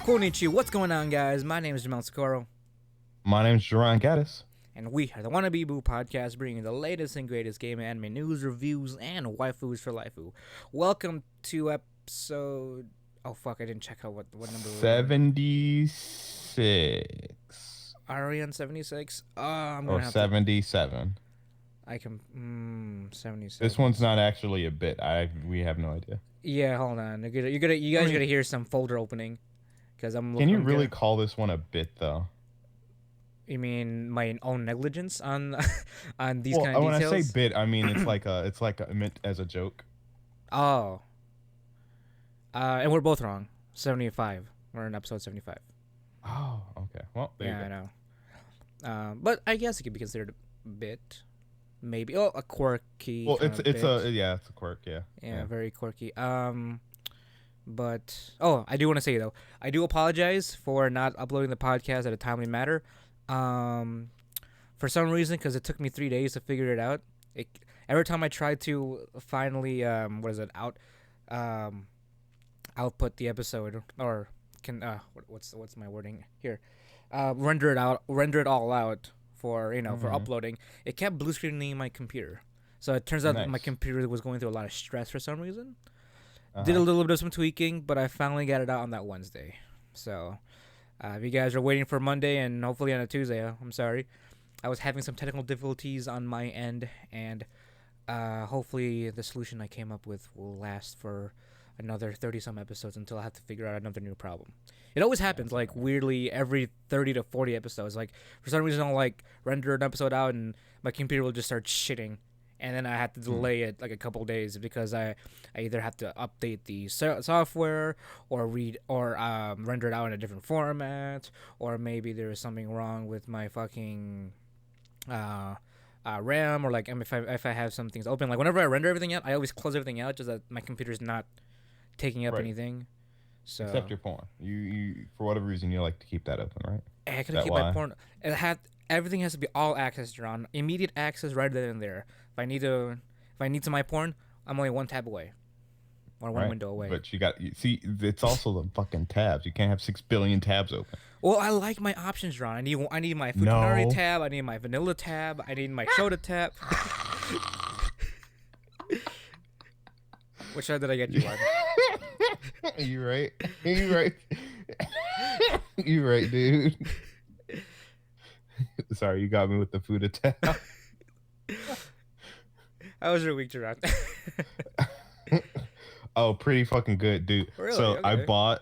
Konnichiwa, what's going on, guys? My name is Jomel, My name's Jarron Gaddis. and we are the Wannabe Boo podcast, bringing the latest and greatest game and anime news, reviews, and waifus for life. Welcome to episode. Oh fuck! I didn't check out what number we were on. 76 Are we on 76? I'm or gonna have to. 77. I can. 77. This one's not actually a bit. We have no idea. Yeah, hold on. You guys gotta hear some folder opening, because Can you I'm really gonna, call this one a bit though? You mean my own negligence on on these Well, kind of when I say details? bit, I mean it's like meant as a joke. Oh. And we're both wrong. 75. We're in episode 75. Oh, okay. Well, there Yeah, I you know. But I guess it could be considered a bit, maybe. Oh, a quirky. go. Well, kind it's of it's bit. a quirk, yeah. Yeah, very quirky. But I do want to say though, I do apologize for not uploading the podcast at a timely manner. For some reason, because it took me 3 days to figure it out. Every time I tried to finally output the episode, or can what's my wording here, render it all out for for uploading, it kept blue screening my computer. So it turns out that my Nice. computer was going through a lot of stress for some reason. Did a Uh-huh. little bit of some tweaking, but I finally got it out on that Wednesday. So if you guys are waiting for Monday and hopefully on a Tuesday, I'm sorry. I was having some technical difficulties on my end, and hopefully the solution I came up with will last for another 30 some episodes until I have to figure out another new problem. It always happens, like weirdly, every 30 to 40 episodes. Like for some reason, I'll like render an episode out and my computer will just start shitting. And then I have to delay it like a couple days because I either have to update the software or render it out in a different format, or maybe there is something wrong with my fucking RAM, or like if I have some things open, like whenever I render everything out, I always close everything out just that my computer's not taking up Right. anything. So Except your porn. You for whatever reason you like to keep that open, right? I gotta That keep my why? porn. Everything has to be all access drawn, immediate access right then and there. If I need to my porn, I'm only one tab away, or one Right. window away. But you see, it's also the fucking tabs. You can't have 6 billion tabs open. Well, I like my options drawn. I need my Futanari No. tab. I need my vanilla tab. I need my Shota tab. Which one did I get you on? You right? You right? You right, dude. Sorry, you got me with the food attack. How was your week, Jarron? Oh, pretty fucking good, dude. Really? So I Okay. bought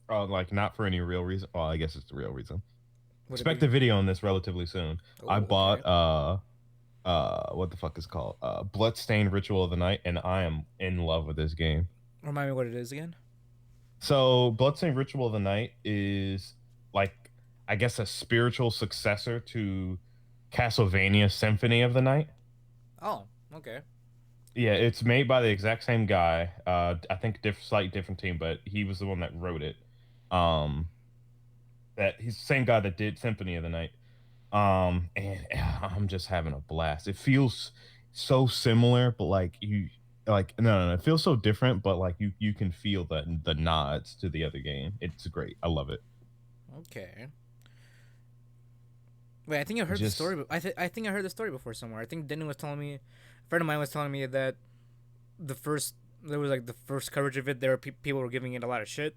like not for any real reason. Well, I guess it's the real reason. Would it Expect be? a video on this relatively soon. I Oh, bought okay. what the fuck is it called? Bloodstained Ritual of the Night, and I am in love with this game. Remind me what it is again. So, Bloodstained Ritual of the Night is like, I guess, a spiritual successor to Castlevania Symphony of the Night. Oh, okay. Yeah, it's made by the exact same guy. I think slight different team, but he was the one that wrote it. Um, that he's the same guy that did Symphony of the Night. And I'm just having a blast. It feels so similar, but like no, it feels so different, but like you can feel the nods to the other game. It's great. I love it. Okay. Wait, I think I heard the Just story. I think I heard the story before somewhere. I think Denny was telling me, a friend of mine was telling me that the first there was like the first coverage of it. There were people were giving it a lot of shit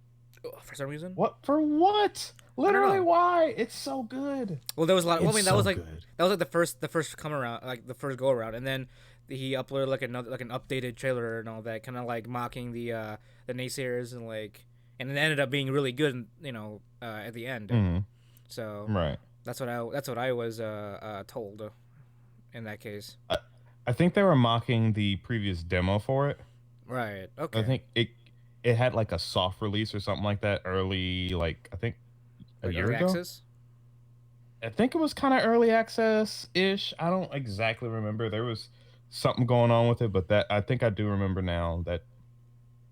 for some reason. what for what? I don't Literally know. why? It's so good. Well, there was a lot. Well, I It's mean, so good. that was like the first come around, like the first go around, and then he uploaded like an updated trailer and all that, kind of like mocking the naysayers and it ended up being really good, at the end. Hmm. So Right. that's what I was told in that case. I think they were mocking the previous demo for it. Right. I Okay. think it had like a soft release or something like that early, like I think a Like year early ago. access. I think it was kind of early access ish. I don't exactly remember. There was something going on with it, but that I think I do remember now that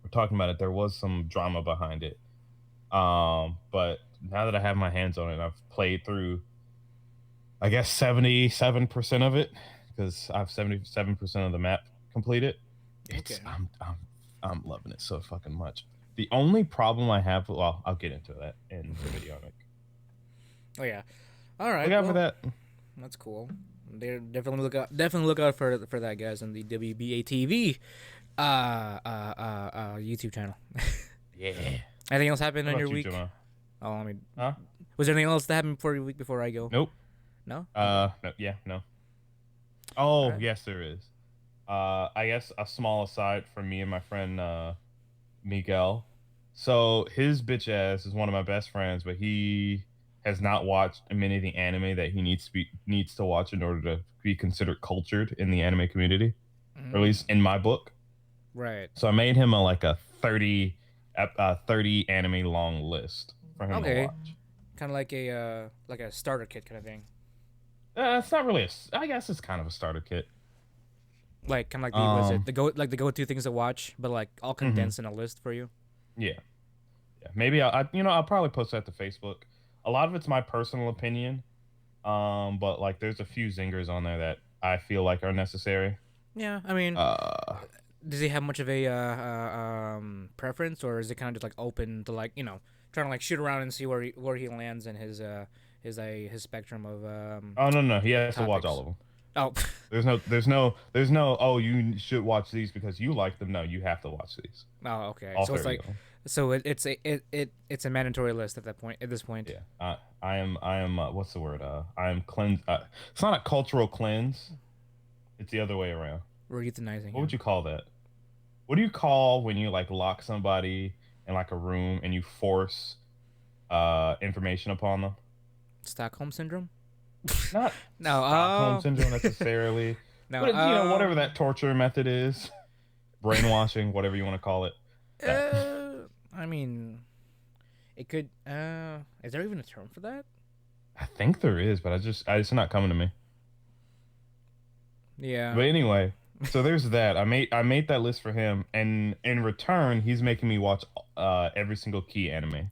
we're talking about it. There was some drama behind it. But now that I have my hands on it, I've played through, I guess 77% of it because I have 77% of the map completed. It's Okay. I'm loving it so fucking much. The only problem I have, well, I'll get into that in the video. Oh yeah. All Look right. out for Well, that. that's cool. They definitely look out for that, guys, on the WBA TV YouTube channel. Yeah. Anything else happened What on about your you, week? Jomel? Oh, I mean, Huh? was there anything else that happened for your week before I go? Nope. No. Okay. No, yeah, no. All Oh, right. yes, there is. I guess a small aside from me and my friend Miguel. So his bitch ass is one of my best friends, but he has not watched many of the anime that he needs to watch in order to be considered cultured in the anime community, or at least Mm, in my book. right. So I made him a 30 anime long list for him to Okay. watch. Kind of like a starter kit kind of thing. It's not really I guess it's kind of a starter kit. Like kind of like the was it Um, the go to things to watch, but like all mhm. condensed in a list for you. Yeah. Yeah, maybe I'll probably post that to Facebook. A lot of it's my personal opinion, but like there's a few zingers on there that I feel like are necessary. Yeah. I mean, Uh, does he have much of a preference, or is it kind of just like open to like trying to like shoot around and see where he lands in his spectrum of oh no, he has to watch all topics? of them. Oh, There's no. Oh, you should watch these because you like them. No, you have to watch these. oh, okay. All So it's 30 like, of them. it's a mandatory list at that point. At this point, Yeah. I am. What's the word? I am cleanse. It's not a cultural cleanse. It's the other way around. we're euthanizing What would him. you call that? What do you call when you like lock somebody in like a room and you force information upon them? Stockholm syndrome? Not No. Stockholm syndrome necessarily, No. but whatever that torture method is, brainwashing, whatever you want to call it. That I mean, it could. Is there even a term for that? I think there is, but it's not coming to me. Yeah. But anyway, so there's that. I made that list for him, and in return, he's making me watch every single key anime.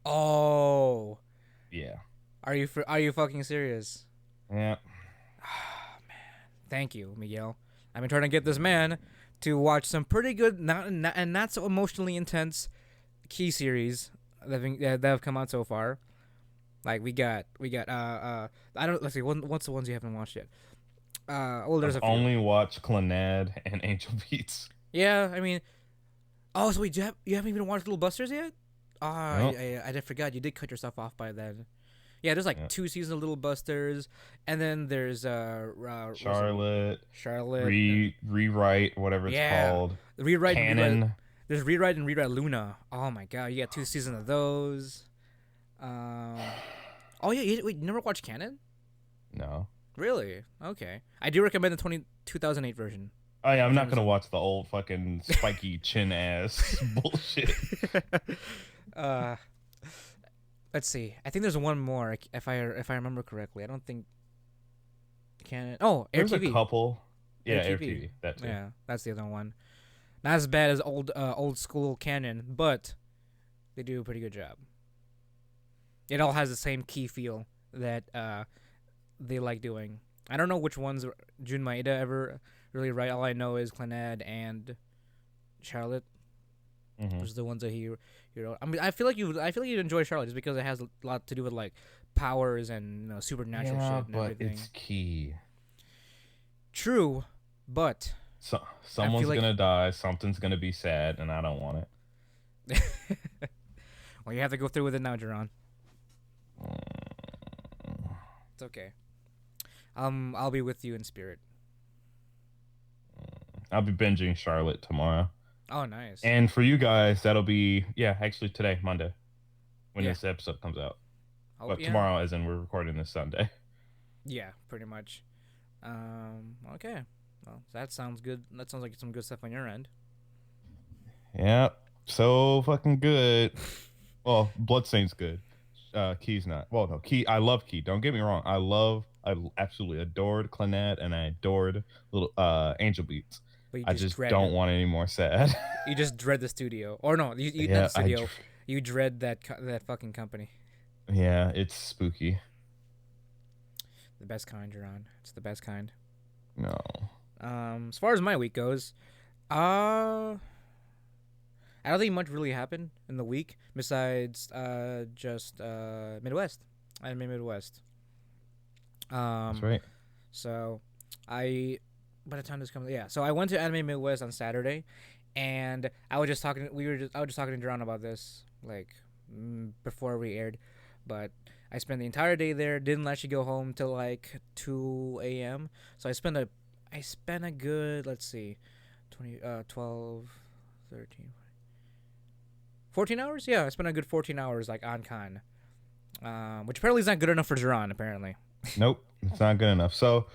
Oh, Yeah, are you fucking serious? yeah. Thank you, Miguel. I've been trying to get this man to watch some pretty good, not so emotionally intense key series that have come out so far. Like we got I don't let's see what's the ones you haven't watched yet. Well, there's I've a few. only watched Clannad and Angel Beats. Yeah, I mean, oh, so wait, you haven't even watched Little Busters yet? Ah, Nope. I did forgot you did cut yourself off by then. Yeah, there's like Yeah. two seasons of Little Busters, and then there's what's it, Charlotte, Charlotte, and rewrite, whatever it's yeah, called. rewrite and rewrite. Canon. There's rewrite and rewrite Luna. Oh my god, you got two seasons of those. Um, oh yeah, wait, you never watched Canon? No. Really? Okay, I do recommend the 2008 version. Oh yeah, I'm In not terms gonna of watch the old fucking spiky chin ass bullshit. uh, let's see. I think there's one more if I remember correctly. I don't think Canon. Oh, Air There's a TV. couple. Air Yeah, Air TV. TV. That too. Yeah, that's the other one. Not as bad as old school Canon, but they do a pretty good job. It all has the same key feel that they like doing. I don't know which ones Jun Maeda ever really write. All I know is Clannad and Charlotte, Hmm. which is the ones that he wrote. I mean, I feel like you enjoy Charlotte just because it has a lot to do with like powers and supernatural Yeah, shit and but everything. it's key. True, but So I feel someone's like gonna die. Something's gonna be sad, and I don't want it. well, you have to go through with it now, Jarron. Mm. It's okay. I'll be with you in spirit. I'll be binging Charlotte tomorrow. Oh, nice. And for you guys, that'll be yeah, actually today, Monday, when Yeah. this episode comes out. Oh, But yeah. tomorrow, as in we're recording this Sunday. Yeah, pretty much. Okay. Well, that sounds good. That sounds like some good stuff on your end. Yeah, so fucking good. Well, Bloodstain's good. Key's not. Well, no, Key. I love Key. Don't get me wrong. I absolutely adored Clannad and I adored little Angel Beats. But you I just just dread don't want any more sad. you just dread the studio. Or no, you not Yeah, the studio. You dread that fucking company. yeah, it's spooky. The best kind, Jarron. It's the best kind. No. As far as my week goes, uh I don't think much really happened in the week besides just Midwest. Anime Midwest. That's Um, right. so I by the time this comes, yeah. So I went to Anime Midwest on Saturday, and I was just talking. I was just talking to Jarron about this like before we aired, but I spent the entire day there. Didn't actually go home till like 2 a.m. So I spent a good, let's see, 12, 13, 14 hours. Yeah, I spent a good 14 hours like on con, which apparently is not good enough for Jarron. Apparently. Nope, it's not good enough. So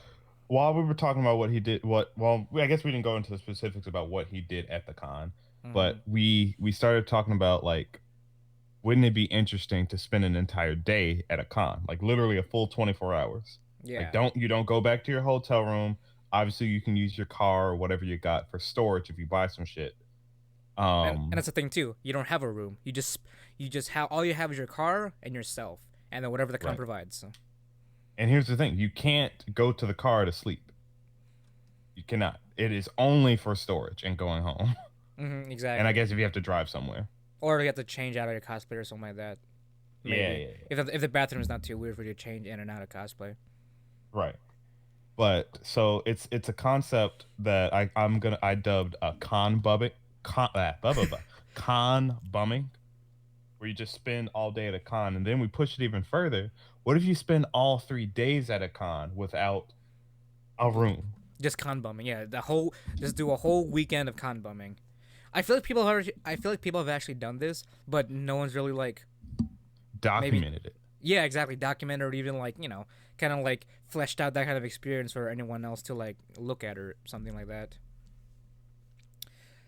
while we were talking about what he did, I guess we didn't go into the specifics about what he did at the con, Mm-hmm. but we started talking about like, wouldn't it be interesting to spend an entire day at a con, like literally a full 24 hours? Like, Yeah. don't go back to your hotel room. Obviously, you can use your car or whatever you got for storage if you buy some shit. And Um, that's the thing too. You don't have a room. You just have all you have is your car and yourself, and then whatever the con right. provides. So. And here's the thing: you can't go to the car to sleep. You cannot. It is only for storage and going home. And I Exactly. guess if you have to drive somewhere. Or you have to change out of your cosplay or something like that. Yeah, Maybe yeah, yeah. if the bathroom is not too weird for you to change in and out of cosplay. Right. But so it's a concept that I dubbed a con bumming, con bumming, where you just spend all day at a con, and then we push it even further. What if you spend all 3 days at a con without a room? Just con bumming. Yeah, the whole just do a whole weekend of con bumming. I feel like people have actually done this, but no one's really like maybe Documented it. yeah, exactly, documented or even like, kind of like fleshed out that kind of experience for anyone else to like look at or something like that.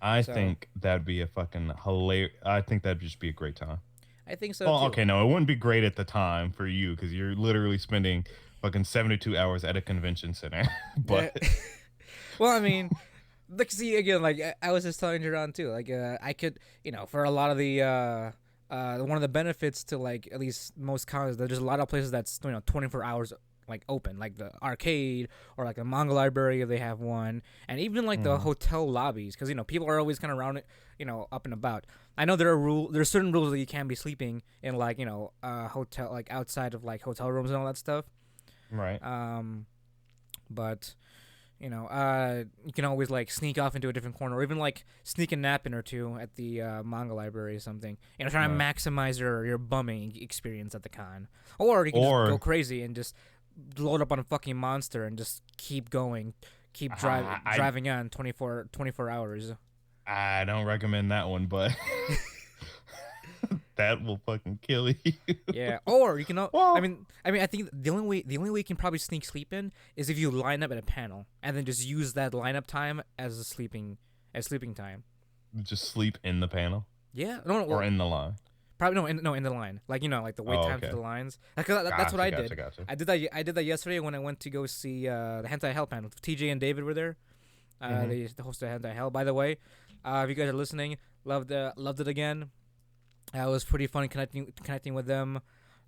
I So, think that'd be a fucking hilarious. I think that'd just be a great time. I think so Well, too. okay, no, it wouldn't be great at the time for you because you're literally spending fucking 72 hours at a convention center. Yeah. But Well, I mean, like, see again, like I was just telling Jerron too. Like, I could, for a lot of the, one of the benefits to like at least most cons, there's just a lot of places that's 24 hours like open, like the arcade or like the manga library if they have one, and even like the Mhm. hotel lobbies because people are always kind of around it, up and about. I know there are certain rules that you can't be sleeping in like hotel like outside of like hotel rooms and all that stuff. Right. But you can always like sneak off into a different corner, or even like sneak a nap in or two at the manga library or something. Trying to Right. maximize your bumming experience at the con, or you can just go Or crazy and just load up on a fucking monster and just keep going, keep I driving on 24 hours. I don't recommend that one, but that will fucking kill you. Yeah, or you can. Well, I think the only way you can probably sneak sleep in is if you line up at a panel and then just use that lineup time as sleeping time. just sleep in the panel Yeah, no, or well, in the line. probably no in the line, like like the wait Oh, times for okay. the lines. That's what Gotcha, I gotcha, did. gotcha. I did that yesterday when I went to go see the Hentai Hell panel. TJ and David were there. Hmm. They hosted Hentai Hell. By the way, if you guys are listening, loved it again. It was pretty fun connecting with them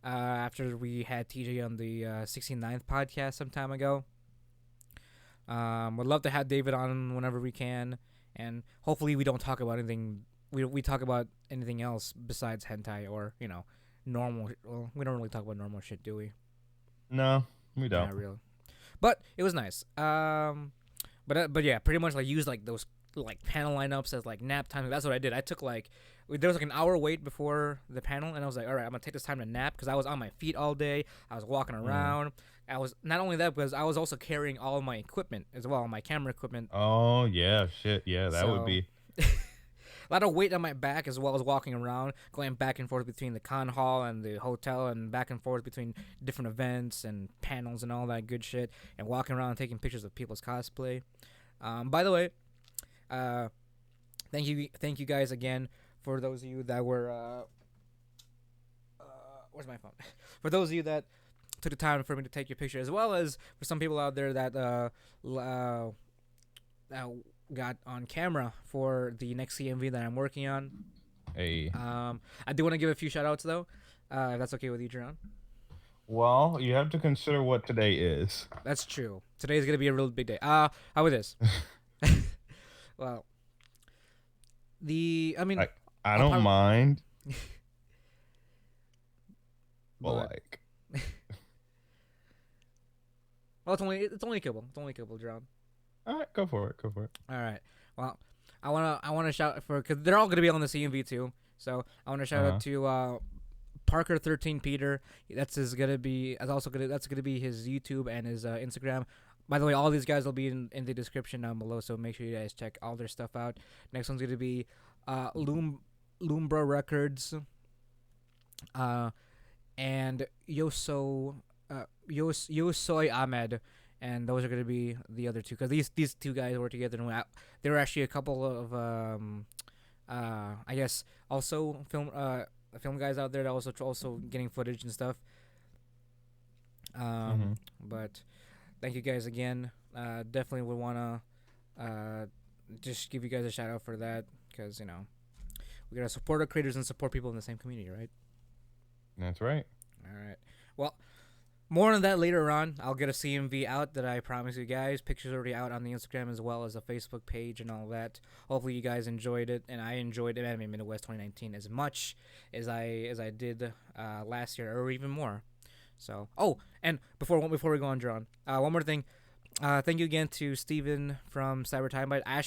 after we had TJ on the 69th podcast some time ago. Would love to have David on whenever we can, and hopefully we don't talk about anything. We talk about anything else besides hentai or normal. Well, we don't really talk about normal shit, do we? No, we Yeah, don't. not really. But it was nice. But yeah, pretty much like use like those like panel lineups as like nap time. That's what I did. I took like there was like an hour wait before the panel, and I was like, all right, I'm gonna take this time to nap because I was on my feet all day. I was walking Mm. around. I was not only that because I was also carrying all of my equipment as well, my camera equipment. Oh yeah, shit. Yeah, that would So be. a lot of weight on my back as well as walking around, going back and forth between the con hall and the hotel, and back and forth between different events and panels and all that good shit, and walking around and taking pictures of people's cosplay. By the way, uh, thank you guys again for those of you that were where's my phone? For those of you that took the time for me to take your picture, as well as for some people out there that uh, got on camera for the next CMV that I'm working on. A I do want to give a few shout outs though, if that's okay with you, Jerome. well, you have to consider what today is. That's true. Today's gonna be a real big day. How about this? Well, I mean, Like, I I'll don't probably, mind, but but like, well, it's only a couple. It's only a couple, John. all right, go for it. Go for it. All right. Well, I wanna shout for because they're all gonna be on the CMV too. So I want to shout out Uh to Parker 13 Peter. That's gonna be his YouTube and his Instagram. By the way, all these guys will be in the description down below, so make sure you guys check all their stuff out. Next one's gonna be Loombra Records, uh, and Yosoy Ahmed, and those are gonna be the other two because these two guys were together. And they were actually a couple of I guess also film guys out there that also getting footage and stuff. mm-hmm. But thank you guys again. Definitely would wanna just give you guys a shout out for that because we gotta support our creators and support people in the same community, right? That's right. All right. Well, more on that later on. I'll get a CMV out that I promised you guys. Pictures already out on the Instagram as well as the Facebook page and all that. Hopefully you guys enjoyed it, and I enjoyed Anime Midwest 2019 as much as I did last year, or even more. So, and before we go on, John, one more thing. Thank you again to Steven from Cyber Time Bite. I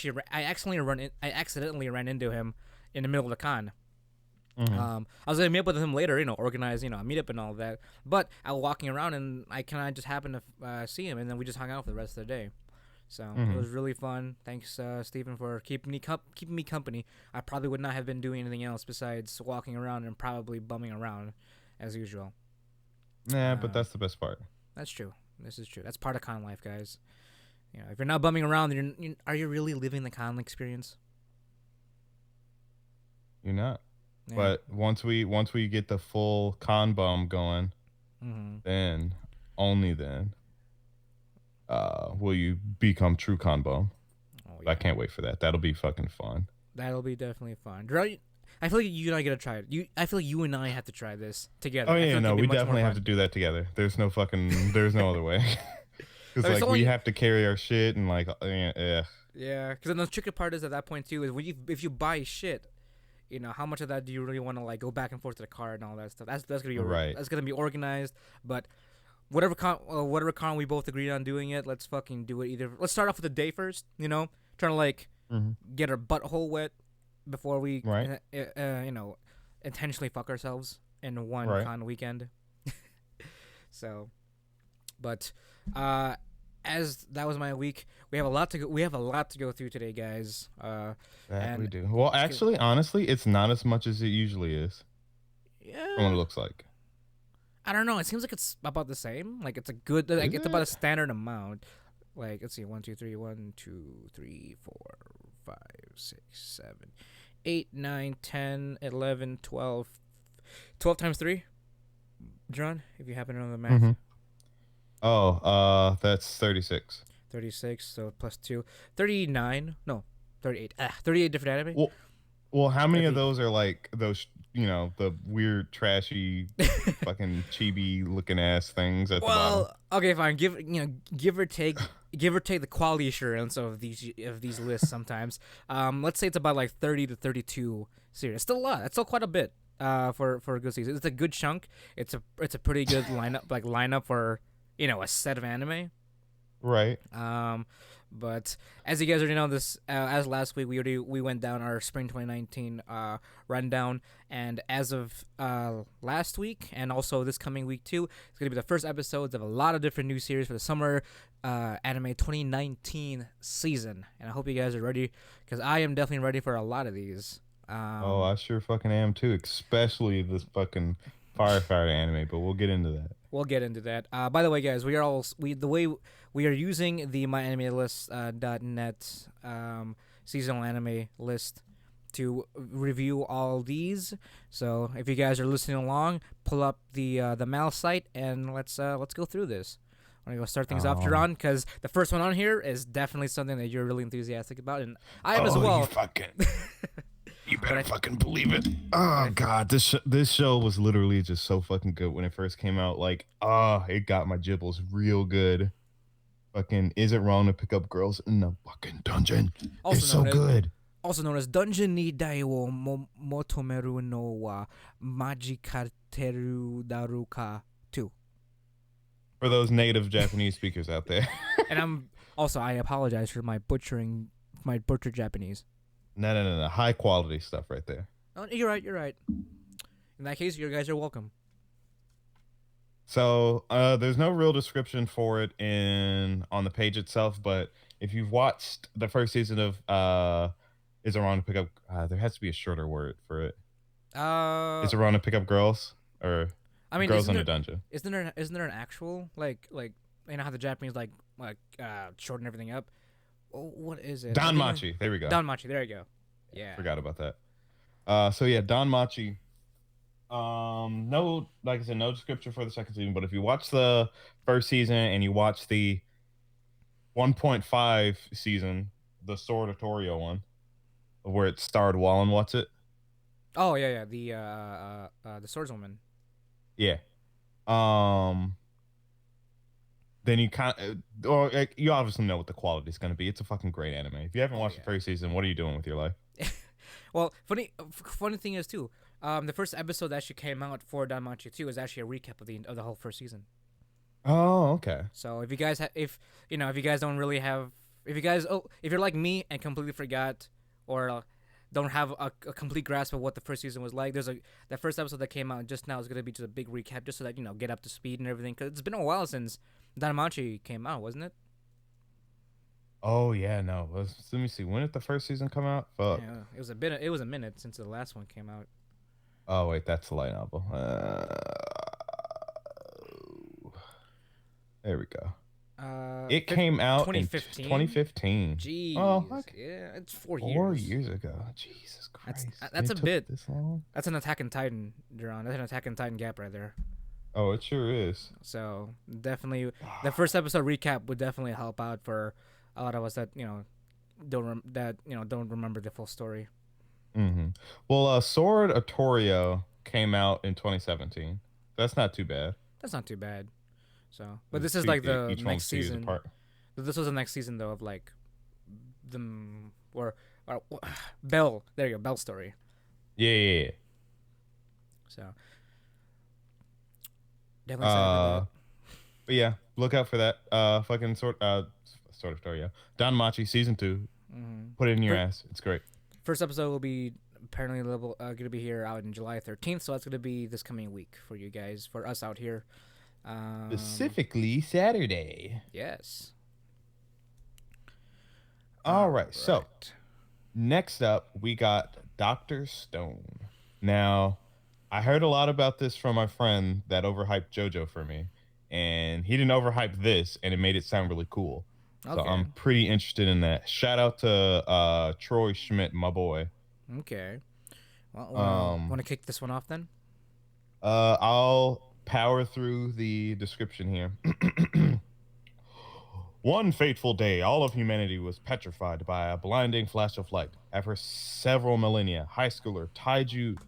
accidentally ran into him in the middle of the con. Mm-hmm. I was gonna meet up with him later, organize, a meetup and all that. But I was walking around and I kind of just happened to see him, and then we just hung out for the rest of the day. So Mm-hmm. it was really fun. Thanks, Stephen, for keeping me company. I probably would not have been doing anything else besides walking around and probably bumming around, as usual. Nah, but that's the best part. That's true. This is true. That's part of con life, guys. If you're not bumming around, are you really living the con experience? You're not. Yeah. But once we get the full con bum going, then only then will you become true con bum. Oh, I can't wait for that. That'll be fucking fun. That'll be definitely fun. I feel like you and I gotta try it. I feel like you and I have to try this together. Oh I yeah, feel no, like we it'd be much definitely more have to fun. do that together. There's no other way. Because It's like only- we have to carry our shit and like Yeah, because then the tricky part is at that point too is if you buy shit, how much of that do you really want to like go back and forth to the car and all that stuff? That's gonna be Right. That's gonna be organized. But whatever con we both agreed on doing it, let's fucking do it. Let's start off with the day first. Trying to like get our butthole wet before we Right. intentionally fuck ourselves in one Right. con weekend. So, but as that was my week, we have a lot to go through today, guys. that and we do. Well, actually, honestly, it's not as much as it usually is from what it yeah, looks like. I don't know. It seems like it's about the same. Like it's a good. Like Is it's about a it? standard amount. Like let's see, 1, 2, 3, 1, 2, 3, 4, 5, 6, 7, 8, 9, 10, 11, 12. 12 times 3, John, if you happen to know the math. Mm-hmm. Oh, that's 36. 36, so plus 2. 39. No, 38. 38 different anime. Well, how many of That'd be- those are like those, the weird, trashy, fucking chibi looking ass things at the bottom? Well, okay, fine. Give or take the quality assurance of these lists sometimes. Let's say it's about like 30 to 32 series. It's still a lot. That's still quite a bit. For a good season, it's a good chunk. It's a pretty good lineup for a set of anime. Right. But as you guys already know, this as last week we went down our spring 2019 rundown, and as of last week and also this coming week too, it's gonna be the first episodes of a lot of different new series for the summer anime 2019 season, and I hope you guys are ready because I am definitely ready for a lot of these. Oh, I sure fucking am too, especially this fucking firefighter anime. But we'll get into that. We'll get into that. By the way, guys, the way we are using the myanimelist.net seasonal anime list to review all these. So if you guys are listening along, pull up the Mal site and let's go through this. I'm gonna go start things off, Jarron, because the first one on here is definitely something that you're really enthusiastic about, and I am as well. You fucking. You better fucking believe it. Oh god, this show was literally just so fucking good when it first came out. Like, it got my gibbles real good. Fucking, is it wrong to pick up girls in the fucking dungeon? Also It's so known as- good. also known as Dungeon ni Dai wo Motomeru no wa Majikateru Daruka 2. For those native Japanese speakers out there. And I apologize for my butchered Japanese. No. High quality stuff right there. Oh, you're right. You're right. In that case, you guys are welcome. So there's no real description for it on the page itself, but if you've watched the first season of Is It Wrong to Pick Up, there has to be a shorter word for it. Is It Wrong to Pick Up Girls or I mean, Girls in a Dungeon? Isn't there an actual like you know how the Japanese like shorten everything up? Oh, what is it? Danmachi. There we go. Danmachi. There you go. Yeah. Forgot about that. So yeah, Danmachi. No, like I said, no description for the second season. But if you watch the first season and you watch the 1.5 season, the Sword Artorio one, where it starred Wallen, what's it? Oh yeah. The swordswoman. Yeah. Then you or like, you obviously know what the quality is going to be. It's a fucking great anime. If you haven't watched the first season, what are you doing with your life? Well, funny thing is too. The first episode that actually came out for Danmachi 2 is actually a recap of the whole first season. Oh, okay. So if you guys if you guys don't really have if you're like me and completely forgot or don't have a complete grasp of what the first season was like, that first episode that came out just now is going to be just a big recap just so that get up to speed and everything, because it's been a while since Danmachi came out, wasn't it? Oh yeah, no. Let me see. When did the first season come out? Fuck. Yeah, it was a minute since the last one came out. Oh wait, that's the light novel. There we go. It came out 2015. In 2015. Jeez. Oh, yeah, it's 4 years. 4 years ago. Jesus Christ. That's a bit. This long? That's an Attack on Titan, Jarron. That's an Attack on Titan gap right there. Oh, it sure is. So definitely, the first episode recap would definitely help out for a lot of us that don't remember the full story. Mm-hmm. Well, Sword Artorio came out in 2017. That's not too bad. That's not too bad. So, but this is like the next season. This was the next season though of like the or Bell. There you go, Bell story. Yeah. So definitely excited for that. But yeah, look out for that. Fucking Sword Artorio. Danmachi season 2. Mm-hmm. Put it in your ass. It's great. First episode will be apparently going to be here out in July 13th, so that's going to be this coming week for you guys, for us out here. Specifically Saturday. Yes. All right. So next up, we got Dr. Stone. Now, I heard a lot about this from my friend that overhyped JoJo for me, and he didn't overhype this, and it made it sound really cool. Okay. So I'm pretty interested in that. Shout out to Troy Schmidt, my boy. Okay. Well, want to kick this one off then? I'll power through the description here. One fateful day, all of humanity was petrified by a blinding flash of light. After several millennia, high schooler Taiju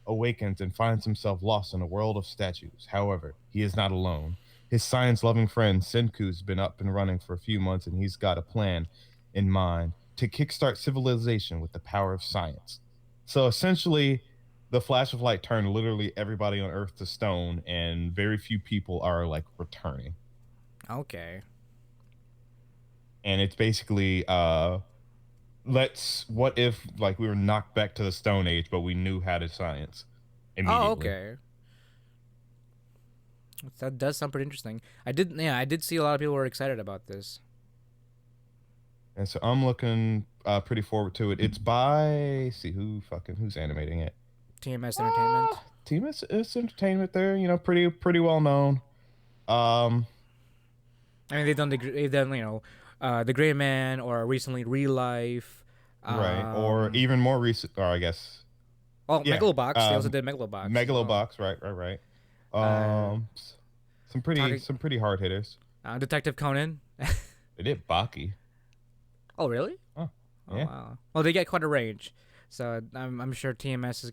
awakens and finds himself lost in a world of statues. However, he is not alone. His science-loving friend Senku's been up and running for a few months, and he's got a plan in mind to kickstart civilization with the power of science. So essentially, the flash of light turned literally everybody on Earth to stone, and very few people are like returning. Okay. And it's basically, what if like we were knocked back to the Stone Age, but we knew how to science immediately? Oh, okay. That does sound pretty interesting. I did see a lot of people were excited about this. And so I'm looking pretty forward to it. It's by, who's animating it? TMS Entertainment. TMS Entertainment. They're pretty well known. I mean, they've done The Gray Man, or recently Real Life. Right, or even more recent, or I guess. Oh, yeah. Megalobox. They also did Megalobox. Megalobox, right. Some pretty hard hitters. Detective Conan. They did Baki. Oh, really? Oh, yeah. Oh, wow. Well, they get quite a range, so I'm sure TMS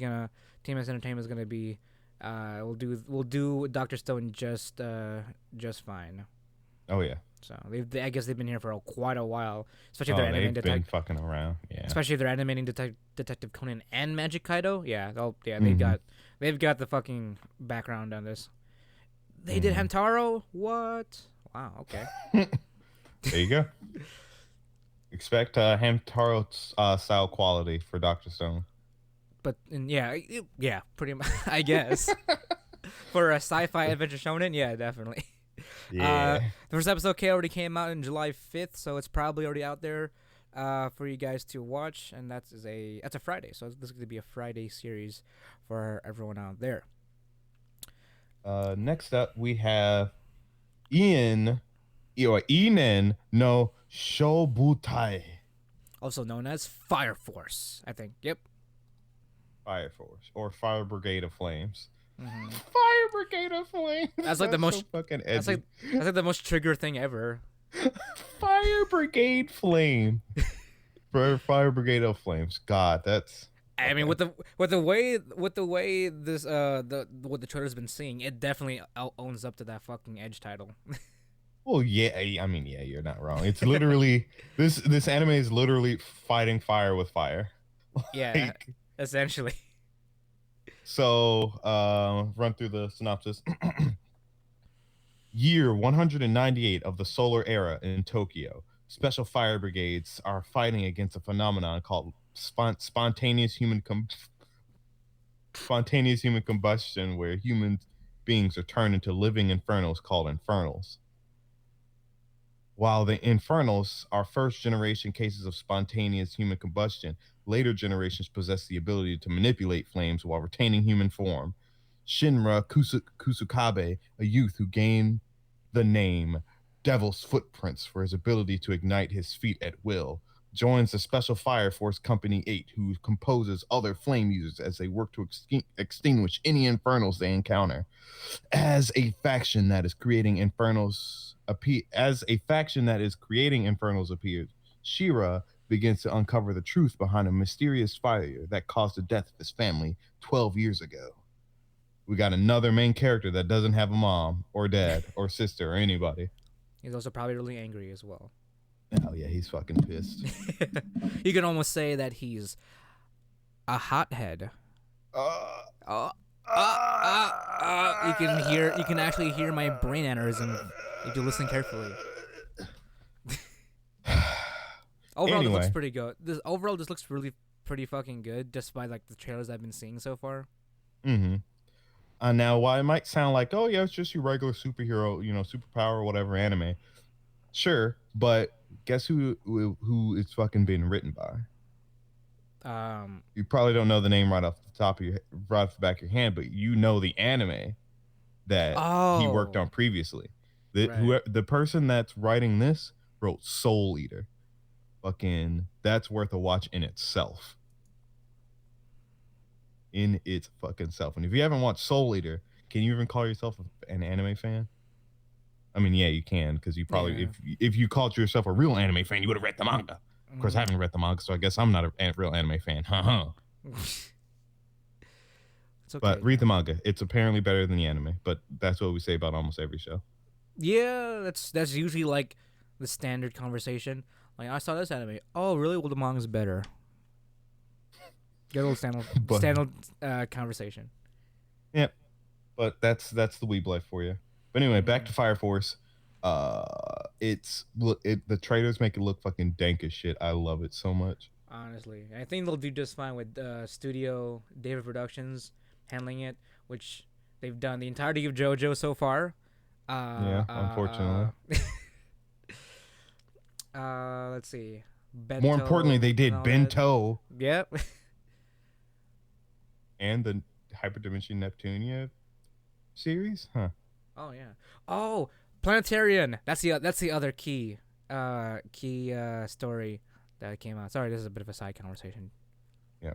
Entertainment is gonna be, we'll do Dr. Stone just fine. Oh yeah. So I guess they've been here for quite a while, especially if they're Oh, animating they've been fucking around. Yeah. especially if they're animating Detective Conan and Magic Kaido. Yeah, Mm-hmm. they've got the fucking background on this. They did Mm-hmm. Hamtaro. What? Wow. Okay. There you go. Expect Hamtaro style quality for Doctor Stone. But yeah, pretty much. I guess for a sci-fi adventure shonen, yeah, definitely. Yeah. The first episode K already came out on July 5th, so it's probably already out there for you guys to watch, and that's a Friday, so this is going to be a Friday series for everyone out there. Next up, we have Ian or Inen no Shobutai. Also known as Fire Force, I think. Yep. Fire Force or Fire Brigade of Flames. Mm-hmm. Fire Brigade of Flames. That's like the most. So fucking edgy. That's like the most trigger thing ever. Fire Brigade Flame. Fire Brigade of Flames. God, that's. I mean, with the way this what the trailer's been seeing, it definitely owns up to that fucking Edge title. Well, yeah. I mean, yeah, you're not wrong. It's literally this anime is literally fighting fire with fire. Yeah, Like, essentially. so, run through the synopsis. Year 198 of the solar era in Tokyo. Special fire brigades are fighting against a phenomenon called spontaneous human combustion, where human beings are turned into living infernos called infernals. While the infernals are first generation cases of spontaneous human combustion, later generations possess the ability to manipulate flames while retaining human form. Shinra Kusukabe, a youth who gained the name Devil's Footprints for his ability to ignite his feet at will, joins the Special Fire Force Company 8, who composes other flame users as they work to extinguish any infernals they encounter. As a faction that is creating infernals appears, Shira begins to uncover the truth behind a mysterious fire that caused the death of his family 12 years ago. We got another main character that doesn't have a mom or dad or sister or anybody. He's also probably really angry as well. Oh yeah, he's fucking pissed. You can almost say that he's a hothead. You can actually hear my brain aneurysm if you listen carefully. Overall, this looks pretty good. This looks really pretty fucking good, just by like the trailers I've been seeing so far. Mm-hmm. Now, while it might sound like, oh yeah, it's just your regular superhero, superpower or whatever anime, sure, but guess who it's fucking been written by? You probably don't know the name right off the back of your hand, but you know the anime that he worked on previously. The person that's writing this wrote Soul Eater. Fucking, that's worth a watch in itself. In its fucking self. And if you haven't watched Soul Eater, can you even call yourself an anime fan? I mean, yeah, you can, because you probably, if you called yourself a real anime fan, you would have read the manga. Of course, I haven't read the manga, so I guess I'm not a real anime fan. It's okay, but read the manga. It's apparently better than the anime, but that's what we say about almost every show. Yeah, that's usually like the standard conversation. Like, I saw this anime. Oh, really? Well, the manga's better. Good old standard conversation. Yep. But that's the weeb life for you. But anyway, back to Fire Force. The trailers make it look fucking dank as shit. I love it so much. Honestly, I think they'll do just fine with Studio David Productions handling it, which they've done the entirety of JoJo so far. Unfortunately. Let's see. Bento, more importantly, they did Bento. Yep. And the Hyperdimension Neptunia series, huh? Oh yeah. Oh, Planetarian. That's the other key story that came out. Sorry, this is a bit of a side conversation. Yeah.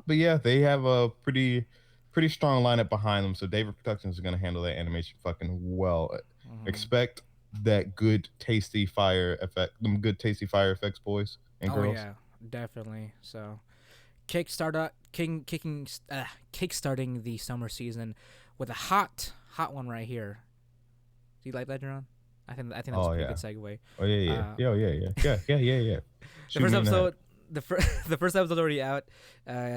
But yeah, they have a pretty strong lineup behind them. So David Productions is going to handle that animation fucking well. Mm-hmm. Expect that good tasty fire effects, boys and girls. Oh yeah, definitely. So kickstarting the summer season with a hot one right here. Do you like that, Jarron? I think that's a Oh pretty yeah. good segue. Oh yeah, yeah. Uh, Yeah, yeah, yeah. Yeah, yeah, yeah, yeah. the Shoot first me in the head. episode, the first episode already out.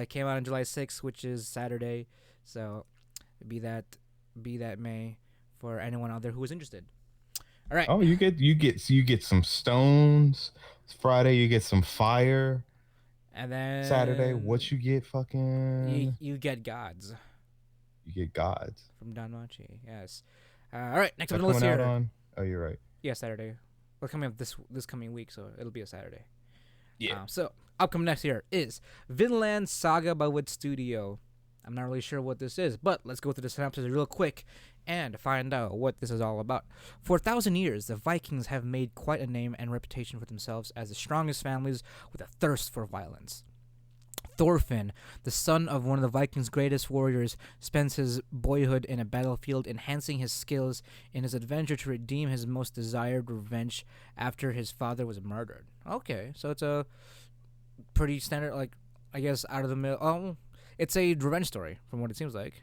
Came out on July 6th, which is Saturday. So be that May for anyone out there who is interested. All right, Oh, you get some stones. Friday you get some fire. and Saturday, then what you get? you Fucking, you get gods you get gods. from Don Machi. Yes. All right, next Is up on that the list coming out here. on? Oh, you're right. Yeah, Saturday. Well, coming up this coming week, so it'll be a Saturday. Yeah. So upcoming next year is Vinland Saga by Wood Studio. I'm not really sure what this is, but let's go through the synopsis real quick and find out what this is all about. For 1,000 years, the Vikings have made quite a name and reputation for themselves as the strongest families with a thirst for violence. Thorfinn, the son of one of the Vikings' greatest warriors, spends his boyhood in a battlefield, enhancing his skills in his adventure to redeem his most desired revenge after his father was murdered. Okay, so it's a pretty standard, like, I guess, out of the middle. Oh, it's a revenge story, from what it seems like.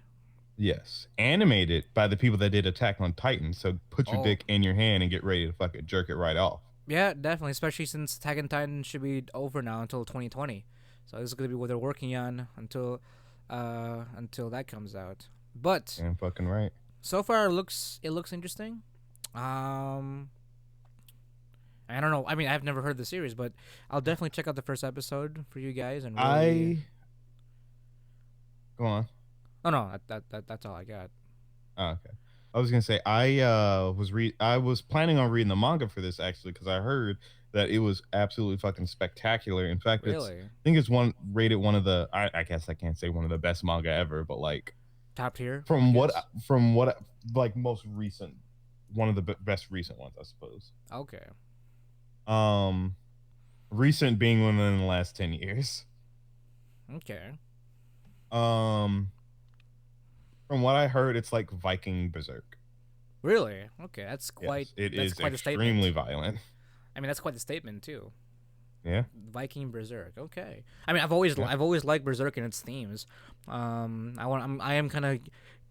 Yes. Animated by the people that did Attack on Titan. So put your Oh, dick in your hand and get ready to fucking jerk it right off. yeah, definitely, especially since Attack on Titan should be over now until 2020. So this is going to be what they're working on until that comes out. But Damn fucking right. so far it looks interesting. Um, I don't know. I mean, I've never heard the series, but I'll definitely check out the first episode for you guys and really. I go on. Oh no, that's all I got. Oh, okay. I was gonna say I was planning on reading the manga for this actually because I heard that it was absolutely fucking spectacular. In fact, Really, I think it's one of the I guess I can't say one of the best manga ever, but like top tier, I from what guess. from what like most recent one of the best recent ones I suppose. Okay, Um, recent being within the last 10 years. okay, Um, from what I heard, it's like Viking Berserk. really, okay. That's quite Yes, it that's is quite a extremely statement. violent. I mean, that's quite a statement too. Yeah, Viking Berserk. Okay. I mean, I've always liked Berserk and its themes. I am kind of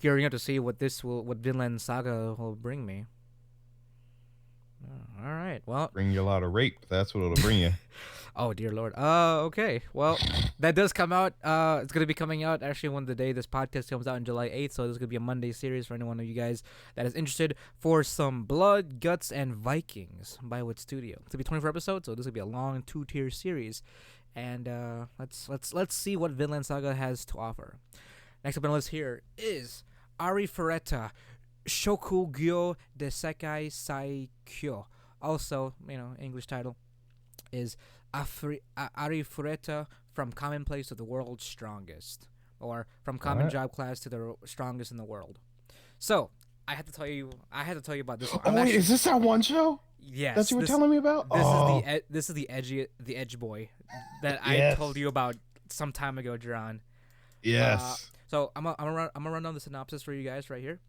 gearing up to see what Vinland Saga will bring me. All right. Well, bring you a lot of rape. That's what it'll bring you. oh dear lord. Okay. Well, that does come out. It's gonna be coming out actually when the day this podcast comes out on July 8th. So this is gonna be a Monday series for anyone of you guys that is interested for some blood, guts, and Vikings by Wood Studio. It's gonna be 24 episodes, so this is gonna be a long 2-tier series. And let's see what Vinland Saga has to offer. Next up on the list here is Ari Ferretta, Shokugyo de Sekai Saikyo. Also, English title is Ari Fureta from Commonplace to the World's Strongest, or from Common What? Job Class to the Strongest in the World. So I had to tell you about this one. Oh wait, is this that one show Yes, that you were telling me about? Oh, this is the edge boy that I yes, told you about some time ago, John. yes. So I'm gonna run down the synopsis for you guys right here.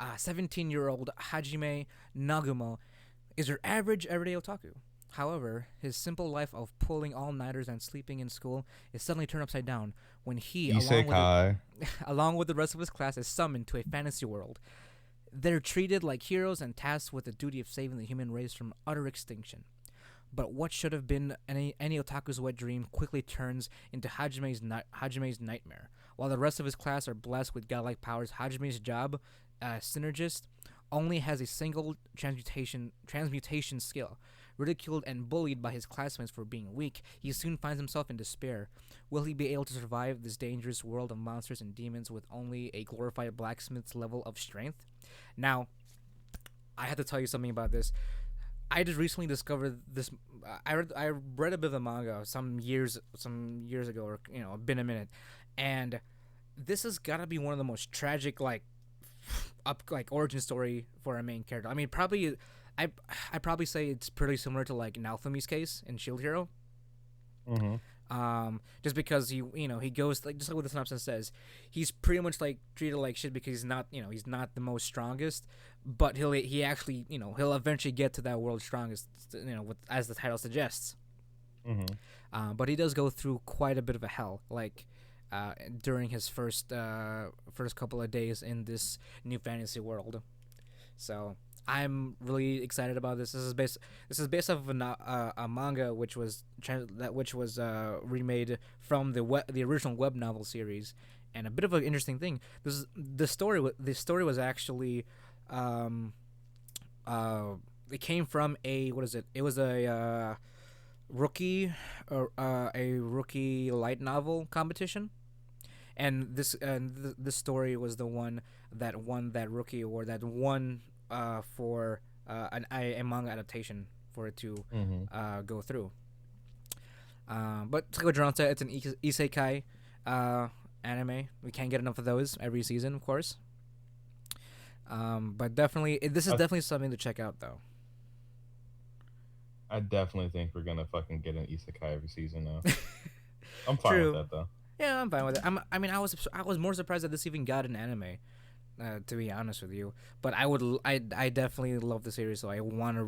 17-year-old Hajime Nagumo is your average everyday otaku. However, his simple life of pulling all-nighters and sleeping in school is suddenly turned upside down when he, Isekai. along with the rest of his class, is summoned to a fantasy world. They're treated like heroes and tasked with the duty of saving the human race from utter extinction. But what should have been any otaku's wet dream quickly turns into Hajime's nightmare. While the rest of his class are blessed with godlike powers, Hajime's job, synergist, only has a single transmutation skill. Ridiculed and bullied by his classmates for being weak, he soon finds himself in despair. Will he be able to survive this dangerous world of monsters and demons with only a glorified blacksmith's level of strength? Now, I have to tell you something about this. I just recently discovered this. I read a bit of the manga some years ago, or been a minute, and this has got to be one of the most tragic origin story for a main character. I mean, probably I probably say it's pretty similar to like Naofumi's case in Shield Hero. Mm-hmm. Just because he goes like just like what the synopsis says, he's pretty much like treated like shit because he's not the most strongest, but he'll eventually get to that world's strongest, as the title suggests. Mm-hmm. But he does go through quite a bit of a hell, like during his first couple of days in this new fantasy world. So I'm really excited about this. This is based off of a manga which was remade from the original web novel series. And a bit of an interesting thing. The story was actually, um, uh, it came from a what is it? It was rookie a rookie light novel competition, and this story was the one that won that rookie award, that won for a manga adaptation for it to Mm-hmm. go through. But like what Jarron said, it's an isekai uh, anime. We can't get enough of those every season, of course. But definitely, this is I, definitely something to check out, though. I definitely think we're gonna fucking get an isekai every season now. I'm fine with True. that though. Yeah, I'm fine with it. I mean, I was more surprised that this even got an anime. To be honest with you, but I definitely love the series, so I want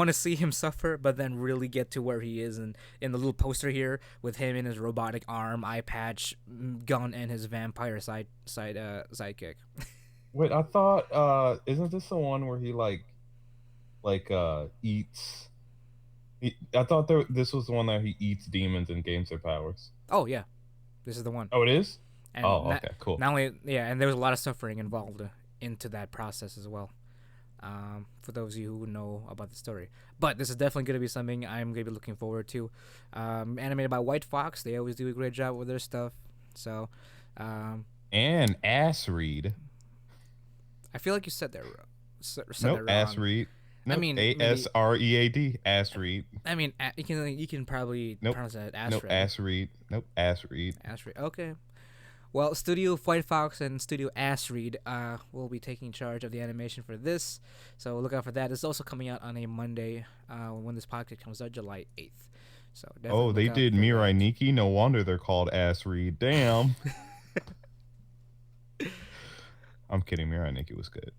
to see him suffer, but then really get to where he is in the little poster here with him in his robotic arm, eye patch, gun, and his vampire sidekick. Wait, I thought isn't this the one where he eats I thought this was the one that he eats demons and gains their powers. Oh yeah, this is the one. Oh, it is? And Oh, not okay, cool. not only yeah, and there was a lot of suffering involved into that process as well. For those of you who know about the story, but this is definitely going to be something I'm going to be looking forward to. Animated by White Fox, they always do a great job with their stuff. So, um, And ass read. I feel like you said Nope, that ass wrong. read. I Nope, mean, maybe. ASREAD. Ass read. I mean, you can probably Nope. pronounce that Nope, Astrid. ass read. Nope, ass read. Astrid. Okay. Well, Studio White Fox and Studio Astrid will be taking charge of the animation for this, so look out for that. It's also coming out on a Monday when this podcast comes out, July 8th. So Oh, definitely they look out did for Mirai that. Nikki. No wonder they're called ass read. Damn. I'm kidding. Mirai Nikki was good.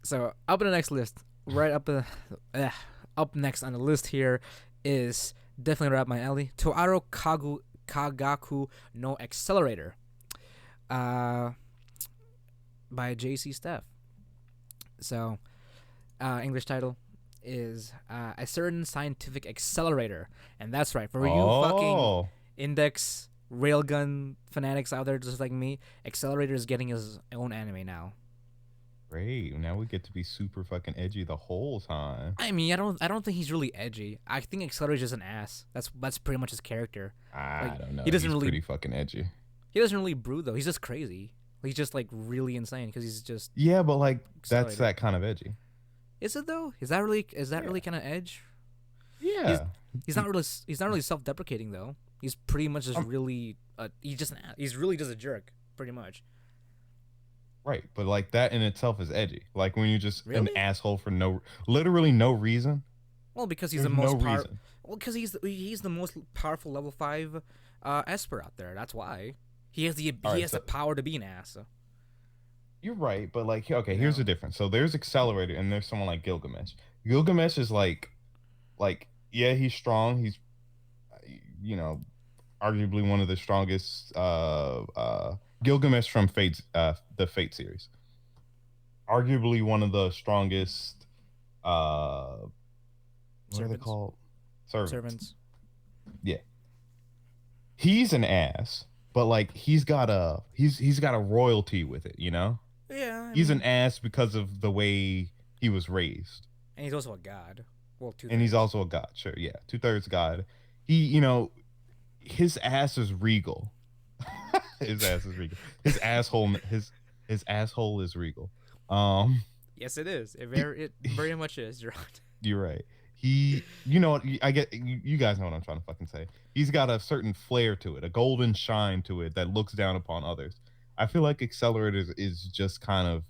So up in the next list, right up next on the list here is definitely right up my alley. Toaro Kagaku no Accelerator, uh, by JC Steph. So English title is a certain scientific accelerator, and that's right for you fucking Oh, index railgun fanatics out there just like me. Accelerator is getting his own anime now. great. Now we get to be super fucking edgy the whole time. I mean, I don't think he's really edgy. I think Accelerator's just an ass. That's pretty much his character. I Like don't know. he doesn't He's really pretty fucking edgy. he doesn't really brood though. He's just crazy. He's just like really insane because he's just Yeah, but like that's Accelerator. that kind of edgy. Is it though? Is that really Yeah. kind of edge? He's Yeah. he's not really self-deprecating though. He's pretty much just Um, really he's really just a jerk pretty much. right, but like that in itself is edgy. Like when you're just an Really? asshole for literally no reason. Well, because he's the There's no most power. reason. Well, because he's the most powerful level 5 Esper out there. That's why All he right, has the so power to be an ass. you're right, but like okay, You here's the know. difference. So there's Accelerator and there's someone like Gilgamesh. Gilgamesh is like yeah, he's strong. He's you know arguably one of the strongest Gilgamesh from the Fate series. Arguably one of the strongest uh what are they Servants, called? Servants. servants. Yeah. He's an ass, but like he's got a royalty with it, you know? Yeah, I He's an mean, ass because of the way he was raised. and he's also a god. Well, two And he's thirds. also a god, sure, yeah. Two-thirds god. He, his ass is regal. His ass is regal. His asshole is regal. Um Yes, it is. he, It very much is. You're right. you're right. He, you know what? I get you guys know what I'm trying to fucking say. He's got a certain flair to it, a golden shine to it that looks down upon others. I feel like Accelerators is just kind of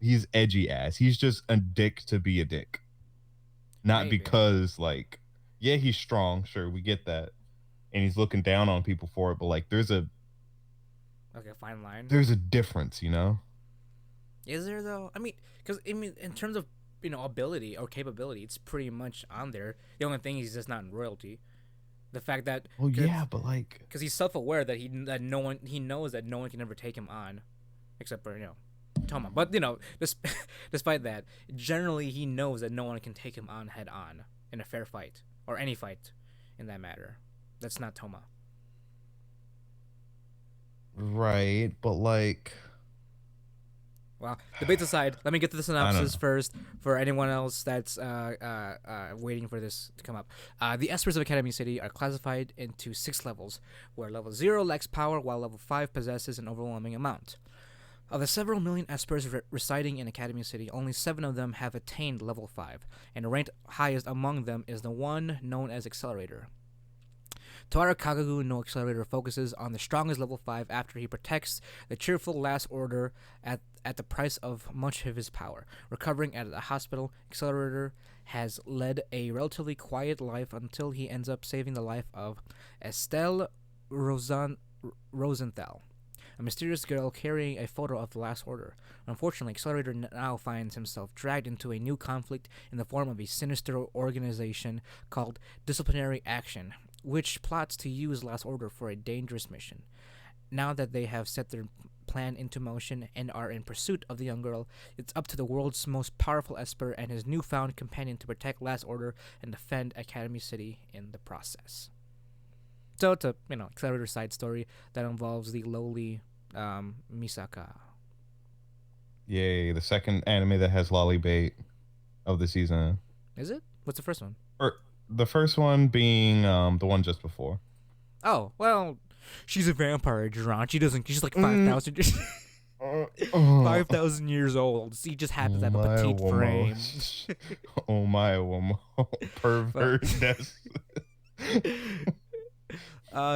he's edgy ass. He's just a dick to be a dick, not Maybe. because like yeah he's strong, sure we get that, and he's looking down on people for it, but like Okay, fine line. there's a difference, you know. Is there though? I mean, because in terms of ability or capability. It's pretty much on there. The only thing is he's just not in royalty. The fact that Well, yeah, but like, because he's self-aware that he knows that no one can ever take him on, except for Toma. But despite that, generally he knows that no one can take him on head on in a fair fight or any fight, in that matter. That's not Toma. right, but like, Well, debates aside, let me get to the I don't synopsis know. first for anyone else that's waiting for this to come up. The Espers of Academy City are classified into 6 levels, where level 0 lacks power, while level 5 possesses an overwhelming amount. Of the several million Espers residing in Academy City, only 7 of them have attained level 5, and ranked highest among them is the one known as Accelerator. Toara Kagagu no Accelerator focuses on the strongest level 5 after he protects the cheerful last order at the price of much of his power. Recovering at a hospital, Accelerator has led a relatively quiet life until he ends up saving the life of Estelle Rosenthal, a mysterious girl carrying a photo of the Last Order. Unfortunately, Accelerator now finds himself dragged into a new conflict in the form of a sinister organization called Disciplinary Action, which plots to use Last Order for a dangerous mission. Now that they have set their plan into motion and are in pursuit of the young girl, it's up to the world's most powerful Esper and his newfound companion to protect Last Order and defend Academy City in the process. So it's a Accelerator side story that involves the lowly Misaka. Yay, the second anime that has lolly bait of the season. Is it? What's the first one? Or the first one being the one just before. Oh well, she's a vampire, Jarron. She doesn't. She's like Mm, 5,000. oh, 5,000 years old. She just happens to have a my petite womo. frame. Oh my womo. But Pervert. That's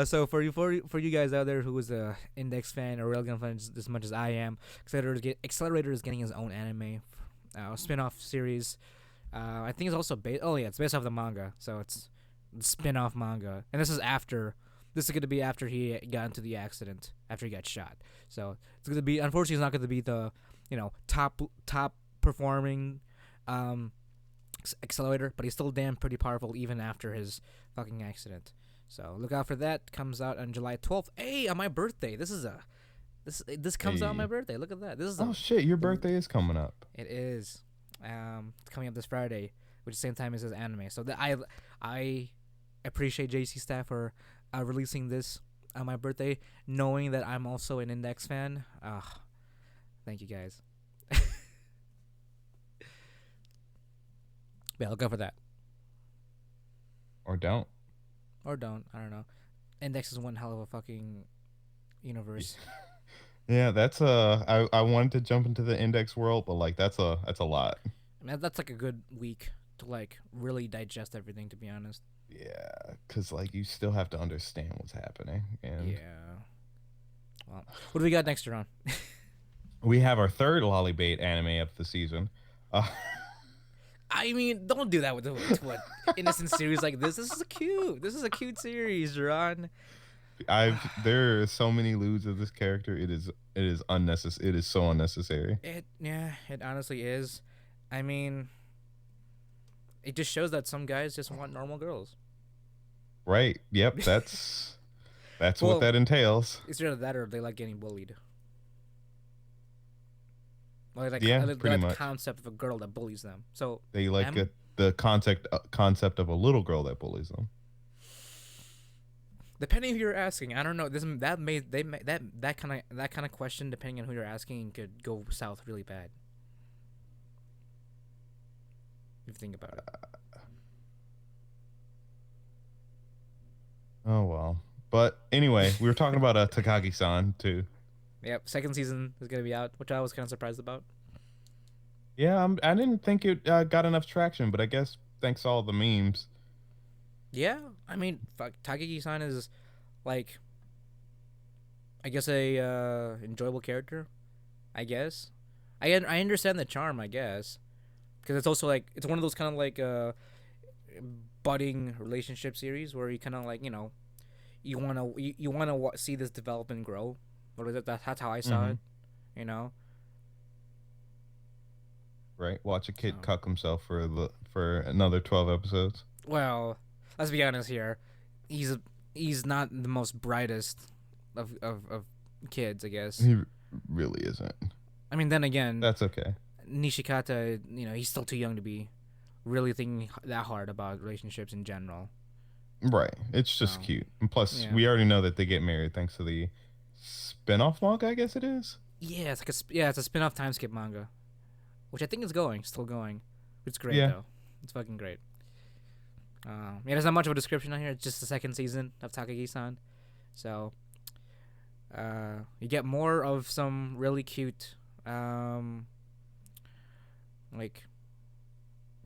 so for you guys out there who is a Index fan or Railgun fan as much as I am, Accelerator is getting his own anime, spin-off series. I think it's also based. Oh yeah, it's based off the manga, so it's spin-off manga, and this is after. This is going to be after he got into the accident, after he got shot. So it's going to be. Unfortunately, it's not going to be the top performing Accelerator, but he's still damn pretty powerful even after his fucking accident. So look out for that. Comes out on July 12th. Hey, on my birthday. This comes out on my hey. birthday. Look at that. This is Oh shit, your birthday is coming up. it is. It's coming up this Friday, which is the same time as his anime. So I appreciate JC staff for releasing this on my birthday, knowing that I'm also an Index fan. Thank you guys. Yeah, look out for that. Or don't. Or don't. I don't know. Index is one hell of a fucking universe. Yeah, that's I wanted to jump into the index world, but like that's a lot. I mean, that's like a good week to like really digest everything. To be honest. Yeah, cuz like you still have to understand what's happening. And Yeah. Well, what do we got next, Ron? we have our third lollybait anime of the season. Uh, I mean, don't do that with an innocent series like this. This is cute. This is a cute series, Ron. there are so many lewds of this character. It is unnecessary. It is so unnecessary. It honestly is. I mean, it just shows that some guys just want normal girls. Right. Yep, that's what Well, that entails. it's either that or they like getting bullied. Or Yeah, they pretty like the much. concept of a girl that bullies them. So, They like am the concept of a little girl that bullies them. depending who you're asking, I don't know. This that may they may, that kind of question, depending on who you're asking, could go south really bad. If you think about it. Oh well. But anyway, we were talking about Takagi-san too. Yep, second season is gonna be out, which I was kind of surprised about. Yeah, I didn't think it got enough traction, but I guess thanks to all the memes. Yeah, I mean, fuck, Takagi-san is like, I guess a enjoyable character. I guess. I understand the charm. I guess because it's also like it's one of those kind of like budding relationship series where you kind of like you wanna see this development grow. What is it? That's how I saw Hmm. it. You know. right? Watch a So, kid cuck himself for another 12 episodes. well, let's be honest here. He's he's not the most brightest of kids, I guess. He really isn't. I mean, then again, That's okay. Nishikata, he's still too young to be really thinking that hard about relationships in general. Right. It's So, just cute. And plus, yeah. we already know that they get married thanks to the spin-off manga, I guess it is. Yeah, it's a spin-off time skip manga, which I think is still going. It's great Yeah. though. It's fucking great. Yeah, there's not much of a description on here. It's just the second season of Takagi-san. So, you get more of some really cute, like,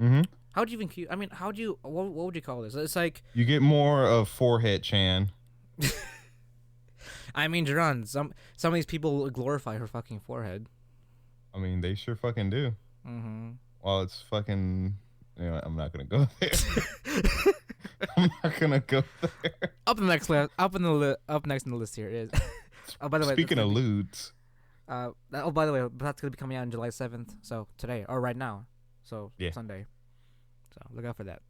Mm-hmm. how would you even cute? I mean, how do you? What would you call this? It's like, You get more of forehead Chan. I mean, Jarron, some of these people glorify her fucking forehead. I mean, they sure fucking do. Mm-hmm. Well, it's fucking. I'm not gonna go there. I'm not gonna go there. Up next in the list here is. Oh, by the way, Speaking of lewds, oh, by the way, that's gonna be coming out on July 7th. So today or right now, so yeah. Sunday. So look out for that.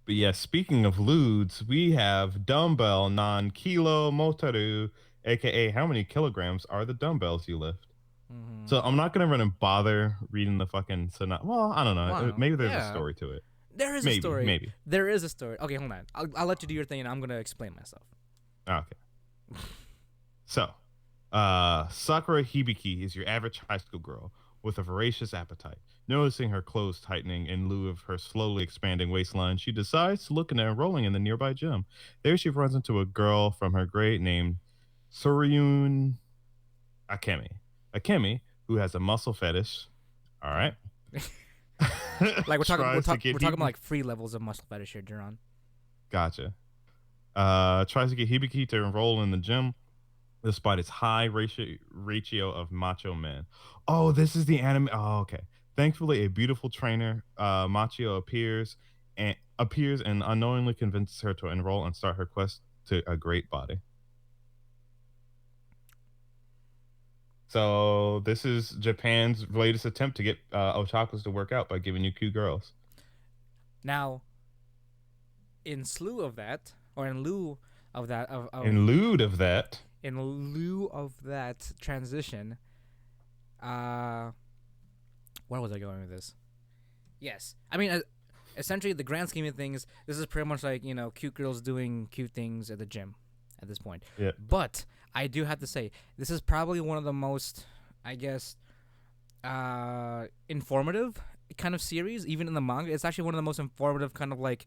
But yeah, speaking of lewds, we have dumbbell non kilo motaru, aka how many kilograms are the dumbbells you lift? Mm-hmm. So I'm not gonna run and bother reading the fucking well, I don't know. Wow. Maybe there's a Yeah. story to it. There is a Maybe, story. maybe. There is a story. Okay, hold on. I'll let you do your thing, and I'm gonna explain myself. Okay. So, Sakura Hibiki is your average high school girl with a voracious appetite. Noticing her clothes tightening in lieu of her slowly expanding waistline, she decides to look into enrolling in the nearby gym. There she runs into a girl from her grade named Suryun Akemi. Akemi, who has a muscle fetish. All right. Like we're talking Tries about like 3 levels of muscle fetish here, Duran. Gotcha. Tries to get Hibiki to enroll in the gym despite its high ratio of macho men. Oh, this is the anime. Oh, okay. Thankfully, a beautiful trainer, Machio, appears and unknowingly convinces her to enroll and start her quest to a great body. So this is Japan's latest attempt to get otakus to work out by giving you cute girls. Now, in slew of that, or in lieu of that, In lieu of that, in lieu of that transition, where was I going with this? Yes, I mean, essentially, the grand scheme of things, this is pretty much like cute girls doing cute things at the gym, at this point. yeah. But I do have to say, this is probably one of the most, I guess, informative kind of series, even in the manga. It's actually one of the most informative kind of like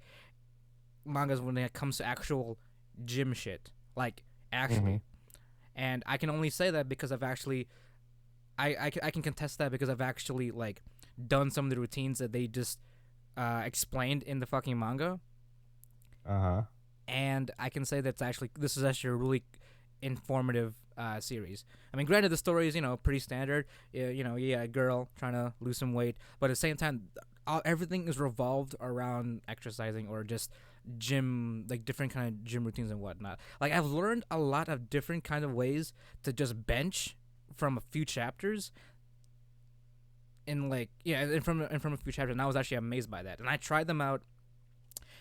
mangas when it comes to actual gym shit, like actually. Mhm. And I can only say that because I've actually, I can contest that because I've actually like done some of the routines that they just explained in the fucking manga, Uh-huh. and I can say this is actually a really informative series. I mean, granted, the story is pretty standard. A girl trying to lose some weight, but at the same time, everything is revolved around exercising or just gym, like different kind of gym routines and whatnot. Like I've learned a lot of different kind of ways to just bench from a few chapters. And from a few chapters, and I was actually amazed by that. And I tried them out,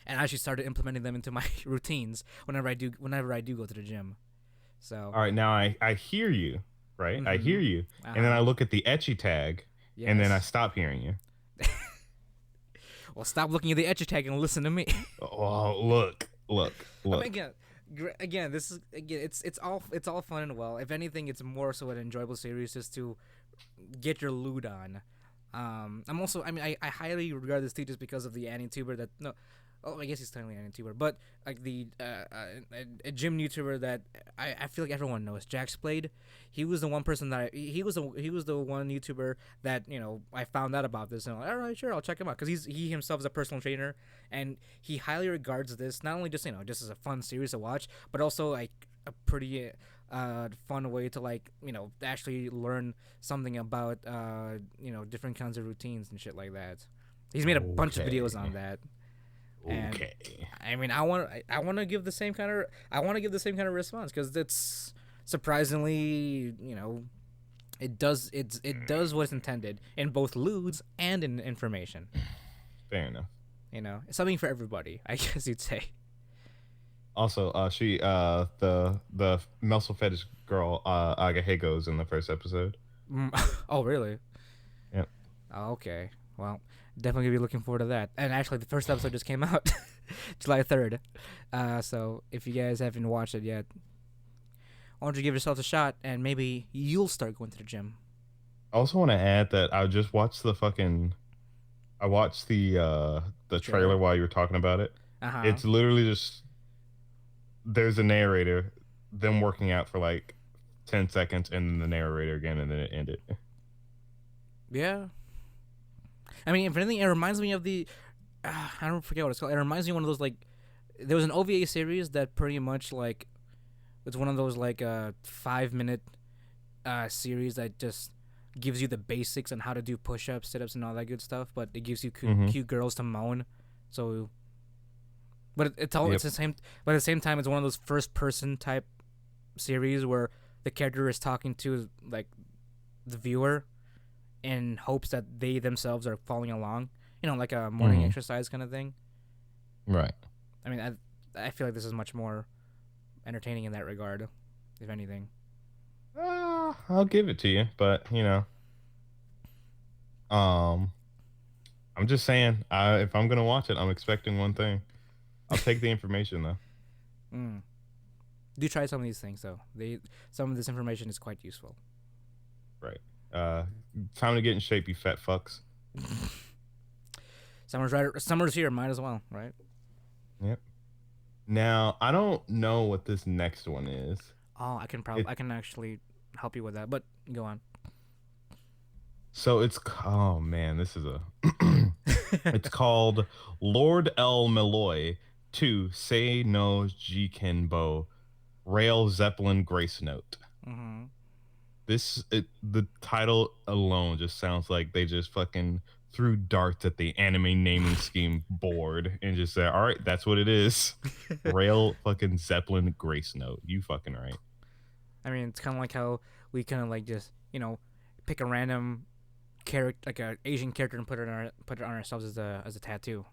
and I actually started implementing them into my routines whenever I do go to the gym. So All right, now I hear you, right? I hear Mhm. you, and then I Uh-huh. look at the etchy tag, and then I Yes. stop hearing you. Well, stop looking at the etch tag and listen to me. Oh, look, look, I mean, look. again, this is it's all fun and well. If anything, it's more so an enjoyable series just to get your loot on. I'm also, I mean, I highly regard this too just because of the anti-tuber that no, oh, I guess he's technically an YouTuber, but like a gym YouTuber that I feel like everyone knows, Jax Blade. He was the one person that he was the one YouTuber that I found out about this, and I'm like, all right, sure, I'll check him out because he himself is a personal trainer, and he highly regards this not only just just as a fun series to watch, but also like a pretty fun way to actually learn something about different kinds of routines and shit like that. He's made a bunch of videos on that. And Okay. I mean, I want to give the same kind of response because it's surprisingly it does what it's intended in both lewds and in information. Fair enough. It's something for everybody, I guess you'd say. Also, she the muscle fetish girl Aga Higo's in the first episode. Oh, really? Yep. Oh, okay. Well, definitely gonna be looking forward to that. And actually, the first episode just came out, July 3rd. So if you guys haven't watched it yet, why don't you give yourself a shot and maybe you'll start going to the gym. I also want to add that I watched the trailer Trailer. while you were talking about it. Uh huh. It's literally just there's a narrator, them working out for like 10 seconds, and then the narrator again, and then it ended. Yeah. I mean, if anything, it reminds me of the. I don't forget what it's called. It reminds me of one of those like. There was an OVA series that pretty much like. It's one of those like 5 minute series that just gives you the basics on how to do push ups, sit ups, and all that good stuff. But it gives you Mm-hmm. cute girls to moan. So, but it's all Yep. it's the same. But at the same time, it's one of those first person type series where the character is talking to like the viewer in hopes that they themselves are following along. Like a morning Mm-hmm. exercise kind of thing. Right. I mean, I feel like this is much more entertaining in that regard, if anything. I'll give it to you, but um, I'm just saying, if I'm gonna watch it, I'm expecting one thing. I'll take the information though. Mm. Do try some of these things though. Some of this information is quite useful. Right. Uh, Time to get in shape, you fat fucks. Summer's here. Might as well, right? Yep. Now I don't know what this next one is. Oh, It I can actually help you with that. But go on. so it's oh man, this is a it's called Lord El Malloy 2 Say No Jikenbo Rail Zeppelin Grace Note. Mm-hmm. The title alone just sounds like they just fucking threw darts at the anime naming scheme board and just said, "All right, that's what it is." Rail fucking Zeppelin Grace Note. You fucking right. I mean, it's kind of like how we kind of like just pick a random character, like a Asian character, and put it on ourselves as a tattoo.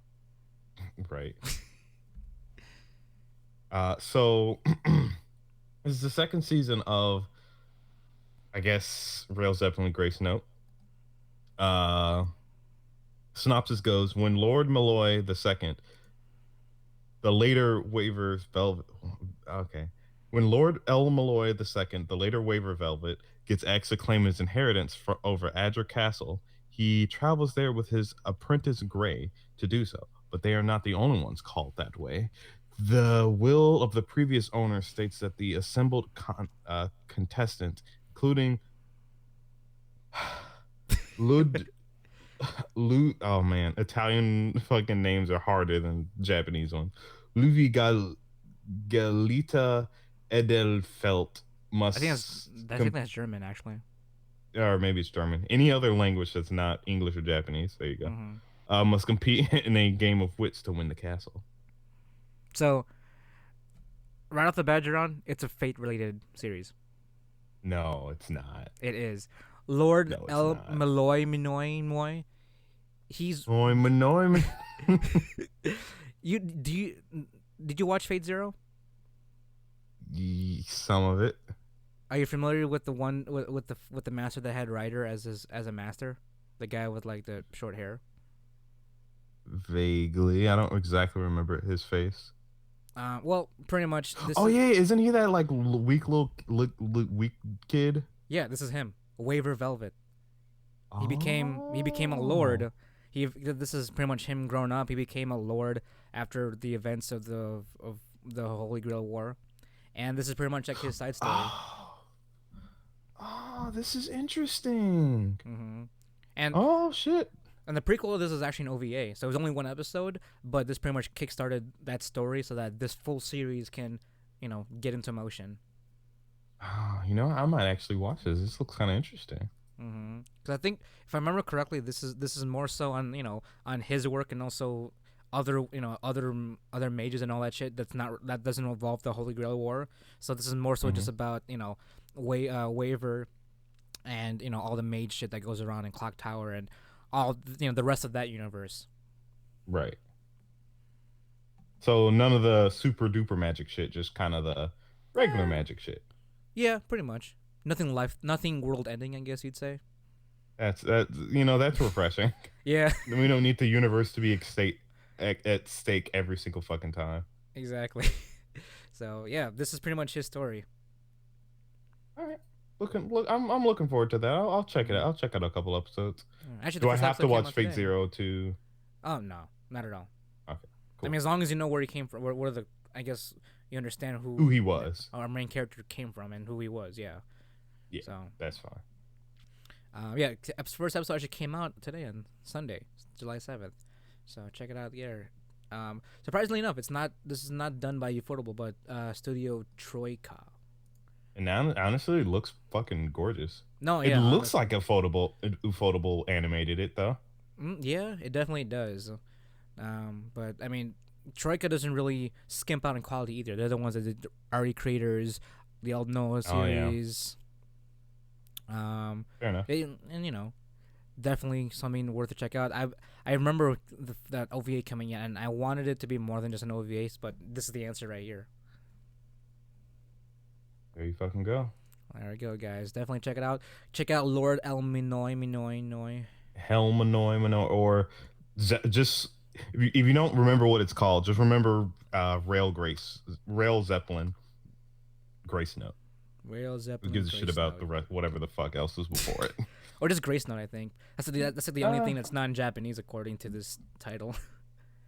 Right. So this is the second season of, I guess, Rail Zeppelin Grace Note. Uh, Synopsis goes: When Lord Malloy II, the later Waver's Velvet, okay, when Lord El Malloy II, the later Waver Velvet, gets asked to claim his inheritance over Adra Castle, he travels there with his apprentice Gray to do so. But they are not the only ones called that way. The will of the previous owner states that the assembled contestants, including Lud oh man, Italian fucking names are harder than Japanese ones. Luvi Galita Edelfelt I think that's must I think that's German actually. or maybe it's German. Any other language that's not English or Japanese. There you go. Mm-hmm. Must compete in a game of wits to win the castle. So right off the bat, Jarron, it's a fate related series. No, it's not. It is. Lord No, it's El not. Malloy Minoy Moy. He's Oim. you. Did you watch Fate Zero? Some of it. Are you familiar with the one with the master that had Ryder as a master? The guy with like the short hair. Vaguely. I don't exactly remember his face. Well, pretty much this Oh is yeah, isn't he that like weak little weak kid? yeah, this is him. Waver Velvet. He became a Oh. lord. This is pretty much him growing up. He became a lord after the events of the Holy Grail War, and this is pretty much like his side story. Oh. Oh, this is interesting. hmm And Oh shit. and the prequel of this is actually an OVA, so it was only one episode, but this pretty much kickstarted that story so that this full series can, get into motion. Oh, I might actually watch this. This looks kind of interesting. Because I think, if I remember correctly, this is more so on on his work and also other mages and all that shit that doesn't involve the Holy Grail War. So this is more so just about Waver and all the mage shit that goes around in Clock Tower and all the rest of that universe. Right. So none of the super duper magic shit, just kind of the regular Eh, magic shit. yeah, pretty much. Nothing world ending, I guess you'd say. That's refreshing. Yeah, We don't need the universe to be at stake every single fucking time. exactly. So yeah, this is pretty much his story. All right. I'm looking forward to that. I'll check it out. Mm. I'll check out a couple episodes. Actually, the Do I first have to episode came watch out Fate today. Zero to? Oh no, not at all. Okay, I cool. mean, as long as you know where he came from, where the I guess you understand Who who he was? our main character came from and who he was. Yeah. Yeah, So that's fine. yeah, first episode actually came out today on Sunday, July 7th. So check it out there. Surprisingly enough, it's not. This is not done by Ufotable, but Studio Troika. And now, honestly, it looks fucking gorgeous. No, It yeah, looks honestly, like a Ufotable animated it though. yeah, it definitely does. But I mean, Troika doesn't really skimp out in quality either. They're the ones that did RE Creators, the Old Noah Oh yeah, series. Um, fair enough. and definitely something worth to check out. I remember that OVA coming in, and I wanted it to be more than just an OVA, but this is the answer right here. There you fucking go. There we go, guys. Definitely check it out. Check out Lord El Minoy. Helmanoy, or just if you don't remember what it's called, just remember Rail Zeppelin Grace Note. Rail Who Zeppelin gives a shit Grace about Note. the rest, whatever the fuck else was before it? Or just Grace Note, I think. That's like the only uh, thing that's non-Japanese according to this title.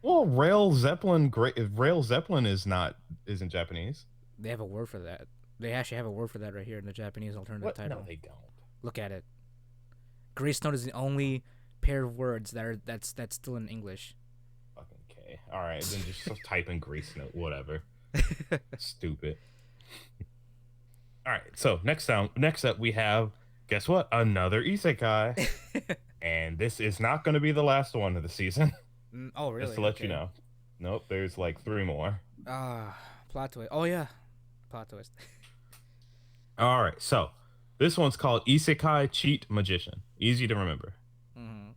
well, Rail Zeppelin isn't Japanese. They have a word for that. They actually have a word for that right here in the Japanese alternative What? No, title. they don't. Look at it. Grace Note is the only pair of words that's still in English. Fucking K. All right, then just type in Grace Note, whatever. Stupid. All right, so next up we have, guess what? Another isekai, and this is not going to be the last one of the season. Oh, Just really? to let you Okay. know. Nope, there's like three more. Plot twist. Oh yeah, plot twist. All right, so this one's called Isekai Cheat Magician. Easy to remember. Mm-hmm.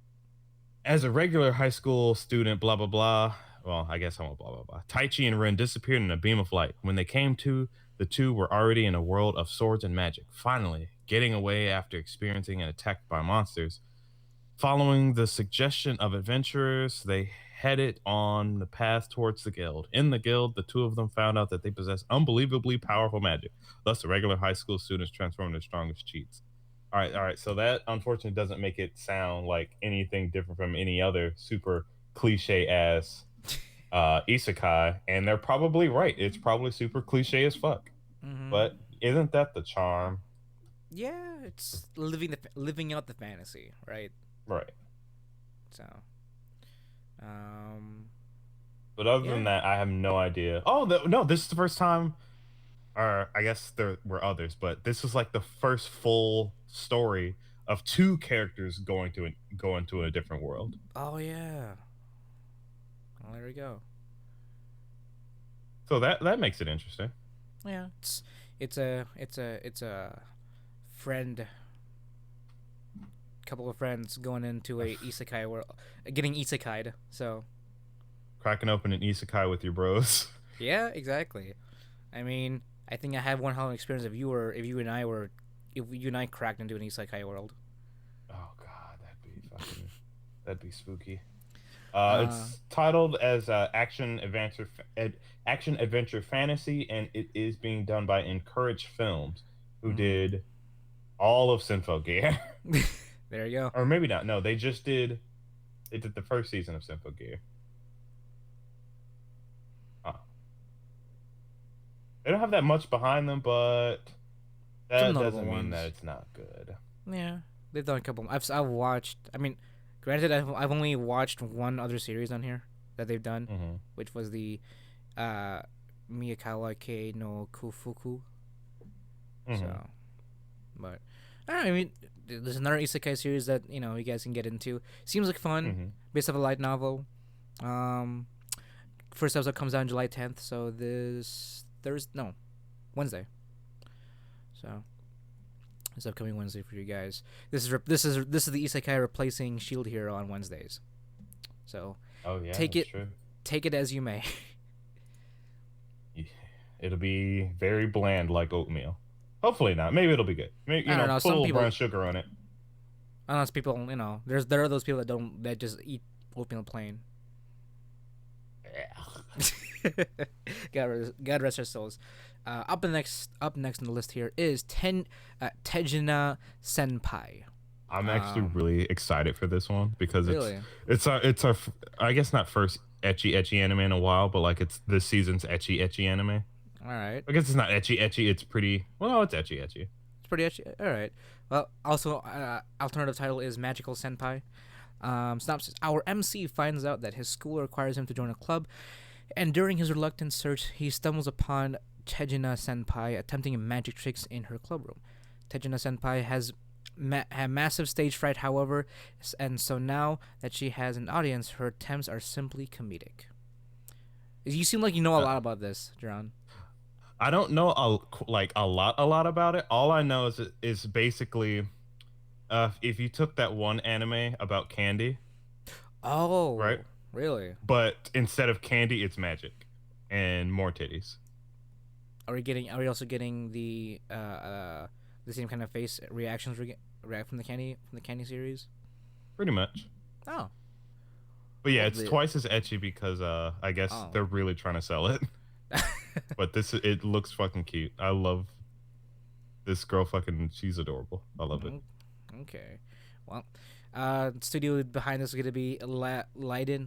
As a regular high school student, blah blah blah. Well, I guess I won't blah blah blah. Taichi and Rin disappeared in a beam of light. When they came to, the two were already in a world of swords and magic. Finally, getting away after experiencing an attack by monsters. Following the suggestion of adventurers, they headed on the path towards the guild. In the guild, the two of them found out that they possess unbelievably powerful magic. Thus, the regular high school students transformed their strongest cheats. All right. So that unfortunately doesn't make it sound like anything different from any other super cliche ass isekai, and they're probably right. It's probably super cliche as fuck. Mm-hmm. But isn't that the charm? Yeah, it's living out the fantasy, right? Right. So, um, But other than yeah. that, I have no idea. Oh no, this is the first time, or I guess there were others, but this was like the first full story of two characters going to a different world. Oh yeah. Well, there we go. So that makes it interesting. Yeah, it's a friend, couple of friends going into a isekai world, getting isekai'd. So Cracking open an isekai with your bros. yeah, exactly. I mean, I think I had one hell of an experience if you and I cracked into an isekai world. Oh god, that'd be spooky. Uh, It's titled as action adventure fantasy, and it is being done by Encourage Films, who mm. did all of Symphogear. There you go. Or maybe not. No, they did the first season of Symphogear. Oh. They don't have that much behind them, but Some that notable doesn't mean that ones. it's not good. Yeah, they've done a couple. I've watched. I mean, granted, I've only watched one other series on here that they've done, Mm-hmm. which was the uh, Miyakawa Kei no Kufuku. Mm-hmm. So, but I don't know. I mean, there's another isekai series that you guys can get into. Seems like fun, Mm-hmm. based off a light novel. Um, First episode comes out on July 10th, so this Thursday, no, Wednesday. So this upcoming Wednesday for you guys. This is the Isekai replacing Shield Hero on Wednesdays. So Oh yeah, take that's it true. take it as you may. Yeah, it'll be very bland like oatmeal. Hopefully not. Maybe it'll be good. Maybe I don't know. put a Some little brown people, sugar on it. unless people, there are those people that just eat oatmeal plain. Yeah. God rest their souls. Up next on the list here is Tejina Senpai. I'm actually Um, really excited for this one because really? it's our I guess not first ecchi anime in a while, but like it's this season's ecchi anime. All right. I guess it's not ecchi. It's pretty well. It's ecchi. It's pretty etchy. All right. Well, also, alternative title is Magical Senpai. Synopsis: Our MC finds out that his school requires him to join a club, and during his reluctant search, he stumbles upon Tejina Senpai attempting magic tricks in her clubroom. Tejina Senpai has had massive stage fright, however, and so now that she has an audience, her attempts are simply comedic. You seem like you know a Uh, lot about this, Jarron. I don't know a lot about it. All I know is basically if you took that one anime about candy, right? Oh, really? But instead of candy, it's magic and more titties. Are we also getting the same kind of face reactions react from the candy series? Pretty much. Oh, But yeah, well it's the twice as etchy because I guess oh. they're really trying to sell it. But it looks fucking cute. I love this girl. Fucking, she's adorable. I love it. Mm, okay. Well, studio behind this is gonna be Leiden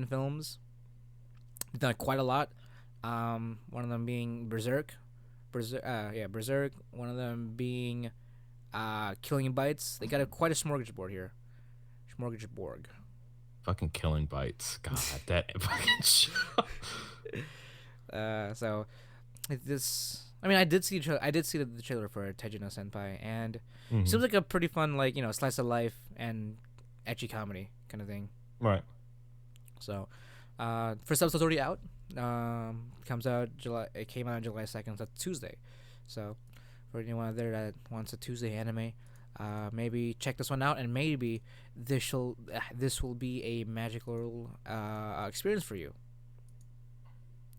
Films. They've done quite a lot. One of them being Berserk. One of them being Killing Bites. They got quite a smorgasbord here. Smorgasbord. Fucking killing bites. God, that fucking show. So this. I mean, I did see the trailer for Tejino Senpai, and it Mhm. seems like a pretty fun, like, slice of life and etchy comedy kind of thing. Right. So, first episode's already out. Comes out July. It came out on July 2nd. So that's Tuesday. So, for anyone out there that wants a Tuesday anime, maybe check this one out, and maybe this will be a magical experience for you.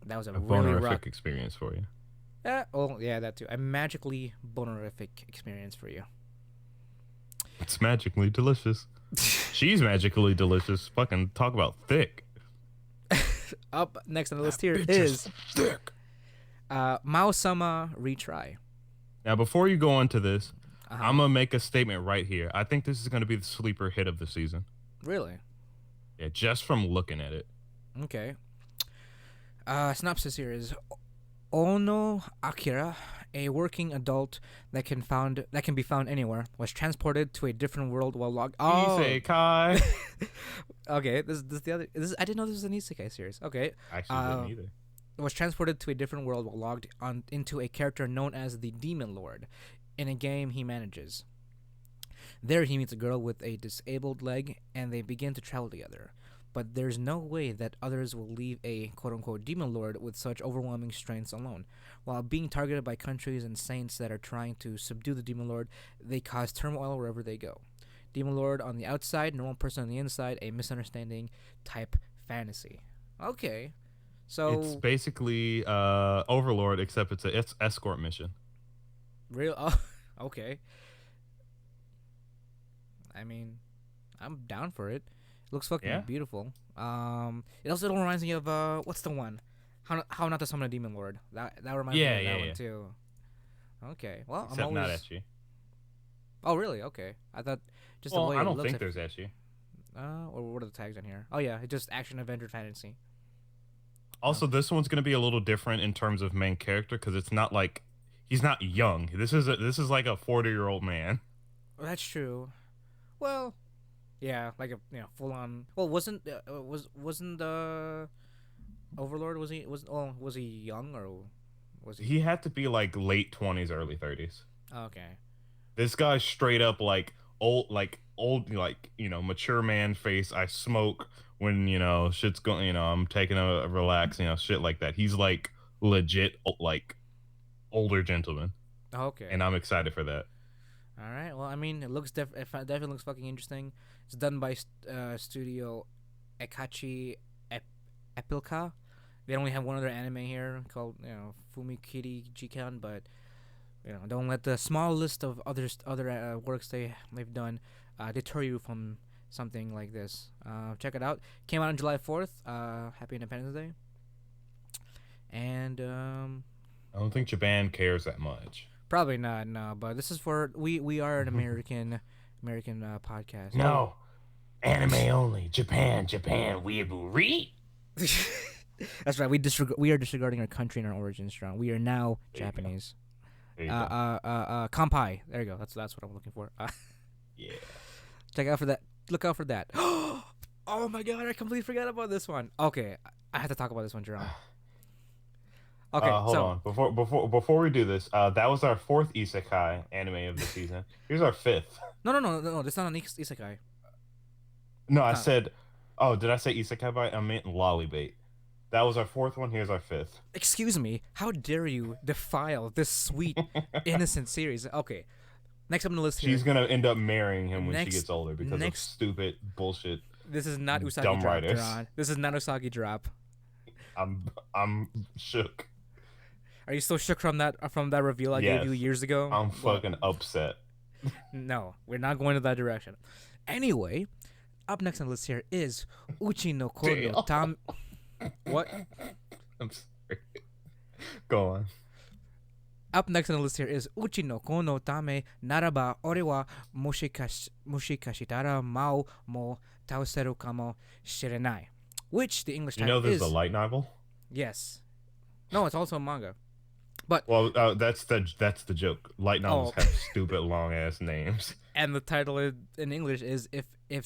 That was a A really rough. bonerific experience for you. Oh yeah, that too. A magically bonerific experience for you. It's magically delicious. She's magically delicious. Fucking talk about thick. Up next on the list here Bitch is thick. Mao-sama Retry. Now, before you go into this, Uh-huh. I'm gonna make a statement right here. I think this is gonna be the sleeper hit of the season. Really? Yeah, just from looking at it. Okay. Synopsis here is Ono Akira, a working adult that can be found anywhere, was transported to a different world while logged. Oh, Isekai. okay. This is the other. I didn't know this was an isekai series. Okay. Actually, didn't either. Was transported to a different world while logged on into a character known as the Demon Lord, in a game he manages. There, he meets a girl with a disabled leg, and they begin to travel together. But there's no way that others will leave a quote-unquote demon lord with such overwhelming strengths alone. While being targeted by countries and saints that are trying to subdue the demon lord, they cause turmoil wherever they go. Demon lord on the outside, normal person on the inside, a misunderstanding type fantasy. Okay, It's so basically Overlord, except it's a escort mission. real. Oh, okay. I mean, I'm down for it. It looks fucking Yeah. beautiful. It also reminds me of what's the one? How not to summon a demon lord. That reminds me Yeah, of that yeah, one yeah. too. Okay. Well, I'm Except not always. Etchy. Oh really? Okay. I thought just the Well, way I it don't looks. think there's Etchy. Or what are the tags on here? Oh yeah, it's just action adventure fantasy. Also, Okay. this one's gonna be a little different in terms of main character because it's not like he's not young. This is like a 40-year-old man. Well, that's true. Well, yeah, like a full on. Well, wasn't Overlord was he young or was he? He had to be like late 20s, early 30s. Okay. This guy's straight up like old, like mature man face. I smoke when shit's going. I'm taking a relax. Shit like that. He's like legit like older gentleman, and Okay. I'm excited for that. All right. Well, I mean, it definitely looks fucking interesting. It's done by Studio Ekachi Ep- Epilka. They only have one other anime here called Fumikiri Jikan, but don't let the small list of other works they've done deter you from something like this. Check it out. Came out on July 4th. Happy Independence Day. And I don't think Japan cares that much. probably not, no. But this is for we are an American podcast. Oh, No, anime only. Japan, Japan. We agree. that's right. We are disregarding our country and our origins, strong. We are now There you go. Japanese. There you go. Kampai. There you go. That's what I'm looking for. Yeah. Check out for that. Look out for that. Oh my god! I completely forgot about this one. Okay, I have to talk about this one, Jerome. Okay, Hold on. Before we do this, that was our fourth isekai anime of the season. Here's our fifth. No. This is not an isekai. No, I It's not. said. Oh, did I say isekai bite? I meant lollybait. That was our fourth one. Here's our fifth. Excuse me. How dare you defile this sweet, innocent series? Okay, next up on the list here. She's gonna end up marrying him when she Next- gets older because of next- stupid bullshit. This is not Usagi Dumb drop, writers. Duran. This is not Usagi drop. I'm shook. Are you still shook from that reveal I gave Yes. you years ago? I'm Well, fucking upset. No, we're not going to that direction. Anyway, up next on the list here is Uchi no Kono Damn. Tam. What? I'm sorry. Go on. Up next on the list here is Uchi no Kono Tame Naraba Ore wa Moshikashitara Mao mo Tauseru Kamo Shirenai. Which the English You title know there's is. a light novel. Yes. No, it's also a manga. Well, that's the joke. Light novels have stupid long ass names. And the title in English is if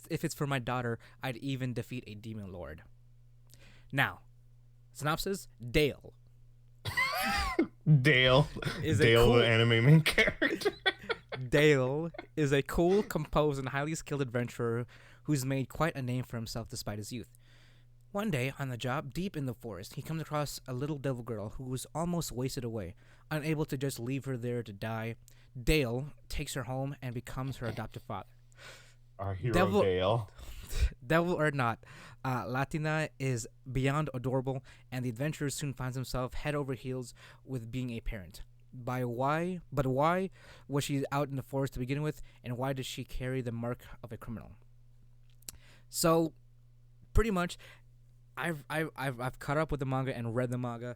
it's for my daughter, I'd even defeat a demon lord. Now, synopsis: Dale Dale is a Dale, cool- the anime main character. Dale is a cool, composed, and highly skilled adventurer who's made quite a name for himself despite his youth. One day, on the job, deep in the forest, he comes across a little devil girl who was almost wasted away. Unable to just leave her there to die, Dale takes her home and becomes her adoptive father. Our hero Devil- Dale. Devil or not, Latina is beyond adorable, and the adventurer soon finds himself head over heels with being a parent. But why was she out in the forest to begin with, and why does she carry the mark of a criminal? So, pretty much, I've caught up with the manga and read the manga,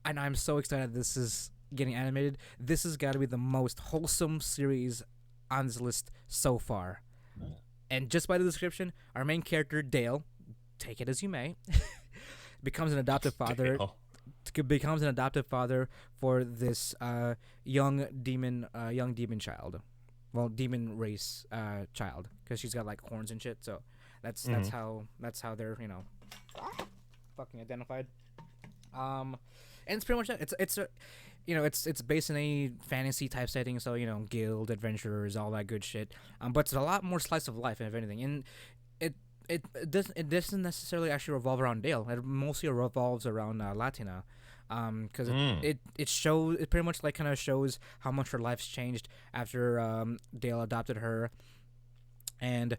and I'm so excited this is getting animated. This has got to be the most wholesome series on this list so far. And just by the description, our main character Dale, take it as you may, becomes an adoptive father. Dale. Becomes an adoptive father for this young demon child, well, demon race child, because she's got like horns and shit. So that's how they're fucking identified. And it's pretty much that. It's based in a fantasy type setting, so guild adventurers, all that good shit. But it's a lot more slice of life, if anything, and it doesn't necessarily actually revolve around Dale. It mostly revolves around Latina, because it pretty much like kind of shows how much her life's changed after Dale adopted her, and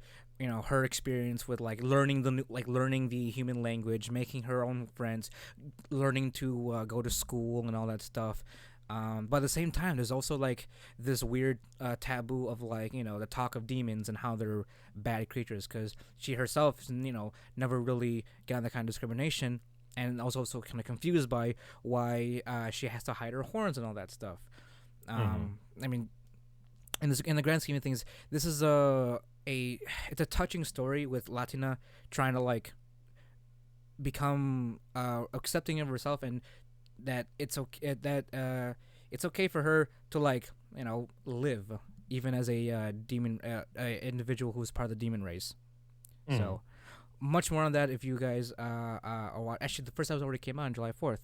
her experience with learning the human language, making her own friends, learning to go to school and all that stuff. But at the same time, there's also this weird taboo of the talk of demons and how they're bad creatures, because she herself never really got that kind of discrimination, and also kind of confused by why she has to hide her horns and all that stuff. I mean, in the grand scheme of things, this is it's a touching story with Latina trying to become accepting of herself, and that it's okay for her to live even as a demon individual who's part of the demon race. So much more on that if you guys actually the first episode already came out on July 4th.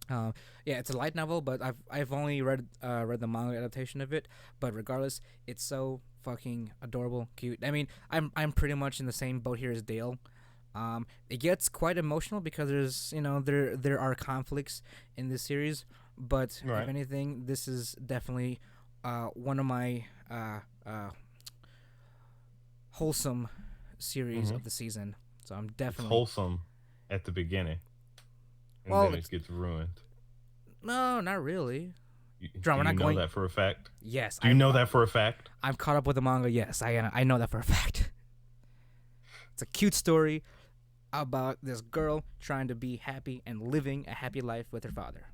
Yeah, it's a light novel, but I've only read the manga adaptation of it. But regardless, it's so fucking adorable, cute. I mean, I'm pretty much in the same boat here as Dale. It gets quite emotional because there's there are conflicts in this series, but Right. if anything, this is definitely one of my uh, uh, wholesome series Hmm. of the season. So I'm It's definitely. wholesome at the beginning, and Well, then it's it gets ruined. no, not really. Do John, we're you not know going. that for a fact? Yes, Do you know that for a fact? I'm caught up with the manga. Yes, I know that for a fact. It's a cute story about this girl trying to be happy and living a happy life with her father.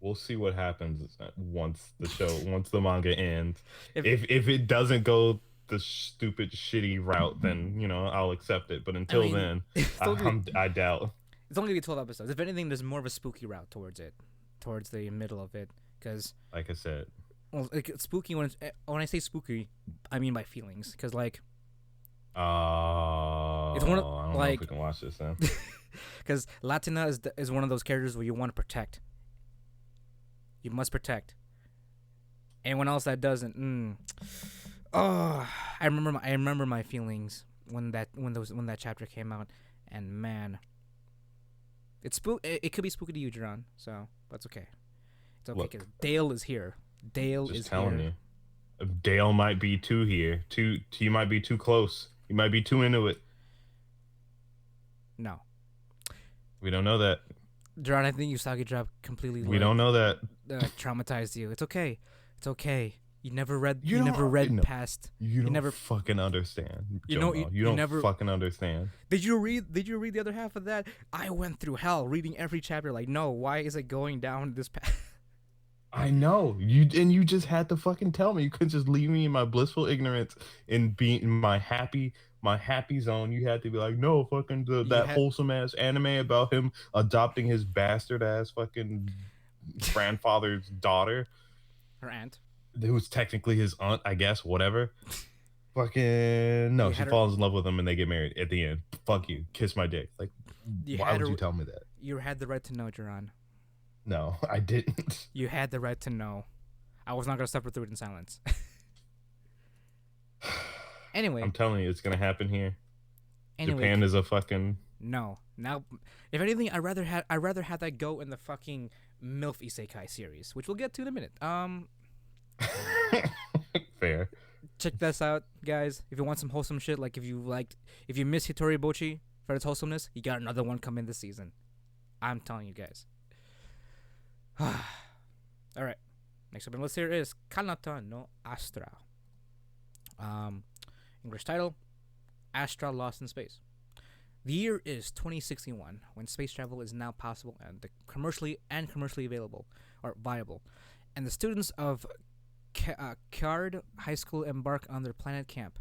We'll see what happens once the manga ends. If If it doesn't go the stupid shitty route, then I'll accept it. But I until mean, then, it's only I doubt. it's only gonna be 12 episodes. If anything, there's more of a spooky route towards it, towards the middle of it, because Like I said, well, like, it's spooky when I say spooky, I mean my feelings, because like it's one of I don't know if we like can watch this then. because Latina is one of those characters where you want to protect. You must protect. Anyone else that doesn't, oh, I remember my feelings when that chapter came out, and man, it could be spooky to you, Jarron. So that's okay. It's okay Look, because Dale is here. Dale just is telling here. you, Dale might be too here. You might be too close. You might be too into it. No, We don't know that. Jarron, I think Usagi Drop completely We don't know that. traumatized you. It's okay. It's okay. You never read. You You never don't. read No, past. you You don't never. fucking understand, You know. Jomel. You You don't never. fucking understand. Did you read the other half of that? I went through hell reading every chapter. Like, no, why is it going down this path? I know you just had to fucking tell me. You couldn't just leave me in my blissful ignorance and be in my happy zone. You had to be like, no, fucking You that had wholesome ass anime about him adopting his bastard ass fucking grandfather's daughter, her aunt. who was technically his aunt, I guess. Whatever. Fucking no, You she had her. falls in love with him and they get married at the end. Fuck you, kiss my dick. Like, You why had would her. you tell me that? You had the right to know, Jaron. No, I didn't. You had the right to know. I was not gonna suffer through it in silence. Anyway, I'm telling you, it's gonna happen here. anyway, Japan is a fucking no. Now, if anything, I rather have that go in the fucking MILF Isekai series, which we'll get to in a minute. fair. Check this out, guys. If you want some wholesome shit, like if you miss Hitori Bochi for its wholesomeness, you got another one coming this season. I'm telling you guys. All right. Next up on the list here is Kanata no Astra. Um, English title: Astra Lost in Space. The year is 2061, when space travel is now possible and commercially available or viable, and the students of Card High School embark on their planet camp.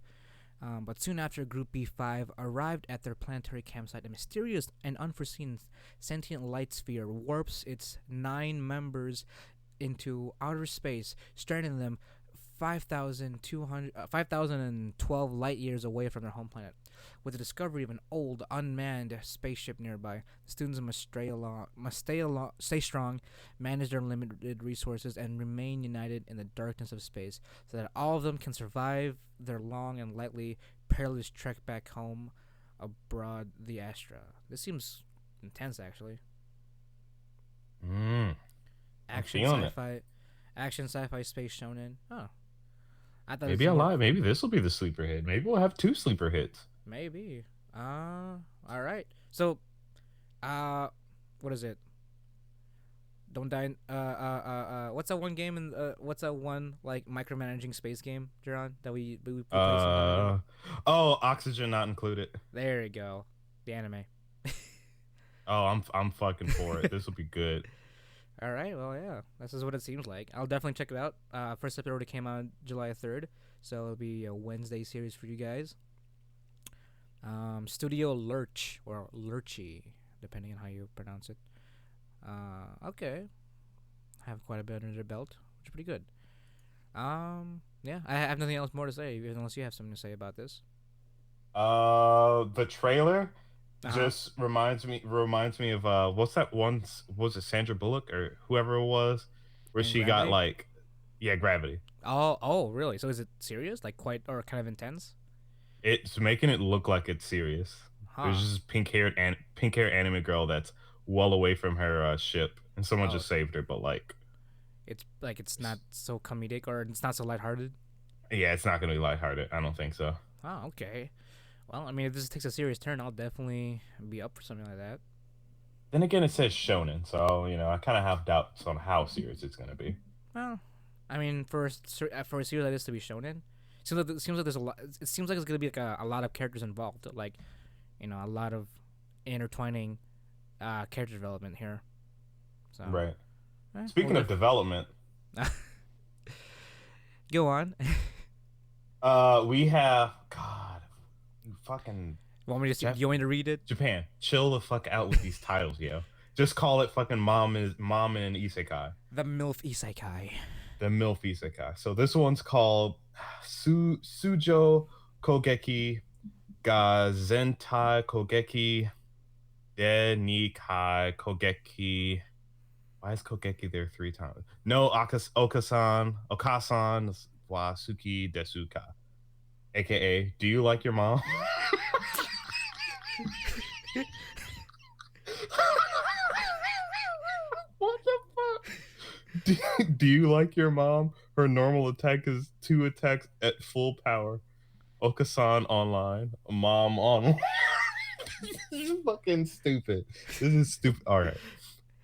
But soon after Group B5 arrived at their planetary campsite, a mysterious and unforeseen sentient light sphere warps its 9 members into outer space, stranding them 5,012 light years away from their home planet. With the discovery of an old, unmanned spaceship nearby, the students stay strong, manage their limited resources, and remain united in the darkness of space, so that all of them can survive their long and likely perilous trek back home abroad the Astra. This seems intense, actually. Mm, I'm Action feeling it. sci-fi, action sci-fi space shonen. Oh, I thought this Maybe was I more lie. Maybe this will be the sleeper hit. Maybe we'll have two sleeper hits. maybe. All right. So, uh, what is it? Don't die. What's that one game in? What's that one like micromanaging space game, Jaron? That we played some time ago. Uh oh, oxygen not included. There you go. The anime. Oh, I'm fucking for it. This will be good. All right. Well, yeah. This is what it seems like. I'll definitely check it out. First episode already came out July 3rd, so it'll be a Wednesday series for you guys. Studio Lurch or Lurchy, depending on how you pronounce it. Okay. Have quite a bit under their belt, which is pretty good. Yeah, I have nothing else more to say unless you have something to say about this. The trailer Uh huh. just reminds me of what's that one? Was it Sandra Bullock or whoever it was, where And she got Gravity. like, yeah, Gravity. Oh, really? So is it serious? Like quite or kind of intense? It's making it look like it's serious. There's Huh. just pink hair anime girl that's well away from her ship, and someone Oh, just saved her. But like, it's like it's not so comedic or it's not so lighthearted. Yeah, it's not gonna be lighthearted. I don't think so. Oh, okay. Well, I mean, if this takes a serious turn, I'll definitely be up for something like that. Then again, it says shonen, so I kind of have doubts on how serious it's gonna be. Well, I mean, for a series like this to be shonen, seems like there's a lot. It seems like it's gonna be like a lot of characters involved, like a lot of intertwining character development here. So, Right. we'll Speaking of development, go on. we have God, you fucking Do you want me to read it? Japan, chill the fuck out with these titles, yo. Just call it fucking mom and isekai. The MILF Isekai. The MILF isekai. So this one's called Sujo Kogeki ga Zentai Kogeki De ni Kai Kogeki. Why is Kogeki there three times? No Okasan wa Suki Desuka. AKA, do you like your mom? What the fuck? Do you like your mom? Her normal attack is two attacks at full power. Okasan online. Mom online. This is fucking stupid. This is stupid. All right.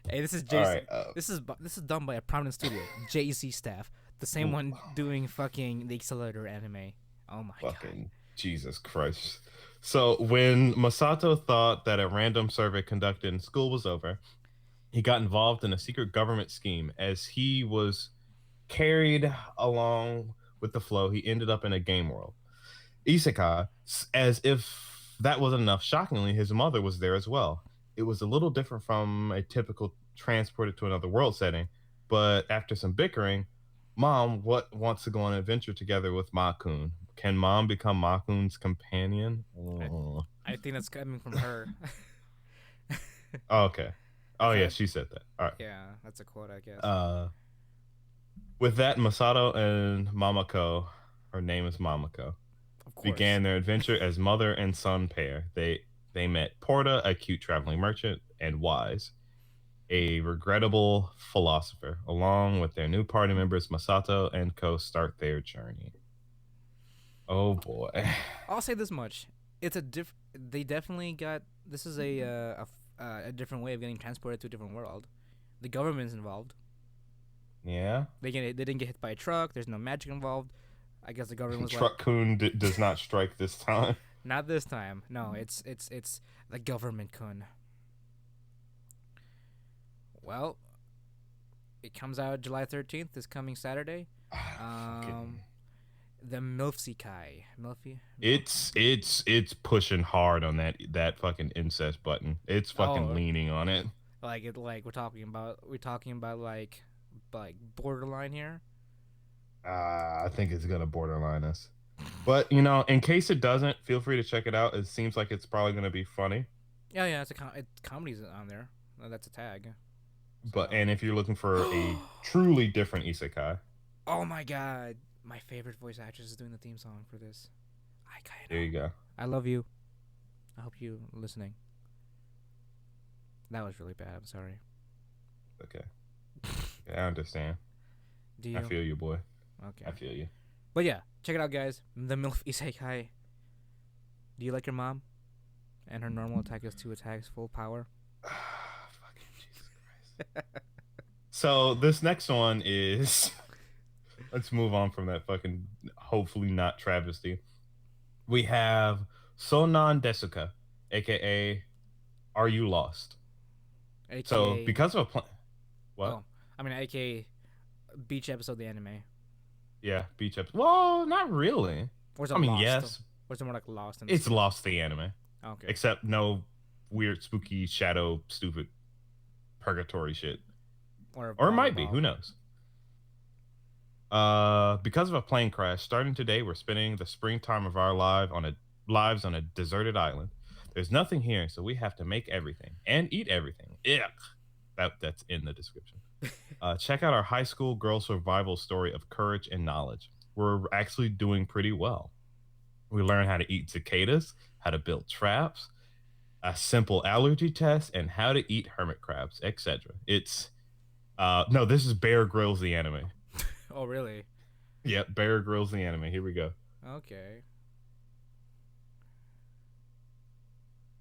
Hey, this is All Jason. right. This is done by a prominent studio, JC staff, the same one doing fucking the Accelerator anime. Oh my god. Fucking Jesus Christ. So when Masato thought that a random survey conducted in school was over, he got involved in a secret government scheme. As he was carried along with the flow, he ended up in a game world. Isekai, as if that wasn't enough, shockingly, his mother was there as well. It was a little different from a typical transported to another world setting, but after some bickering, Mom wants to go on an adventure together with Makun. Can Mom become Makun's companion? I, Oh. I think that's coming from her. Oh, okay. I Oh yeah, thought, she said that. All right. yeah, that's a quote, I guess. With that, Masato and Mamako, her name is Mamako, Of course. began their adventure as mother and son pair. They met Porta, a cute traveling merchant, and Wise, a regrettable philosopher. Along with their new party members, Masato and Ko start their journey. Oh boy. I'll say this much: it's a diff. They definitely got. This is a different way of getting transported to a different world. The government's involved. Yeah. They didn't get hit by a truck. There's no magic involved. I guess the government was like, Truck Kun does not strike this time. not this time. No, it's the government kun. Well, it comes out July 13th, this coming Saturday. Um, Fucking the Milfsikai. it's pushing hard on that fucking incest button. It's fucking Oh, leaning on it. like we're talking about like borderline here. I think it's gonna borderline us. But in case it doesn't, feel free to check it out. It seems like it's probably gonna be funny. Yeah, yeah, comedy's on there. That's a tag. But So, and if you're looking for a truly different isekai, oh my god, my favorite voice actress is doing the theme song for this. I kind there you of. go. I love you. I hope you listening. That was really bad. I'm sorry. Okay. Okay, I understand. Do I you? feel you, boy. I Okay. feel you. But yeah, check it out, guys. The MILF Isekai. Do you like your mom? And her normal attack is two attacks, full power. Fucking Jesus Christ. So this next one is let's move on from that fucking hopefully not travesty. We have Sonan Desuka, aka Are You Lost? So AKA. because of a plan, what? Oh, I mean, AKA Beach episode, the anime. Yeah, beach ups. Well, not really. Or is it I mean, Lost? yes, Or is it more like Lost in the it's series? Lost the anime, Okay. except no weird, spooky, shadow, stupid purgatory shit. Or Or it might be. volleyball. Who knows? Because of a plane crash, starting today, we're spending the springtime of our lives on a deserted island. There's nothing here, so we have to make everything and eat everything. Yuck. That's in the description. Check out our high school girl survival story of courage and knowledge. We're actually doing pretty well. We learn how to eat cicadas, how to build traps, a simple allergy test, and how to eat hermit crabs, etc. It's no, this is Bear Grylls the anime. Oh, really? Yep, Bear Grylls the anime. Here we go. Okay.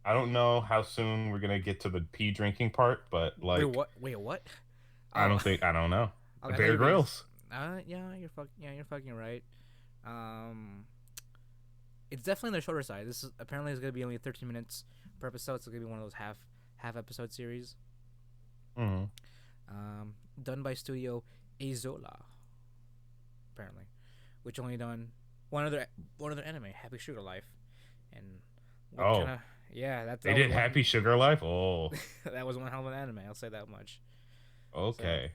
I don't know how soon we're gonna get to the pee drinking part, but Wait, like, what? Wait, what? I Oh, don't think I don't know. okay, I thought you Bear were gonna. Grylls. Yeah, you're fucking right. Um, it's definitely on the shorter side. This is apparently it's gonna be only 13 minutes per episode. So it's gonna be one of those half episode series. Hmm. Done by Studio Azola, apparently, which only done one other one other anime, Happy Sugar Life, and what kind Oh, of yeah they that was did one Happy Sugar Life. Oh, that was one hell of an anime. I'll say that much. So okay.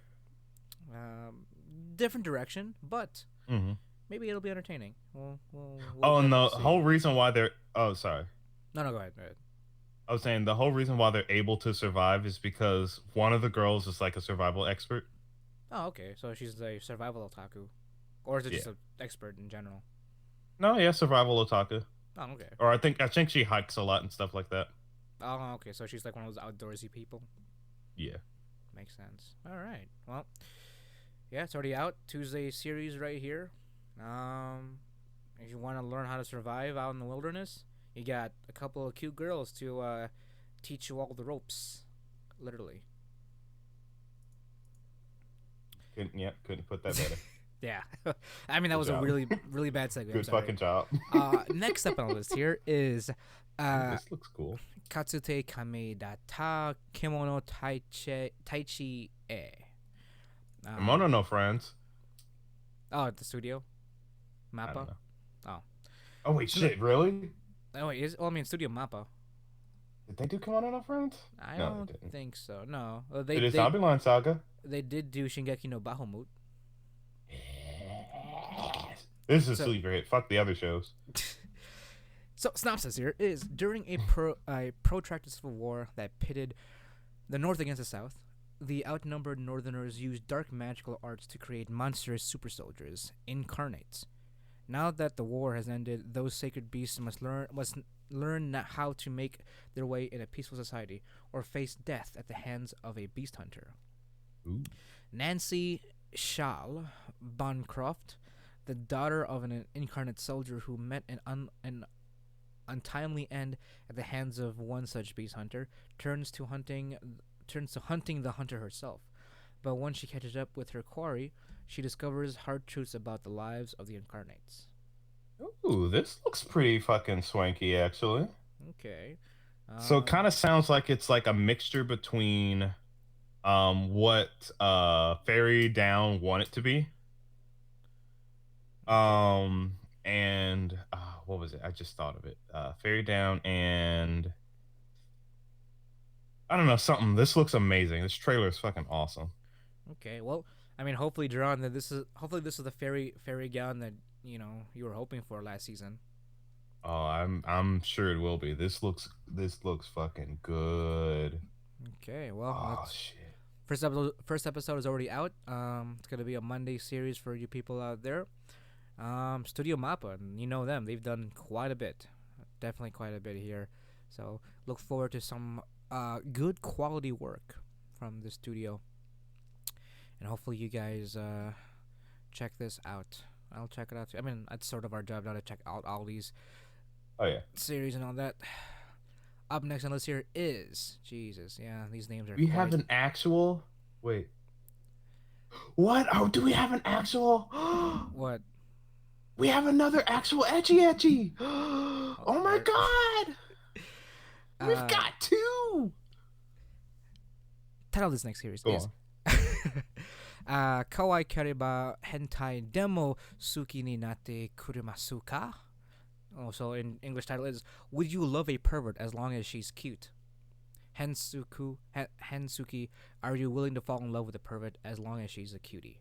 um, different direction, but Hmm. maybe it'll be entertaining. We'll Oh, and have to the see. whole reason why they're sorry. No, no, go ahead. Go ahead. I was saying the whole reason why they're able to survive is because one of the girls is like a survival expert. Oh, okay. So she's a survival otaku, or is it just Yeah. an expert in general? No, yeah, survival otaku. Oh, okay. Or I think she hikes a lot and stuff like that. Oh, okay. So she's like one of those outdoorsy people. Yeah. Makes sense. All right. Well, yeah, it's already out. Tuesday series right here. Um, if you want to learn how to survive out in the wilderness, you got a couple of cute girls to teach you all the ropes, literally. Couldn't put that better. Yeah, I mean that Good was a job. really bad segue. I'm Good sorry. fucking job. Next up on the list here is Ooh, uh, this looks cool. Katsute Kamedata Kimono Taichi E. Mono no friends. Oh, at the studio I don't Mappa. know. Oh, Oh wait, shit, really? oh wait, is I mean Studio Mappa. Did they do Kimono no friends? I No, they don't didn't. think so. No, They did Zombieland Saga. they did do Shingeki no Bahamut. Yes. This is So really great. Fuck the other shows. so synopsis here is during a protracted civil war that pitted the North against the South. The outnumbered Northerners used dark magical arts to create monstrous super soldiers, incarnates. Now that the war has ended, those sacred beasts must learn how to make their way in a peaceful society or face death at the hands of a beast hunter. Ooh. Nancy Schall Bancroft, the daughter of an incarnate soldier who met an untimely end at the hands of one such beast hunter, turns to hunting the hunter herself. But when she catches up with her quarry, she discovers hard truths about the lives of the incarnates. Ooh, this looks pretty fucking swanky, actually. Okay. So it Um. kind of sounds like it's like a mixture between what Fairy Down want it to be. Okay. Um and what was it? I just thought of it. Fairy Down and I don't know, something. This looks amazing. This trailer is fucking awesome. Okay. Well, I mean, hopefully, Jaron, that this is the fairy gown that you were hoping for last season. Oh, I'm sure it will be. This looks fucking good. Okay. Well, Oh let's. shit. First episode is already out. It's gonna be a Monday series for you people out there. Studio Mappa, and you know them. They've done quite a bit, definitely quite a bit here. So look forward to some good quality work from the studio, and hopefully you guys check this out. I'll check it out too. I mean, it's sort of our job now to check out all these Oh yeah. series and all that. Up next on the list here is Jesus. Yeah, these names are We have quite an actual wait. What? Oh, do we have an actual what. we have another actual etchy etchy. Oh, Oh my there. god. We've Uh, got two. title of this next series Go is on. Kawaii Kariba Hentai Demo Suki ni Nate Kurimasu ka? Oh, so in English title is Would You Love a Pervert as Long as She's Cute? Hensuki, are you willing to fall in love with a pervert as long as she's a cutie?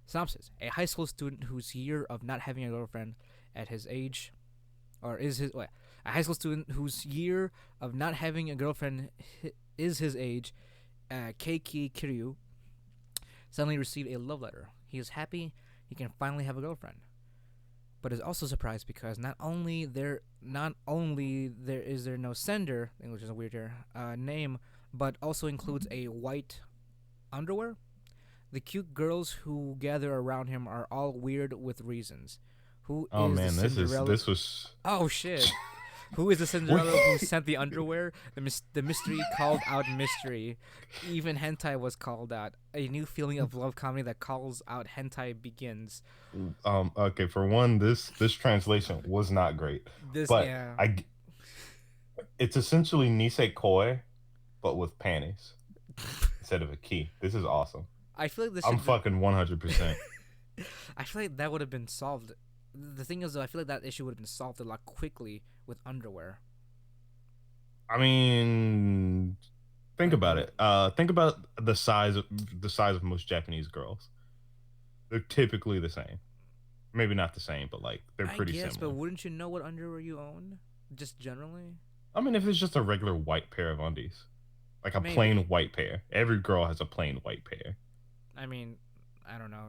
Synopsis: a high school student whose year of not having a girlfriend at his age, or is his, what? A high school student whose year of not having a girlfriend is his age, Keiki Kiryu, suddenly received a love letter. He is happy he can finally have a girlfriend, but is also surprised because not only there is there no sender, English is a weird here, name, but also includes a white underwear. The cute girls who gather around him are all weird with reasons. Who Oh is the man, Cinderella? this was. Oh shit! Who is the Wait. Cinderella who sent the underwear? The mystery called out mystery. Even hentai was called out. A new feeling of love comedy that calls out hentai begins. Okay, for one, this translation was not great, This, but yeah. it's essentially Nisei Koi, but with panties instead of a key. This is awesome. I feel like this I'm should. fucking 100%. I feel like that would have been solved. The thing is, though, I feel like that issue would have been solved a lot quickly with underwear. I mean, think Like about the it. Think about the size of most Japanese girls. They're typically the same. Maybe not the same, but like they're I pretty guess, but similar. wouldn't you know what underwear you own? Just generally, I mean, if it's just a regular white pair of undies, like a plain maybe. white pair, every girl has a plain white pair. I mean, I don't know.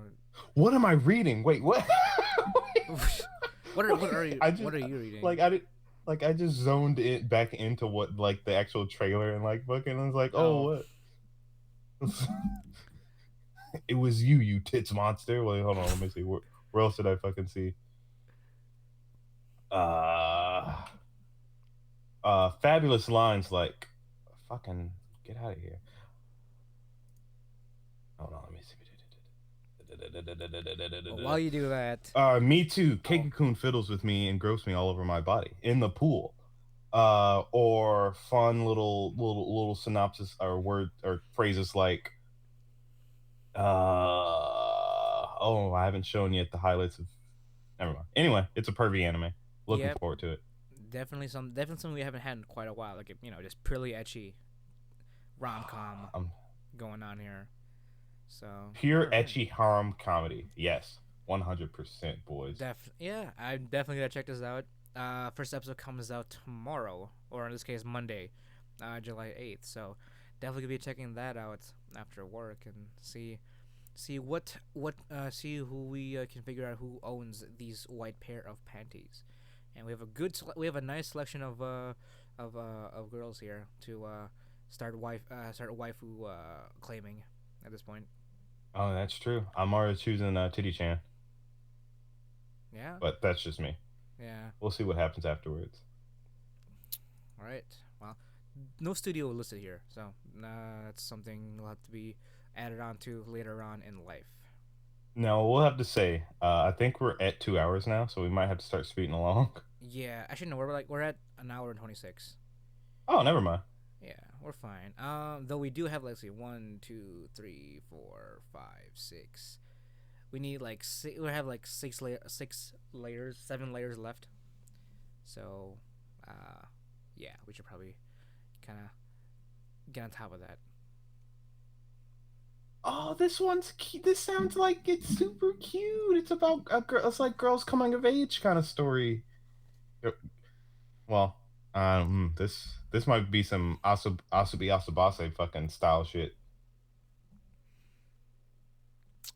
What am I reading? Wait, what? What I just are you reading? like I did like I just zoned it back into what like the actual trailer and like fucking I was like, oh Oh, what? It was you, you tits monster. Wait, hold on, let me see. Where else did I fucking see? Uh fabulous lines like fucking get out of here. Hold on, let me see. well, while you do that, Me too. oh Keiki-kun fiddles with me and gropes me all over my body in the pool. Or fun little synopsis or word or phrases like, oh, I haven't shown yet the highlights of. Never mind. Anyway, it's a pervy anime. Looking yep, forward to it. definitely something we haven't had in quite a while. Like just purely etchy rom com Um, going on here. So Pure all right. etchy harem comedy. Yes, 100%, boys. Yeah, I'm definitely gonna check this out. First episode comes out tomorrow, or in this case Monday, July 8th. So definitely gonna be checking that out after work and see see who we can figure out who owns these white pair of panties. And we have a nice selection of girls here to start waifu claiming at this point. Oh, that's true. I'm already choosing Titty Chan, Yeah, but that's just me. yeah. We'll see what happens afterwards. All right. Well, no studio listed here, so that's something will have to be added on to later on in life. No, we'll have to say. I think we're at 2 hours now, so we might have to start speeding along. Yeah, actually no, we're at an hour and 26. Oh, never mind. Yeah, we're fine. Though we do have let's see, 1, 2, 3, 4, 5, 6. We need like we have like 6 layers, 7 layers left. So, yeah, we should probably kind of get on top of that. Oh, this one's cute. This sounds like it's super cute. It's about a girl. It's like girls coming of age kind of story. Uh, Well, this might be some Asubi Asubase fucking style shit.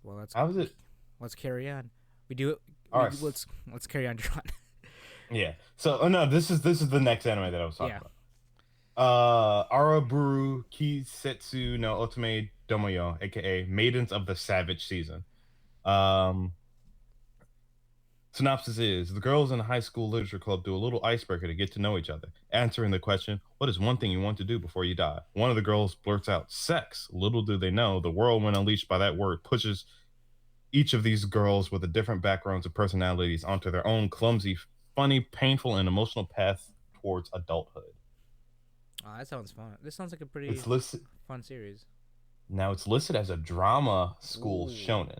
Well, How's it? let's carry on. We do it. All right. Let's carry on, John. Yeah. So, oh no, this is the next anime that I was talking Yeah. about. Araburu Kisetsu no Otome Domoyo, aka Maidens of the Savage Season. Um, Synopsis is the girls in the high school literature club do a little icebreaker to get to know each other, answering the question, what is one thing you want to do before you die? One of the girls blurts out, sex. Little do they know, the whirlwind unleashed by that word pushes each of these girls with a different backgrounds and personalities onto their own clumsy, funny, painful, and emotional path towards adulthood. Oh, that sounds fun. This sounds like a pretty It's listed fun series. Now it's listed as a drama school Ooh. shonen.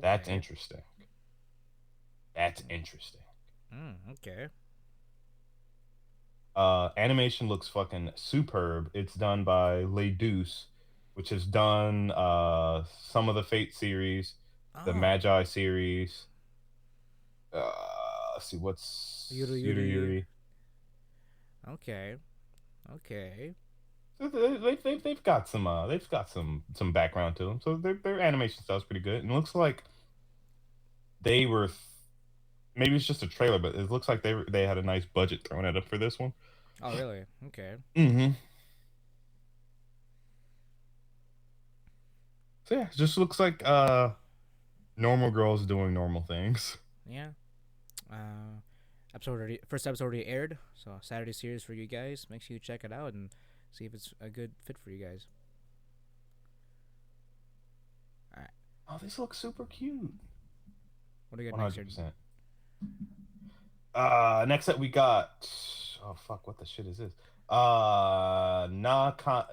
That's Okay. interesting. That's interesting. Okay. Animation looks fucking superb. It's done by Le Deuce, which has done some of the Fate series, the Oh. Magi series. Let's see what's Yuri Yuri Yuri. Yuri. Okay. Okay. They've got some background to them, so their animation style's pretty good. And it looks like they were maybe it's just a trailer, but it looks like they had a nice budget thrown at it for this one. Oh, really? Okay. Mm-hmm. So yeah, it just looks like normal girls doing normal things. Yeah. First episode already aired, so Saturday series for you guys. Make sure you check it out and see if it's a good fit for you guys. All right. Oh, this looks super cute. What do you got next here? 100%. Next up we got. Oh fuck! What the shit is this? Nakana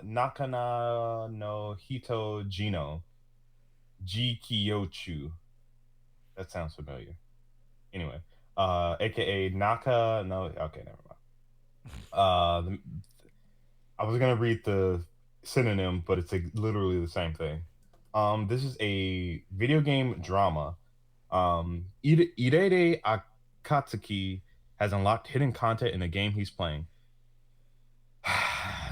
no Hito Jino Ji Kiyochu. That sounds familiar. Anyway, aka Naka. No, okay, never mind. The, I was gonna read the synonym, but it's literally the same thing. This is a video game drama. Irere Akatsuki has unlocked hidden content in the game he's playing.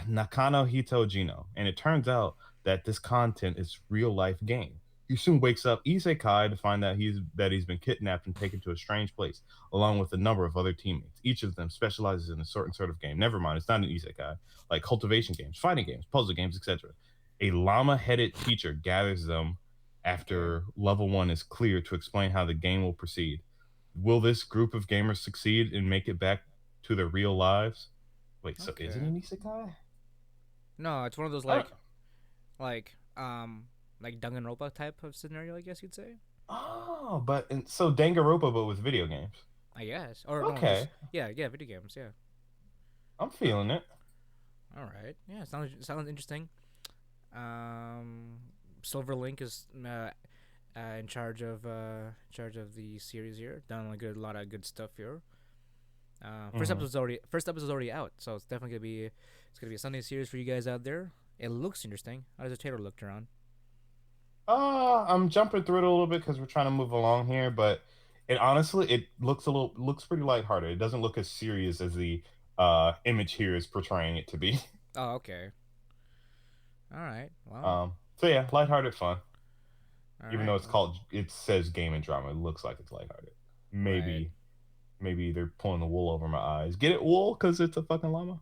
Nakano Hitojino, and it turns out that this content is real life game. He soon wakes up isekai to find that he's been kidnapped and taken to a strange place, along with a number of other teammates. Each of them specializes in a certain sort of game. Never mind, it's not an isekai, like cultivation games, fighting games, puzzle games, etc. A llama-headed teacher gathers them Okay. after level one is clear to explain how the game will proceed. Will this group of gamers succeed and make it back to their real lives? Wait, so is it Okay. an isekai? No, it's one of those I don't. like like Danganronpa type of scenario, I guess you'd say. Oh, so Danganronpa, but with video games. I guess, or no, just Okay, yeah, video games, yeah. I'm feeling it. All right, yeah, sounds interesting. Um, Silverlink is in charge of the series here. Done a lot of good stuff here. Hmm. First episode's already out, so it's gonna be a Sunday series for you guys out there. It looks interesting. How does the trailer look, around? I'm jumping through it a little bit because we're trying to move along here, but it looks pretty lighthearted. It doesn't look as serious as the image here is portraying it to be. Oh, okay. All right. Well, So yeah, lighthearted fun. all Even right. though it says game and drama, it looks like it's lighthearted. Right. Maybe maybe they're pulling the wool over my eyes. Get it, wool? Because it's a fucking llama.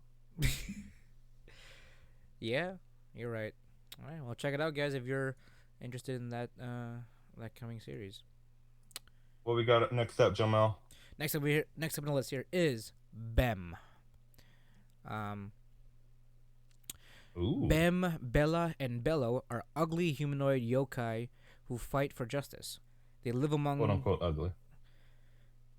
Yeah, you're right. All right. Well, check it out, guys, if you're interested in that coming series. What we got next up, Jomel? Next up on the list here is Bem. Um, Ooh, Bem, Bella, and Bello are ugly humanoid yokai who fight for justice. They live quote among unquote ugly.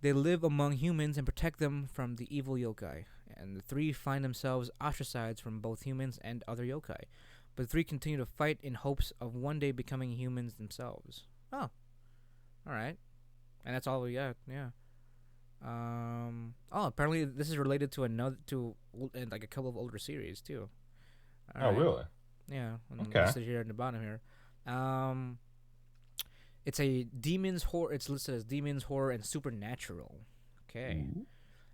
they live among humans and protect them from the evil yokai. And the three find themselves ostracized from both humans and other yokai. But the three continue to fight in hopes of one day becoming humans themselves. Oh, all right. And that's all we got. Yeah. Oh, apparently this is related to like a couple of older series too. All Oh, right. really? Yeah, and Okay. listed here at the bottom here. Um, it's a demons horror. It's listed as demons horror and supernatural. Okay, Ooh.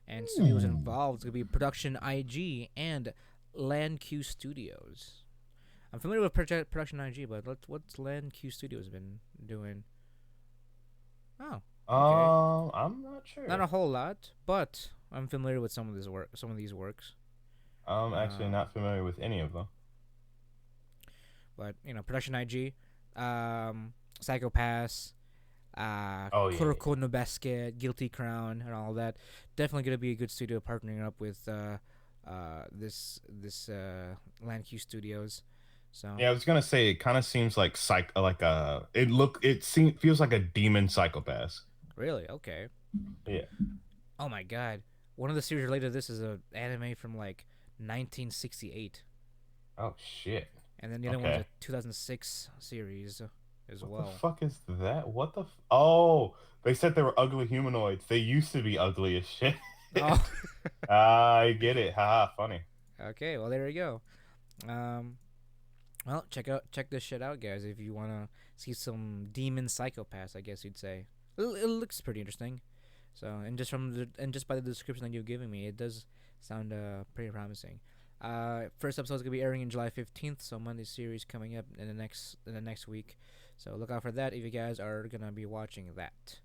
and studios involved could be Production IG and Land Q Studios. I'm familiar with Production IG, but what's Land Q Studios been doing? Oh, okay, I'm not not sure. a whole lot, but I'm familiar with some of these works. I'm actually Um, not familiar with any of them. but Production IG, Psychopaths, Oh yeah, yeah. Kuroko no Basket, Guilty Crown, and all that. Definitely gonna be a good studio partnering up with this Land Q Studios. So Yeah, I was gonna say it kind of seems like feels like a demon psychopath. really, okay. Yeah. Oh my god, one of the series related to this is a anime from like 1968, Oh shit. and then the other one's Okay. a 2006 series as What the well. fuck is that? Oh, they said they were ugly humanoids. They used to be ugly as shit. Oh, I get it. Haha, funny. okay. Well, there you go. Um, Well, check this shit out, guys. If you wanna see some demon psychopaths, I guess you'd say it looks pretty interesting. So, and just by the description that you're giving me, it does sound pretty promising. First episode is gonna be airing in July 15th, so Monday series coming up in the next week. So look out for that if you guys are gonna be watching that.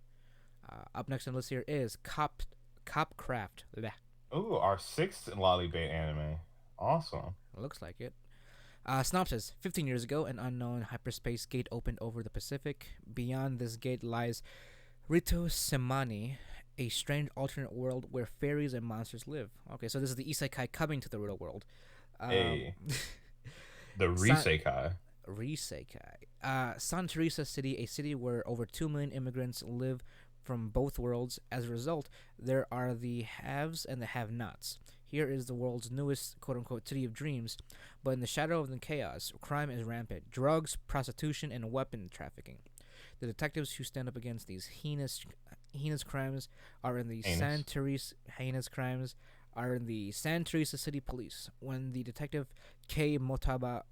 Up next on the list here is Copcraft. Bleh. Ooh, our sixth lollipop anime. Awesome. Looks like it. Synopsis: 15 years ago, an unknown hyperspace gate opened over the Pacific. Beyond this gate lies Rito Semani, a strange alternate world where fairies and monsters live. Okay, so this is the isekai coming to the real world. Um, A the San- Risekai. Risekai. San Teresa City, a city where over 2 million immigrants live from both worlds. As a result, there are the haves and the have nots. Here is the world's newest quote unquote city of dreams, but in the shadow of the chaos, crime is rampant drugs, prostitution, and weapon trafficking. The detectives who stand up against these heinous crimes are in the Anus. San Teresa City Police. When the detective K Matoba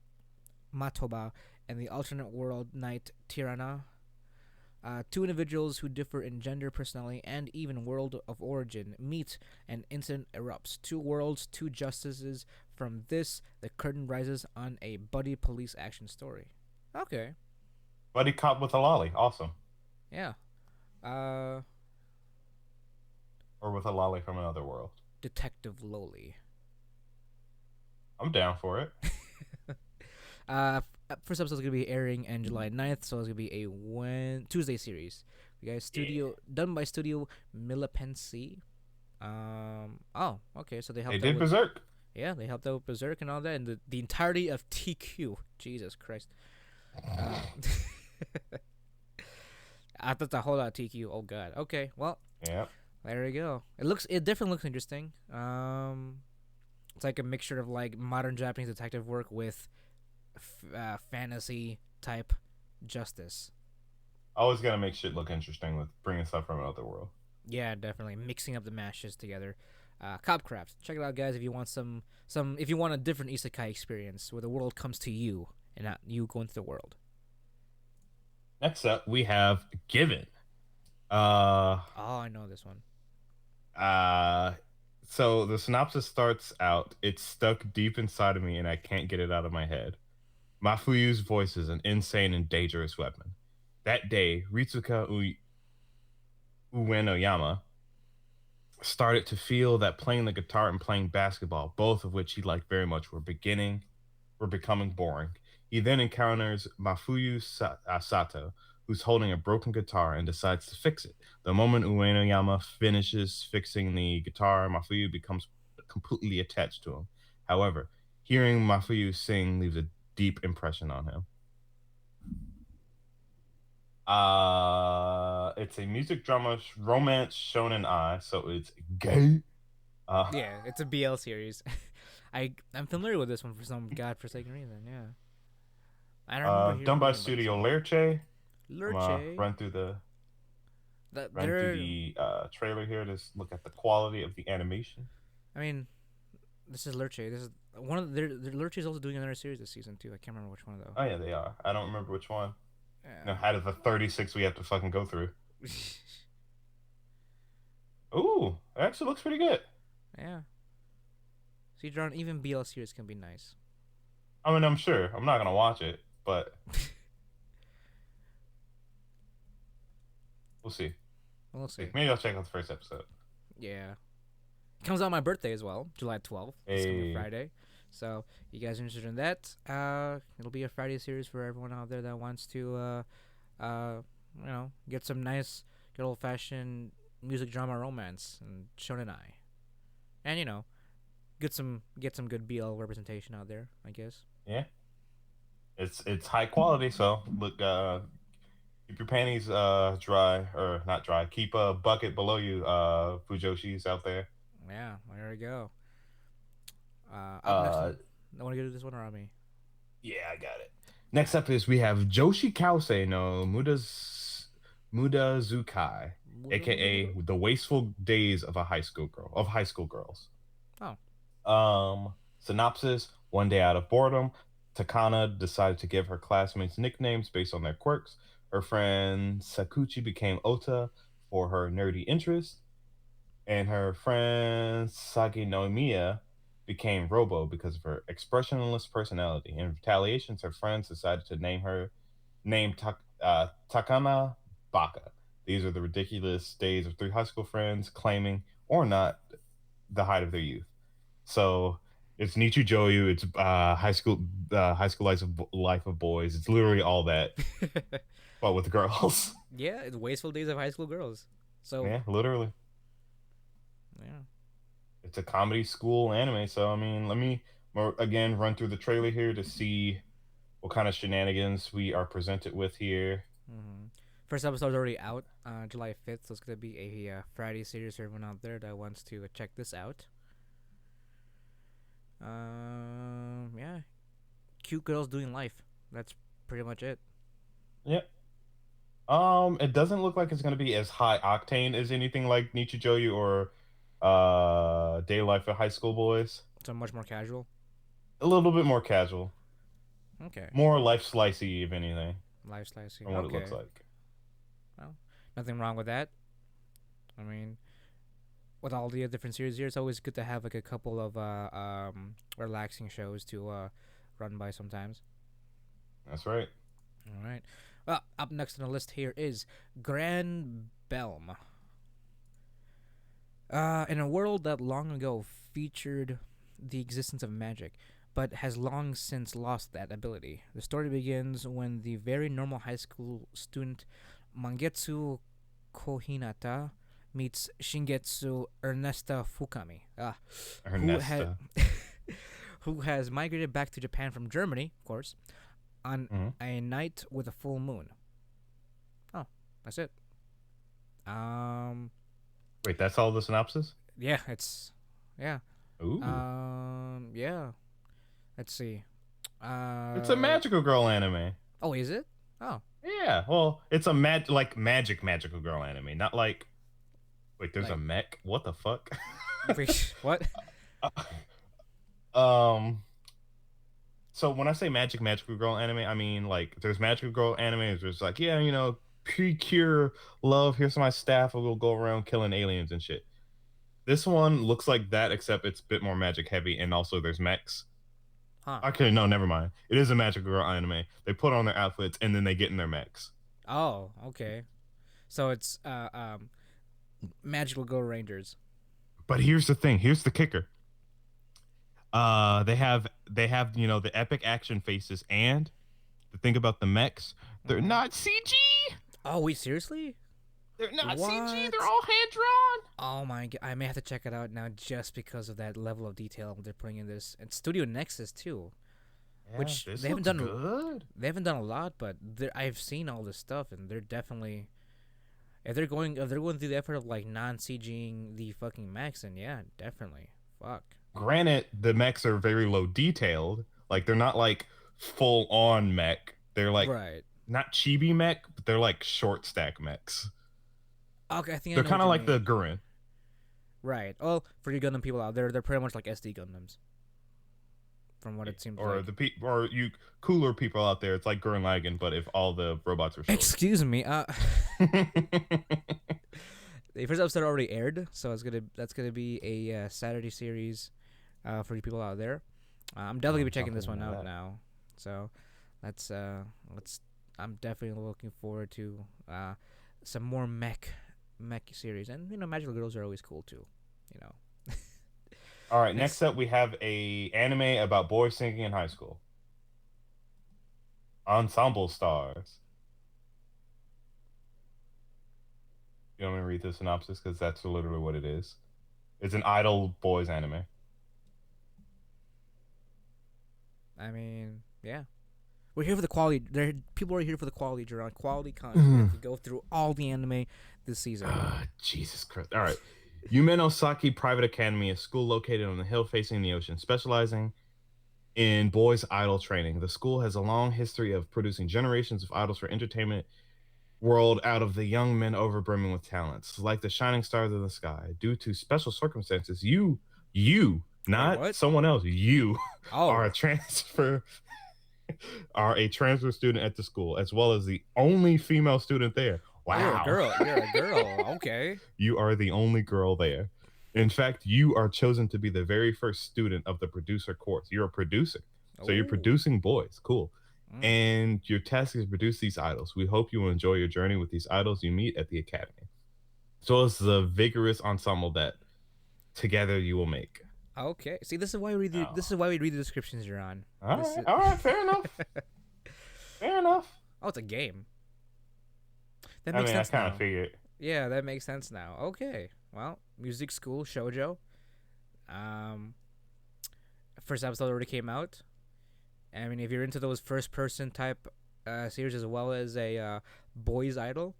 and the alternate world knight Tirana, two individuals who differ in gender, personality, and even world of origin meet, and incident erupts. Two worlds, two justices. From this, the curtain rises on a buddy police action story. Okay, Buddy cop with a lolly. Awesome. yeah. Uh, Or with a lolly from another world. Detective Lowly. I'm down for it. First episode is gonna be airing on July 9th, so it's gonna be a Tuesday series. You guys, Yeah. studio done by Studio Milipensi. Oh, okay, so they They helped out did with Berserk. yeah, they helped out with Berserk and all that, and the entirety of TQ. Jesus Christ. Uh, I thought a whole lot of TQ. Oh God. Okay, well Yeah. there we go. It definitely looks interesting. It's like a mixture of like modern Japanese detective work with fantasy type justice. Always gotta make shit look interesting with bringing stuff from another world. Yeah, definitely mixing up the mashes together. Copcraft. Check it out, guys. If you want if you want a different isekai experience where the world comes to you and not you going to the world. Next up, we have Given. Uh, Oh, I know this one. uh, so the synopsis starts out, it's stuck deep inside of me and I can't get it out of my head. Mafuyu's voice is an insane and dangerous weapon. That day, Uenoyama started to feel that playing the guitar and playing basketball, both of which he liked very much, were becoming boring. He then encounters Sato, who's holding a broken guitar and decides to fix it. The moment Uenoyama finishes fixing the guitar, Mafuyu becomes completely attached to him. However, hearing Mafuyu sing leaves a deep impression on him. It's a music drama romance shonen ai, so it's gay. Uh, Yeah, it's a BL series. I'm familiar with this one for some godforsaken reason. Yeah, I don't remember done by reading about this Studio one. Lerche. I'm gonna Lurche. That run through they're. the trailer here to look at the quality of the animation. I mean, this is Lurche. This is one of their Lurche is also doing another series this season too. I can't remember which one though. Oh yeah, they are. I don't remember which one. Yeah. Out of the 36 we have to fucking go through. Ooh, it actually looks pretty good. Yeah. See, John, even BL series can be nice. I mean, I'm sure I'm not gonna watch it, but we'll see. We'll see. Maybe I'll check out the first episode. Yeah. It comes out on my birthday as well, July 12th. This coming Hey, Friday. So, you guys are interested in that? It'll be a Friday series for everyone out there that wants to, get some nice, good old fashioned music drama romance and shonen ai, and get some good BL representation out there. I guess. yeah, it's high quality. So look, keep your panties dry or not dry. Keep a bucket below you, Fujoshis out there. Yeah, there we go. Up next, Uh, I want to do this one or me. yeah, I got it. Next up is we have Joshi Kause no Mudazukai, Muda, muda, aka muda. the wasteful days of a high school girls. Oh, Synopsis: One day out of boredom, Takana decided to give her classmates nicknames based on their quirks. Her friend Sakuchi became Ota for her nerdy interest, and her friend Sagi Nomiya became Robo because of her expressionless personality. In retaliation, her friends decided to name Takana Baka. These are the ridiculous days of three high school friends claiming or not the height of their youth. So It's Nichujoyu. It's high school life of boys. It's literally all that, but with girls. Yeah, it's wasteful days of high school girls. So Yeah, literally. yeah. It's a comedy school anime. So I mean, let me again run through the trailer here to see what kind of shenanigans we are presented with here. Mm-hmm. First episode's already out, July 5th. So it's gonna be a Friday series for everyone out there that wants to check this out. Yeah, cute girls doing life. That's pretty much it. Yep. It doesn't look like it's gonna be as high octane as anything like Nichijoyu or Day Life of High School Boys. So much more casual. A little bit more casual, Okay, more life slicey, if anything, life slicing. from what it looks Okay, like. well, nothing wrong with that. I mean, with all the different series here, it's always good to have like a couple of relaxing shows to run by sometimes. That's right. All right. Well, up next on the list here is Grand Belm. In a world that long ago featured the existence of magic, but has long since lost that ability, the story begins when the very normal high school student Mangetsu Kohinata meets Shingetsu Ernesta Fukami, who had Ernesta. who has migrated back to Japan from Germany, of course, on Mhm. a night with a full moon. Oh, that's it. Um, Wait, that's all the synopsis? yeah, it's yeah. Ooh, Yeah. Let's see. it's a Uh, magical girl anime. oh, is it? Oh, Yeah, well, it's a magic magical girl anime, not like wait, there's a like mech. What the fuck? wait, what? um, so when I say magical girl anime, I mean like there's magical girl anime. There's like yeah, pure love. Here's my staff, and we'll go around killing aliens and shit. This one looks like that, except it's a bit more magic heavy, and also there's mechs. Huh? Okay, no, never mind. It is a magical girl anime. They put on their outfits and then they get in their mechs. Oh, okay. So it's Magical Girl Rangers. But here's the thing. Here's the kicker. They have the epic action faces, and the thing about the mechs, they're Mm-hmm. not CG. Oh wait, seriously? They're not CG. They're What? all hand drawn. Oh my god! I may have to check it out now just because of that level of detail they're putting in this, and Studio Nexus too, Yeah, which this looks good. they haven't done a lot, but I've seen all this stuff, and they're definitely if they're going through the effort of like non CGing the fucking mechs, then yeah, definitely. Fuck. Granted, the mechs are very low detailed. Like they're not like full on mech. They're like Right. not chibi mech, but they're like short stack mechs. Okay, I think I They're know kind what of you like the mean. Gurren. Right. Oh, for you Gundam people out there, they're pretty much like SD Gundams, from what it seems Or like. the or you cooler people out there, it's like Gurren Lagann, but if all the robots were short. Excuse me. The first episode already aired, so that's gonna be a Saturday series, for you people out there. I'm definitely gonna be checking this Something one like out that. now. So, let's let's. I'm definitely looking forward to some more mech series, and magical girls are always cool too. You know. All right, next Next, up we have a anime about boys singing in high school. Ensemble Stars. You want me to read the synopsis because that's literally what it is. It's an idol boys anime. I mean, yeah. We're here for the quality. People are here for the quality, Jarron. Quality content. We have to go through all the anime this season. Jesus Christ. All right. Yumen Osaki Private Academy, a school located on the hill facing the ocean, specializing in boys' idol training. The school has a long history of producing generations of idols for entertainment world out of the young men overbrimming with talents. Like the shining stars in the sky, due to special circumstances, Wait, not what? someone else, you are Oh, a transfer student at the school, as well as the only female student there. oh, you're a Wow. girl. You're a girl. Okay. You are the only girl there. In fact, you are chosen to be the very first student of the producer course. You're a producer. So you're Oh. producing boys. Cool. Mm. And your task is to produce these idols. We hope you will enjoy your journey with these idols you meet at the academy. So it's a vigorous ensemble that together you will make. Okay. See, this is why we read the Oh. this is why we read the descriptions you're on. All This right, is... all right, fair enough. Fair enough. Oh, it's a game. That I makes mean, I sense kind of now. figured. Yeah, that makes sense now. Okay. Well, music school shoujo. Um, first episode already came out. I mean, if you're into those first person type series as well as a boys idol,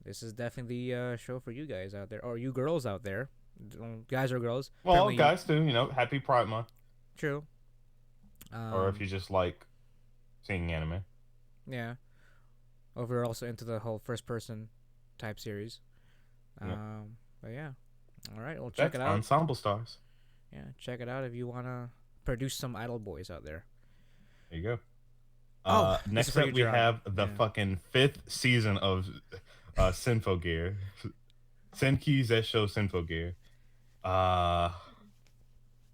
this is definitely the show for you guys out there, or you girls out there. Guys or girls. Well, Apparently, you guys too, happy Pride Month. true. Or if Um, you just like seeing anime. yeah. Or if you're also into the whole first person type series. Yeah. But yeah. All right, well, check That's it out. Ensemble Stars. Yeah, check it out if you wanna produce some idol boys out there. There you go. Oh, this is Next for you, up we Jarron. have the Yeah. fucking fifth season of Sinfo Gear. Senki Zesho Sinfo Gear. Uh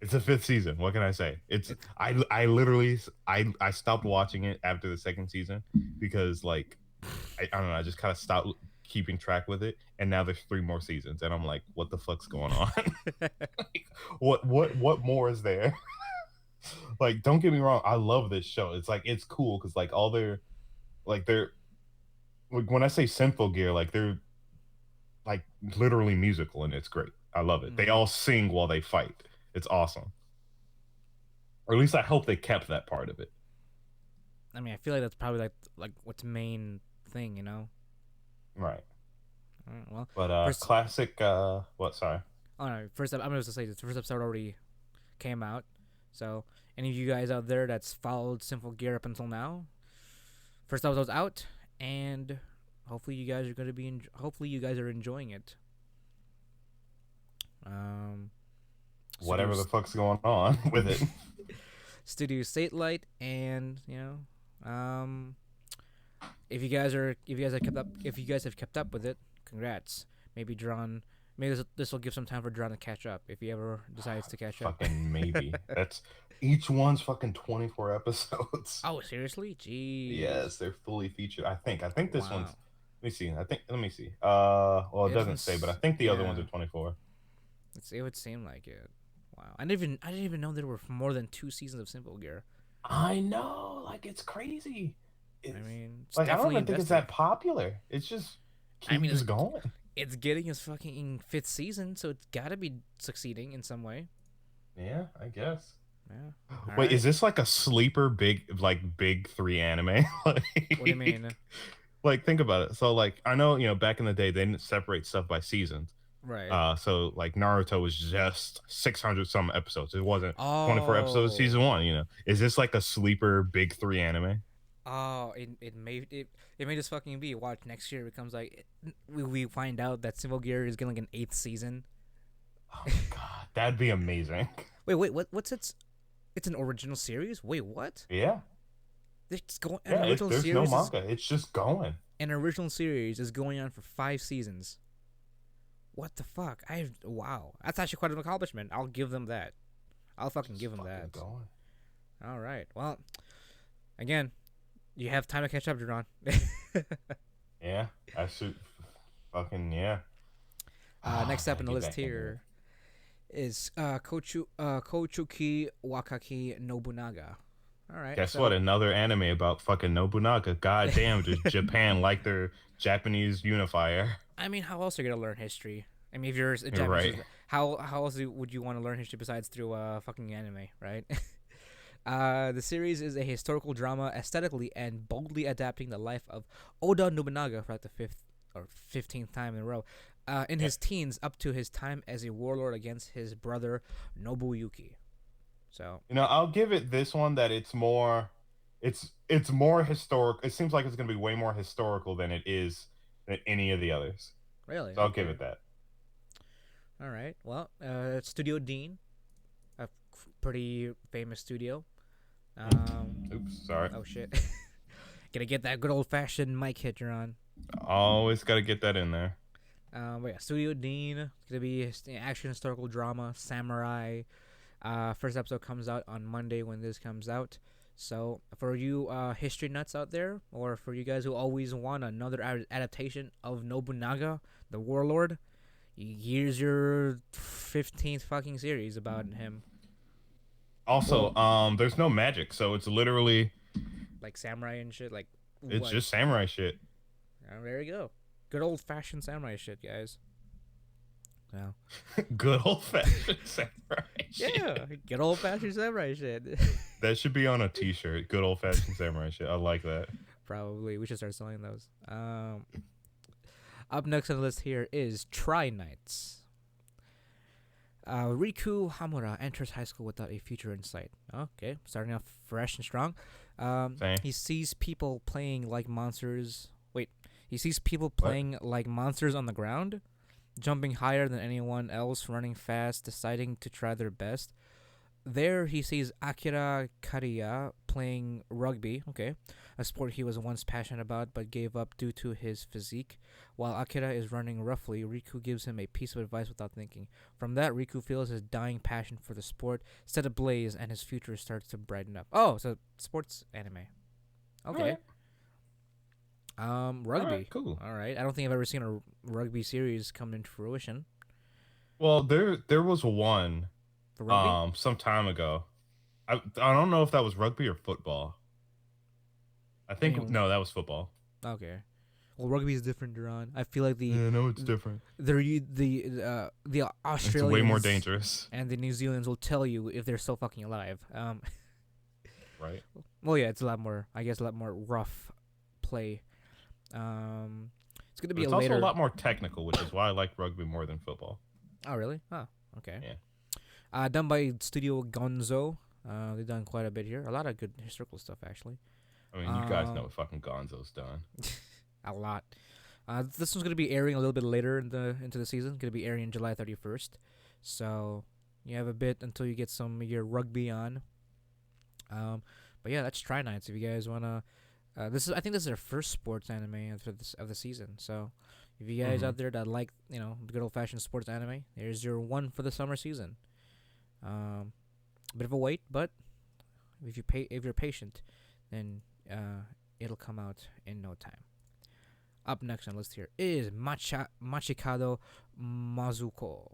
it's the fifth season. What can I say? It's It's I literally I stopped watching it after the second season because like I don't know, I just kind of stopped keeping track with it, and now there's three more seasons, and I'm like, what the fuck's going on? Like, what more is there? Like, don't get me wrong, I love this show. It's like it's cool because like all their like they're like when I say Sinful Gear, like they're like literally musical, and it's great. I love it. They mm, all sing while they fight. It's awesome. Or at least I hope they kept that part of it. I mean, I feel like that's probably like what's main thing, you know. Right. All right, well, But first, classic what sorry. oh no, first I'm gonna say the first episode already came out. So any of you guys out there that's followed Sinful Gear up until now, first episode's out, and hopefully you guys are gonna be. Hopefully you guys are enjoying it. Um, Studio Whatever the fuck's going on with it. Studio Satellite, and if you guys have kept up with it, congrats. Maybe Drawn, maybe this will give some time for Drawn to catch up if he ever decides to catch up. Fucking maybe. That's each one's fucking 24 episodes. Oh, seriously? Jeez. Yes, they're fully featured. I think this one's Wow. let me see. Well, it It doesn't. doesn't say, but I think the other ones Yeah. are 24. It would seem like it. Wow. I didn't even know there were more than 2 seasons of Simple Gear. I know, like it's crazy. I It's mean, it's like I don't definitely even think it's that invested. popular. It's just I keep mean, just going. it's getting its fucking fifth season, so it's gotta be succeeding in some way. Yeah, I guess. Yeah. All Wait, is right. this like a sleeper big three anime? What do you mean? Like think about it. So like I know, back in the day they didn't separate stuff by seasons. Right. So like Naruto was just 600 some episodes. It wasn't 24 episodes of season Oh. one. Is this like a sleeper big three anime? Oh, it may just fucking be. Watch next year. It becomes like we find out that Simple Gear is getting like an eighth season. Oh my god, that'd be amazing. Wait. What's its? It's an original series. Wait, what? Yeah, It's going. yeah. There's no manga. It's just going. An original series is going on for 5 seasons. What the fuck? Wow. That's actually quite an accomplishment. I'll give them that. I'll fucking Just give them fucking that. going. All right. Well, again, you have time to catch up, Jerron. Yeah, I should fucking yeah. Next up Gotta in the get list back into it. here is Kochuki Wakaki Nobunaga. All right. Guess what? So Another anime about fucking Nobunaga. God damn, does Japan like their Japanese unifier? I mean, how else are you gonna learn history? I mean, if you're a Japanese, Right. how else would you want to learn history besides through fucking anime, right? The series is a historical drama, aesthetically and boldly adapting the life of Oda Nobunaga for like the fifth or 15th time in a row, in Yeah. his teens up to his time as a warlord against his brother Nobuyuki. So I'll give it this one that it's more historic. It seems like it's gonna be way more historical than it is than any of the others. really, So I'll give okay, it that. all right. Well, Studio Dean, a pretty famous studio. Oops, sorry. Oh shit, gotta get that good old fashioned mic hit you're on. Always gotta get that in there. But yeah, Studio Dean. It's gonna be action historical drama, samurai. First episode comes out on Monday when this comes out. So for you history nuts out there, or for you guys who always want another adaptation of Nobunaga, the warlord, Here's your 15th fucking series about him, Also, there's no magic, so it's literally like samurai and shit. Like it's what? just samurai shit. Oh, there you go. Good old fashioned samurai shit, guys. Well, Good old fashioned samurai yeah, shit. good old fashioned samurai shit. That should be on a t-shirt. Good old fashioned samurai shit. I like that. Probably we should start selling those. Up next on the list here is Try Nights. Riku Hamura enters high school without a future in sight. Okay, starting off fresh and strong. Same. He sees people playing like monsters. Wait, he sees people What? playing like monsters on the ground, jumping higher than anyone else, running fast, deciding to try their best. There, he sees Akira Kariya playing rugby, okay, a sport he was once passionate about but gave up due to his physique. While Akira is running roughly, Riku gives him a piece of advice without thinking. From that, Riku feels his dying passion for the sport set ablaze and his future starts to brighten up. Oh, so sports anime. All Okay. right. All right. Rugby. Cool. All right. I don't think I've ever seen a rugby series come into fruition. Well, there was one For rugby? some time ago. I don't know if that was rugby or football. I I think mean, no, that was football. okay. Well, rugby is different, Duran. I feel like Yeah, no, it's different. the It's way more Australians dangerous, and the New Zealanders will tell you if they're still fucking alive. right? Well, yeah, it's a lot more. I guess a lot more rough play. Um, it's gonna But be a it's also a later. lot more technical, which is why I like rugby more than football. Oh, really? Oh, okay. Yeah. Done by Studio Gonzo. They've done quite a bit here. A lot of good historical stuff, actually. I mean, you guys know Um, what fucking Gonzo's done. a lot. This one's gonna be airing a little bit later into the season. Gonna be airing July 31st. So you have a bit until you get some of your rugby on. But yeah, that's Try Nights. If you guys wanna, I think this is their first sports anime for this of the season. So if you guys Hmm. out there that like the good old fashioned sports anime, there's your one for the summer season. Um, Bit of a wait, but if you're patient, then it'll come out in no time. Up next on the list here is Machikado Mazoku.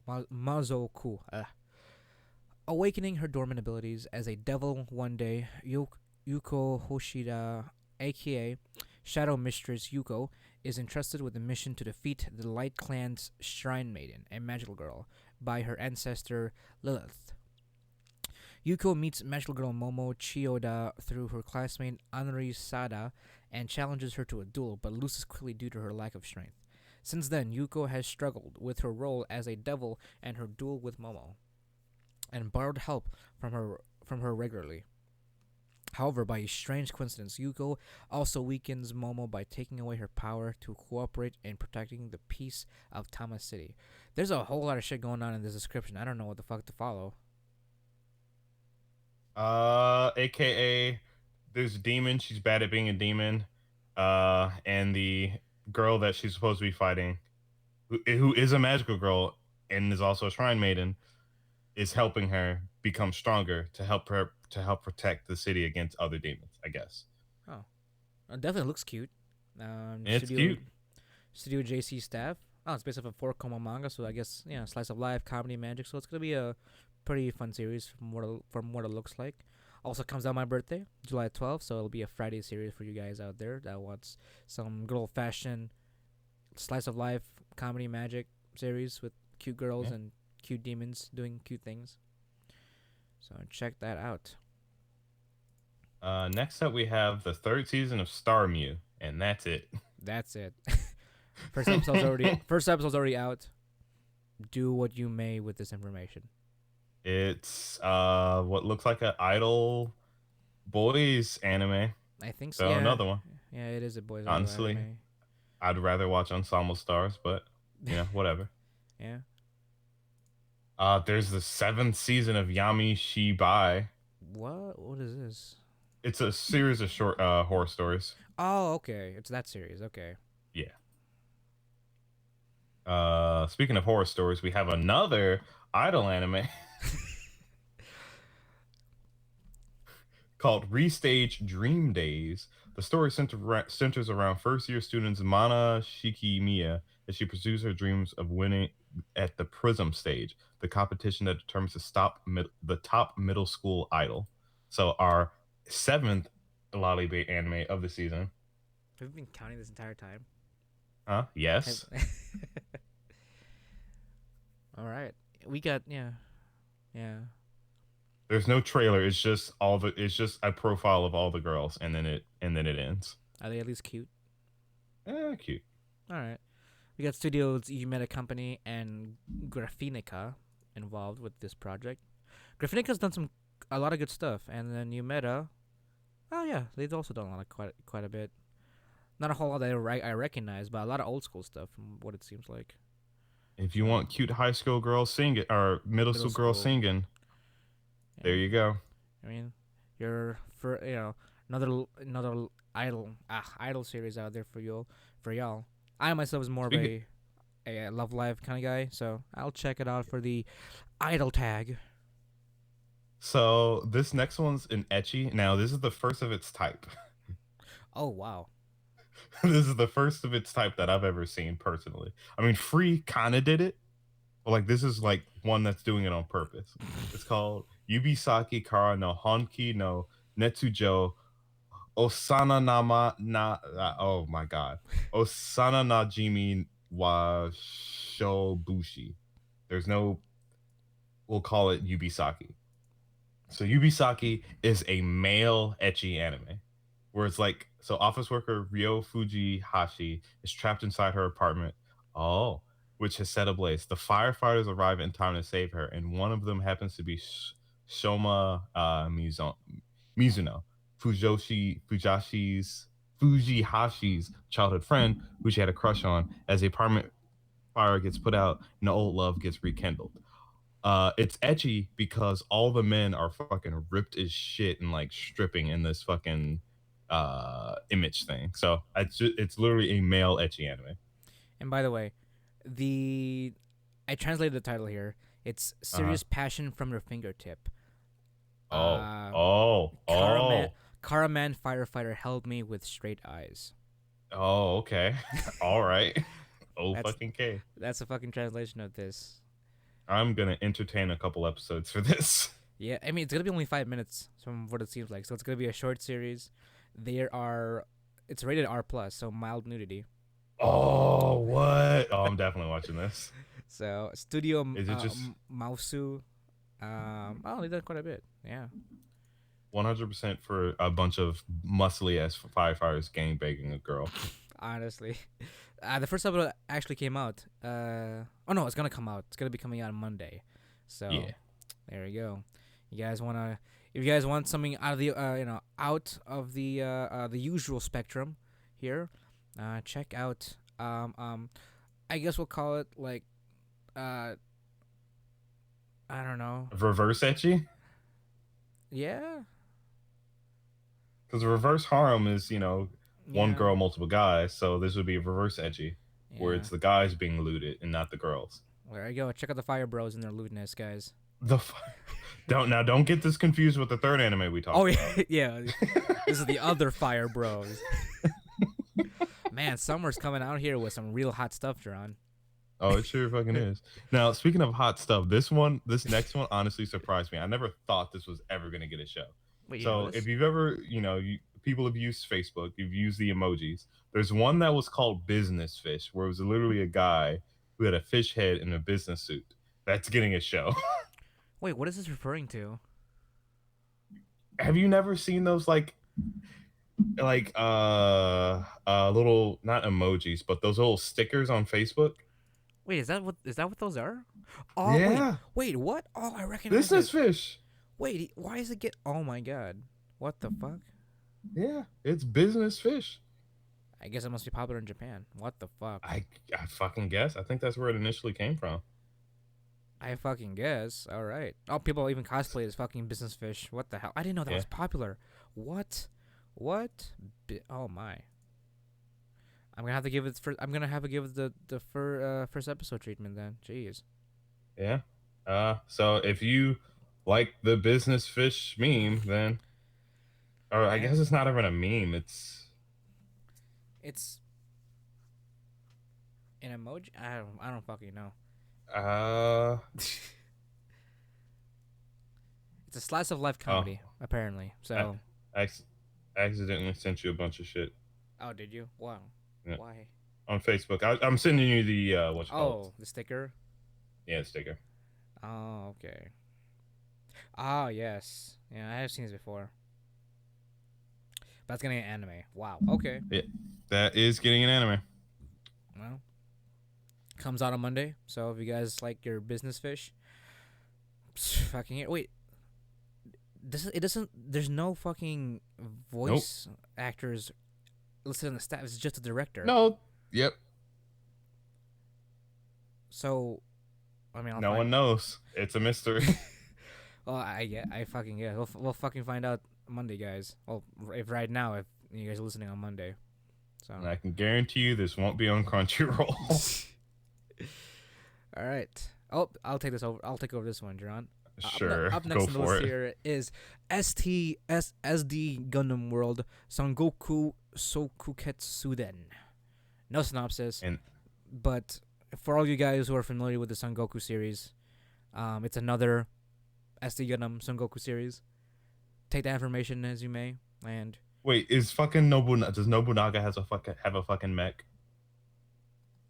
Awakening her dormant abilities as a devil one day, Yuko Hoshida, aka Shadow Mistress Yuko, is entrusted with the mission to defeat the Light Clan's Shrine Maiden, a magical girl, by her ancestor Lilith. Yuko meets magical girl Momo Chiyoda through her classmate Anri Sada and challenges her to a duel, but loses quickly due to her lack of strength. Since then, Yuko has struggled with her role as a devil and her duel with Momo, and borrowed help from her regularly. However, by a strange coincidence, Yuko also weakens Momo by taking away her power to cooperate in protecting the peace of Tama City. There's a whole lot of shit going on in this description. I don't know what the fuck to follow. AKA, there's a demon. She's bad at being a demon. And the girl that she's supposed to be fighting, who is a magical girl and is also a shrine maiden, is helping her become stronger to help protect the city against other demons. I guess. Oh, it definitely looks cute. And it's Studio cute. JC staff. Oh, it's based off a four-koma manga, so I guess slice of life, comedy, magic. So it's gonna be a pretty fun series from what it looks like. Also comes out my birthday, July 12th, so it'll be a Friday series for you guys out there that wants some good old-fashioned slice of life, comedy, magic series with cute girls Yeah. and cute demons doing cute things. So check that out. Next up, we have the third season of Star Mew, and that's it. That's it. First episode's already out. Do what you may with this information. It's what looks like an idol boys anime. I think so. So Yeah, another one. yeah, it is a boys' idol Honestly, anime. I'd rather watch Ensemble Stars, but whatever. Yeah. There's the seventh season of Yami Shibai. What? What is this? It's a series of short horror stories. Oh, okay. It's that series. Okay. Yeah. Speaking of horror stories, we have another idol anime called Restage Dream Days. The story centers around first year students Mana Shikimiya as she pursues her dreams of winning at the Prism stage, the competition that determines the top middle school idol. So, our seventh Lolly anime of the season. Have you been counting this entire time? Huh? Have... Yes. All right. We got yeah, yeah. There's no trailer. It's just a profile of all the girls, and then it ends. Are they at least cute? Cute. All right. We got Studios Umeda Company and Graphinica involved with this project. Graphinica's done a lot of good stuff, and then Umeda, oh yeah, they've also done a lot of quite a bit. Not a whole lot that I recognize, but a lot of old school stuff from what it seems like. If you So want cute high school girls singing or middle middle school girls school, singing, there yeah. you go. I mean, you're for another idol series out there for y'all. I myself is more of Speaking, a Love Live kind of guy, so I'll check it out for the idol tag. so this next one's an ecchi. Now this is the first of its type. Oh wow. This is the first of its type that I've ever seen personally. I mean, Free kind of did it, but like this is like one that's doing it on purpose. It's called Yubisaki Kara no Honki no Netsujo Osana Nama na oh my god. Osana Najimi wa Shobushi. There's no we'll call it Yubisaki. So Yubisaki is a male ecchi anime. Where it's like so office worker Ryo Fujihashi is trapped inside her apartment. Oh, which has set ablaze. The firefighters arrive in time to save her, and one of them happens to be Shoma Mizuno, Fujihashi's childhood friend, who she had a crush on. As the apartment fire gets put out, and the old love gets rekindled. It's edgy because all the men are fucking ripped as shit and like stripping in this fucking image thing. So it's literally a male etchy anime. And by the way, the I translated the title here. It's Uh-huh. Serious Passion from Your Fingertip. Oh, Uh, oh, Karaman, oh, Karaman firefighter held me with straight eyes. oh, okay. All right. Oh That's fucking K. that's a fucking translation of this. I'm gonna entertain a couple episodes for this. Yeah, I mean it's gonna be only 5 minutes from what it seems like, so it's gonna be a short series. There are, it's rated R plus, so mild nudity. Oh, what? Oh, I'm definitely watching this. So Studio Is it just Mausu, oh they done quite a bit. Yeah, 100% for a bunch of muscly ass firefighters gang banging a girl? honestly, the first episode actually came out. Oh no, it's gonna come out. It's gonna be coming out on Monday. So Yeah. there you go. You guys wanna, if you guys want something out of the out of the usual spectrum here, check out I guess we'll call it like uh I don't know. Reverse etchy? Yeah, Because reverse harem is, one yeah, girl, multiple guys. So this would be reverse edgy, where yeah. it's the guys being looted and not the girls. There you go. Check out the Fire Bros and their lewdness, guys. The don't get this confused with the third anime we Oh talked yeah, about. yeah. This is the other Fire Bros. Man, summer's coming out here with some real hot stuff, Jarron. Oh, it sure fucking is. Now, speaking of hot stuff, this next one honestly surprised me. I never thought this was ever gonna get a show. Wait, you know So this? if you've ever, people have used Facebook, you've used the emojis. There's one that was called Business Fish, where it was literally a guy who had a fish head in a business suit. That's getting a show. Wait, what is this referring to? Have you never seen those little not emojis, but those little stickers on Facebook? Wait, is that what those are? Oh Yeah. wait, what? Oh, I recognize Business it. Fish. Wait, why is it get? Oh my god, what the fuck? Yeah, it's Business Fish. I guess it must be popular in Japan. What the fuck? I fucking guess. I think that's where it initially came from. I fucking guess. All right. Oh, people even cosplay as fucking business fish. What the hell? I didn't know that Yeah. was popular. What? What? Oh my. I'm gonna have to give it. I'm gonna have to give it the first episode treatment then. Jeez. Yeah. So if you like the Business Fish meme, then Or I Yeah, guess it's not even a meme. it's an emoji. I don't fucking know. Uh It's a slice of life oh, comedy, apparently. I, So, I accidentally sent you a bunch of shit. oh, did you? Wow. Yeah, Why? on Facebook. I'm sending you the what you call it? Oh, the sticker. Yeah, sticker. Oh, okay. Ah, yes. Yeah, I have seen this before. But it's getting an anime. Wow. Okay. Yeah, that is getting an anime. Well, comes out on Monday. So if you guys like your business fish, fucking here. Wait, this it doesn't. There's no fucking Nope. voice actors listed on the staff. It's just a director. No. Yep. So I mean, I'll No find. one knows. It's a mystery. Well, I get. I fucking get. We'll fucking find out Monday, guys. Well, if right now, if you guys are listening on Monday. So. And I can guarantee you this won't be on Crunchyroll. All right. Oh, I'll take this over. I'll take over this one, Jarron. Sure, Up go next on the for list it. here is SD Gundam World Sangoku Sokuketsuden. No synopsis, And but for all you guys who are familiar with the Sangoku series, it's another SD Gundam Sangoku series. Take that information as you may, and wait, is fucking Nobunaga? Does Nobunaga have a fucking mech?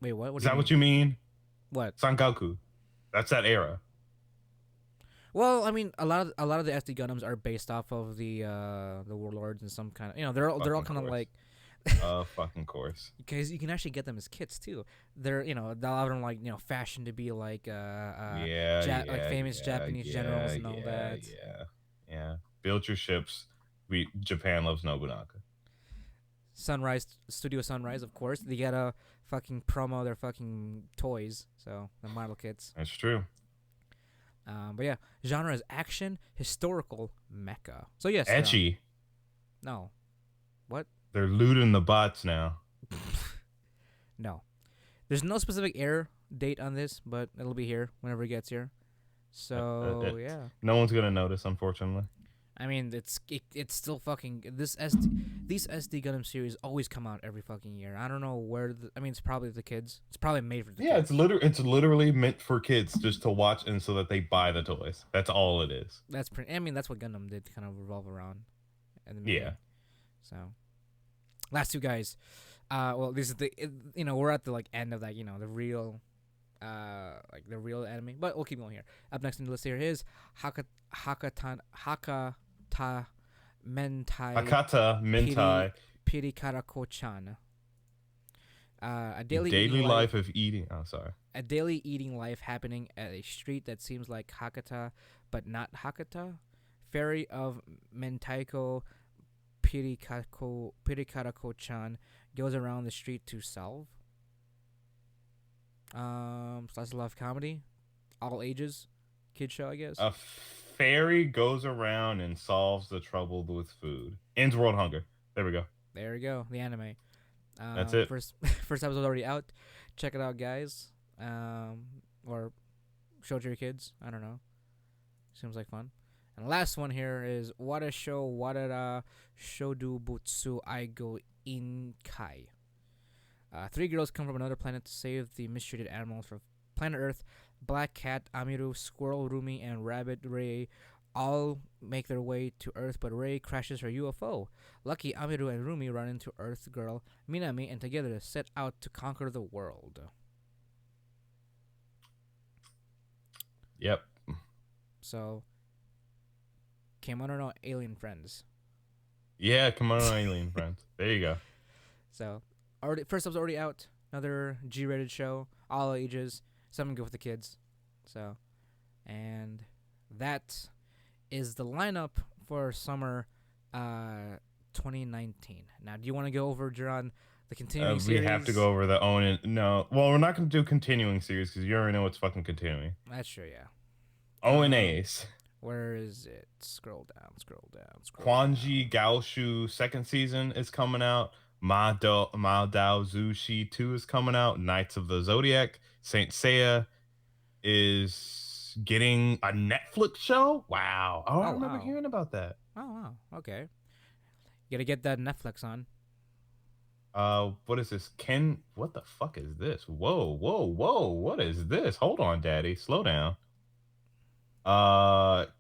wait, what? What Is do you that what mean? you mean? What? Sangoku. That's that era. Well, I mean, a lot of the SD Gundams are based off of the warlords and some kind of they're all Fucking kind of course. like Fucking course. because you can actually get them as kits too. They're a lot of them like fashioned to be like Yeah, like yeah, famous yeah, Japanese yeah, generals and all yeah, that. yeah, yeah. Build your ships. We Japan loves Nobunaga. Sunrise, of course. They gotta fucking promo their fucking toys, so the model kits. That's true. But yeah, genre is action, historical, mecha. So yes, John. Etchy. No, what? They're looting the bots now. No. There's no specific air date on this, but it'll be here whenever it gets here. So yeah, No one's gonna notice, unfortunately. I mean it's still fucking these SD Gundam series always come out every fucking year. I don't know where I mean it's probably the kids. It's probably made for the Yeah, kids. it's literally meant for kids just to watch and so that they buy the toys. That's all it is. That's pretty. I mean that's what Gundam did kind of revolve around in the Yeah. beginning. So last two guys. Well, this is we're at the like end of that. The real like the real anime. But we'll keep going here. Up next on the list here is Hakata Mentai Hakata Piri Mentai, Pirikarako-chan. A the daily eating daily life life of eating. Oh, sorry. a daily eating life happening at a street that seems like Hakata but not Hakata. Ferry of Mentaiko Pirikarako-chan goes around the street to solve. Slice of life comedy, all ages, kid show, I guess. A fairy goes around and solves the trouble with food. Ends world hunger. There we go. There we go, the anime. That's it. First first episode already out. Check it out, guys. Or show it to your kids. I don't know. Seems like fun. And the last one here is Warasho Warara Shodubutsu Aigo Inkai. Three girls come from another planet to save the mistreated animals from planet Earth. Black Cat, Amiru, Squirrel Rumi, and Rabbit Ray all make their way to Earth, but Ray crashes her UFO. Lucky Amiru and Rumi run into Earth girl Minami and together set out to conquer the world. Yep. So, Kemono no Alien Friends. Yeah, come on, alien friends. There you go. So, already first episode's already out. Another G-rated show, all ages. Something good for the kids. So, and that is the lineup for summer 2019. Now, do you want to go over, Jaron, the continuing We series? have to go over the own and no. Well, we're not going to do continuing series because you already know what's fucking continuing. That's true, yeah. O and A's. Where is it? Scroll down. Kwanji Gaoshu second season is coming out. Madao Zushi 2 is coming out. Knights of the Zodiac. Saint Seiya is getting a Netflix show. Wow. I don't remember hearing about that. Oh, wow. Okay. gotta get that Netflix on. What is this? What the fuck is this? Whoa, whoa, whoa. What is this? Hold on, daddy. Slow down.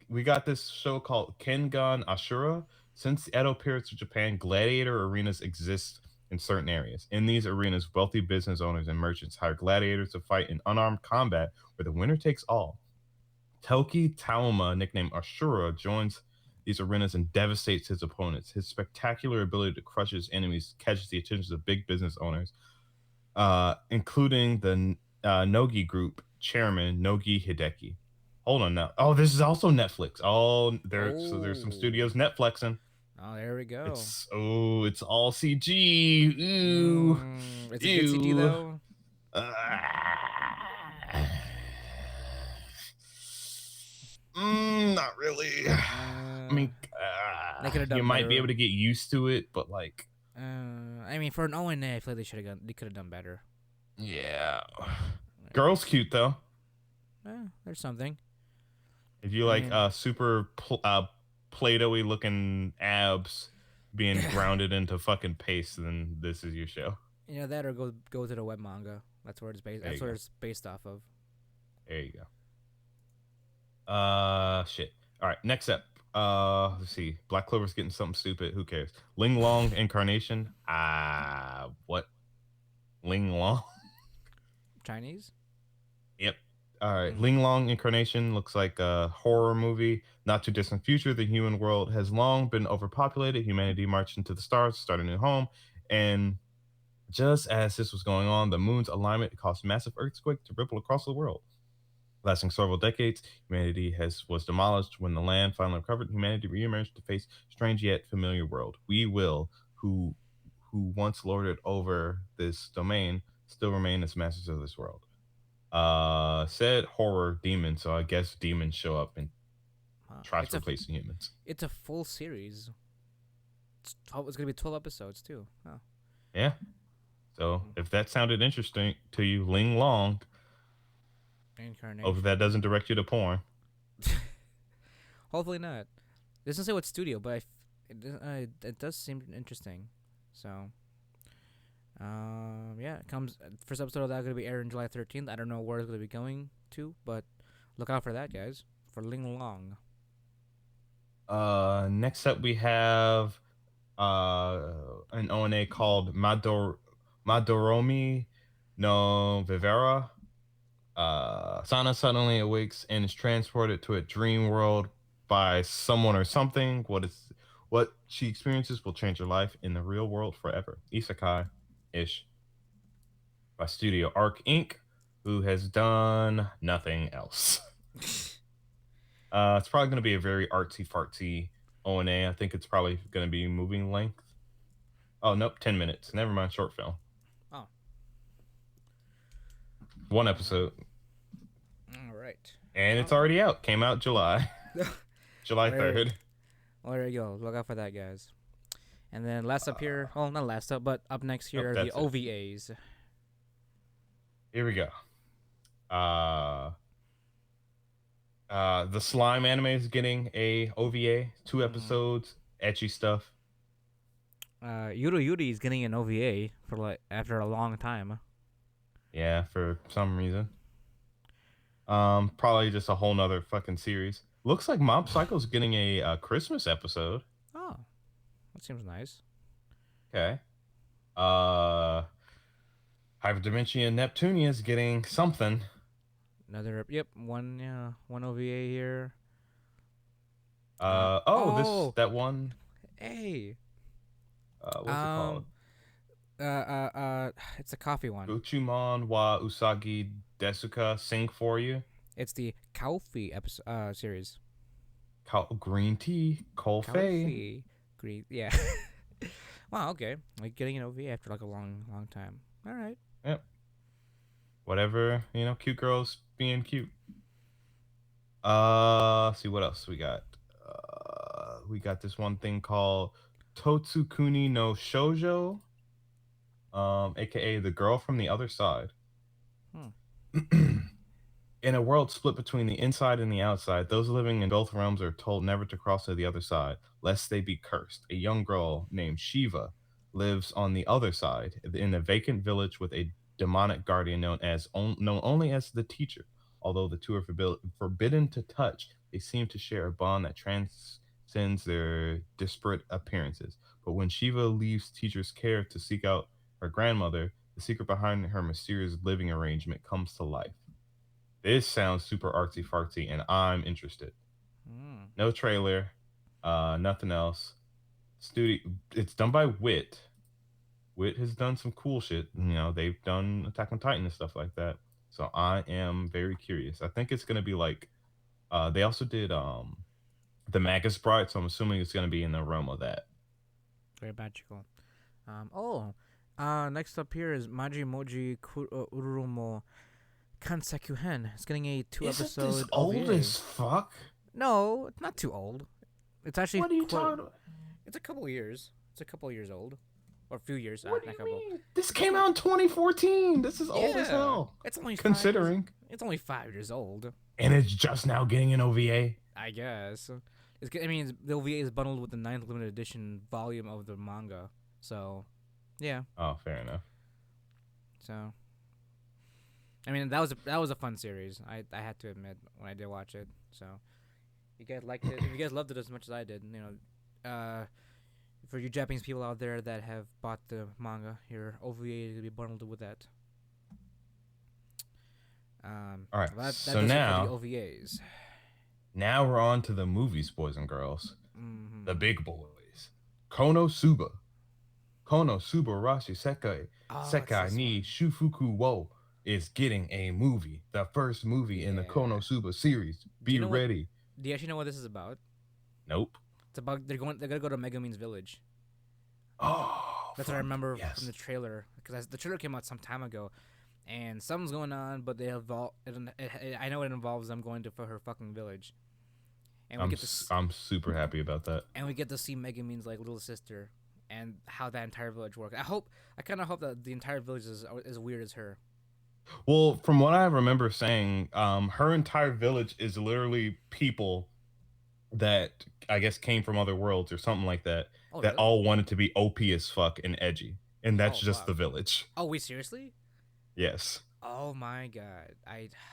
We got this show called Kengan Ashura. Since the Edo periods of Japan, gladiator arenas exist in certain areas. In these arenas, wealthy business owners and merchants hire gladiators to fight in unarmed combat where the winner takes all. Telki Tauma, nicknamed Ashura, joins these arenas and devastates his opponents. His spectacular ability to crush his enemies catches the attention of big business owners, including the Nogi Group chairman Nogi Hideki. Hold on now. Oh, this is also Netflix. Oh, there's some Oh, studios Netflixing. oh, there we go. It's all CG. Ooh, It's a good CG ew. though. Not really. I Uh, mean, they could have you done might be better. able to get used to it, but like, I mean, for an ONA, I feel like they should have gone. They could have done better. yeah. Like, Girl's cute though. there's something. If you I like mean, super Play-Doh-y looking abs being grounded into fucking paste, then this is your show. that or go to the web manga. That's where it's based. There That's you where go. it's based off of. There you go. Shit. All right, next up. Let's see. Black Clover's getting something stupid. Who cares? Ling Long incarnation. What? Ling Long? Chinese. Yep. All right. Mm. Ling Long incarnation looks like a horror movie. Not too distant future. The human world has long been overpopulated. Humanity marched into the stars, start a new home, and just as this was going on, the moon's alignment caused massive earthquake to ripple across the world. Lasting several decades, humanity was demolished. When the land finally recovered, humanity reemerged to face strange yet familiar world. We will, who once lorded over this domain, still remain as masters of this world. Said horror demon, so I guess demons show up and tries replacing humans. It's a full series. It's gonna be 12 episodes too. Oh. Yeah. So if that sounded interesting to you, Ling Long, hope that Incarnation. doesn't direct you to porn. Hopefully not. It doesn't say what studio, but it does seem interesting. So, yeah, it comes first episode of that gonna be airing July 13th. I don't know where it's gonna be going to, but look out for that, guys. For Ling Long. Next up we have an ONA called Madoromi no Vivera. Sana suddenly awakes and is transported to a dream world by someone or something. What she experiences will change her life in the real world forever. Isekai ish by Studio Arc Inc., who has done nothing else. It's probably going to be a very artsy fartsy ONA. I think it's probably going to be moving length. Oh, nope, 10 minutes. Never mind, short film. Oh. One episode. All right. And it's already out. Came out July. July Well, there, 3rd. well, there you go. Look out for that, guys. And then last up here, well, not last up, but up next here Nope, are the that's it. OVAs. Here we go. The Slime anime is getting a OVA, 2 episodes, etchy stuff. Yuru Yuri is getting an OVA for after a long time. Yeah, for some reason. Probably just a whole nother fucking series. Looks like Mob Psycho's getting a Christmas episode. Oh, that seems nice. Okay. Hyperdimension Neptunia is getting something. One OVA here. That one. Hey. What's it called? It's a coffee one. Uchumon wa Usagi Desuka Sing for You. It's the Coffee episode series. Green tea, coffee. Green, yeah. Wow, okay. Like getting an OVA after like a long time. All right. Yep. Whatever, cute girls being cute. See what else we got. We got this one thing called Totsukuni no Shoujo, aka the girl from the other side. In a world split between the inside and the outside, those living in both realms are told never to cross to the other side, lest they be cursed. A young girl named Shiva lives on the other side in a vacant village with a demonic guardian known only as the teacher. Although the two are forbidden to touch, they seem to share a bond that transcends their disparate appearances. But when Shiva leaves teacher's care to seek out her grandmother, the secret behind her mysterious living arrangement comes to life. This sounds super artsy fartsy, and I'm interested. Hmm. No trailer, nothing else. Studio. It's done by Wit. Wit has done some cool shit. They've done Attack on Titan and stuff like that. So I am very curious. I think it's gonna be like. They also did the Magus Bride, so I'm assuming it's gonna be in the realm of that. Very magical. Next up here is Maji Moji Urumo Kansakuhen. It's getting a two Isn't this episode old OVA. as fuck? No, it's not too old. It's actually What are you talking about? It's a couple years. It's a couple years old, or a few years. What do not you couple. mean? This came out in 2014. This is old as hell. It's only Considering. It's only 5 years old. And it's just now getting an OVA. I guess. The OVA is bundled with the 9th limited edition volume of the manga. So, yeah. Oh, fair enough. So, that was a fun series. I had to admit when I did watch it. So, you guys liked it. If you guys loved it as much as I did, for you Japanese people out there that have bought the manga, your OVA is gonna be bundled with that. All right. That So does it now, for the OVAs. now we're on to the movies, boys and girls. Mm-hmm. The big boys. Konosuba. Konosuba Rashi Sekai ni Shufuku wo is getting a movie. The first movie in the Konosuba series. Be ready. Do you actually know what this is about? Nope. It's about they're gonna go to Megumin's village. Oh, That's what I remember from the trailer, because the trailer came out some time ago, and something's going on, but I know it involves them going for her fucking village, and I'm super happy about that. And we get to see Megumin's like little sister, and how that entire village works. I kind of hope that the entire village is as weird as her. Well, from what I remember saying, her entire village is literally people that I guess came from other worlds or something like that. That really? All wanted to be OP as fuck and edgy, and that's just the village. Oh, wait, seriously? Yes. Oh my god,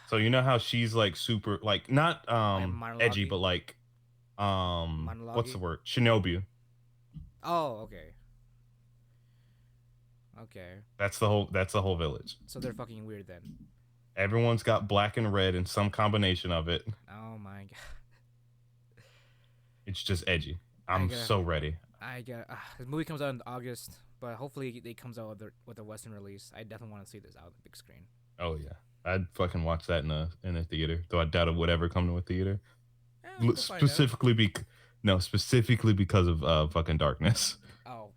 So you know how she's like super, like not edgy, but like what's the word? Shinobu. Oh, okay. Okay. That's the whole village. So they're fucking weird then. Everyone's got black and red and some combination of it. Oh my god. It's just edgy. I'm so ready. This movie comes out in August, but hopefully it comes out with a Western release. I definitely want to see this out on the big screen. Oh yeah, I'd fucking watch that in a theater. Though I doubt it would ever come to a theater. Specifically because of fucking Darkness. Oh.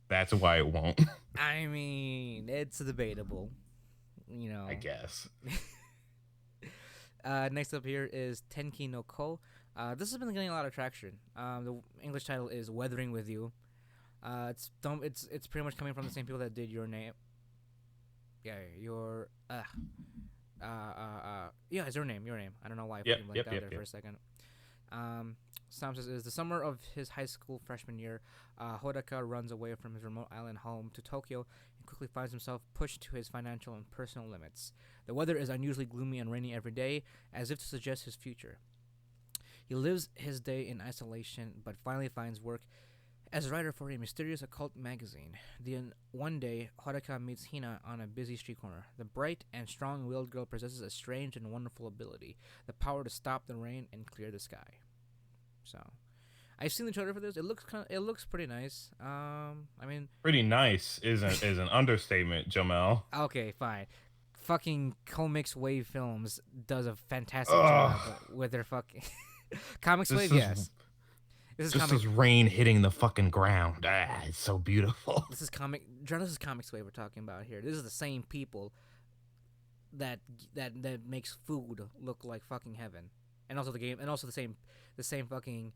That's why it won't. I mean, it's debatable. I guess. Next up here is Tenki no Ko. This has been getting a lot of traction. The English title is Weathering with You. It's pretty much coming from the same people that did Your Name. Yeah, it's Your Name. I don't know why I fucking blanked out there for a second. Synopsis is: the summer of his high school freshman year, Hodaka runs away from his remote island home to Tokyo and quickly finds himself pushed to his financial and personal limits. The weather is unusually gloomy and rainy every day, as if to suggest his future. He lives his day in isolation, but finally finds work as a writer for a mysterious occult magazine. Then one day, Hodaka meets Hina on a busy street corner. The bright and strong-willed girl possesses a strange and wonderful ability: the power to stop the rain and clear the sky. So, I've seen the trailer for this. It looks pretty nice. Pretty nice is an understatement, Jomel. Okay, fine. Fucking Comics Wave Films does a fantastic job with their fucking Comics Wave. Yes. This is rain hitting the fucking ground. It's so beautiful. This is Comics Wave we're talking about here. This is the same people that makes food look like fucking heaven, and also the same fucking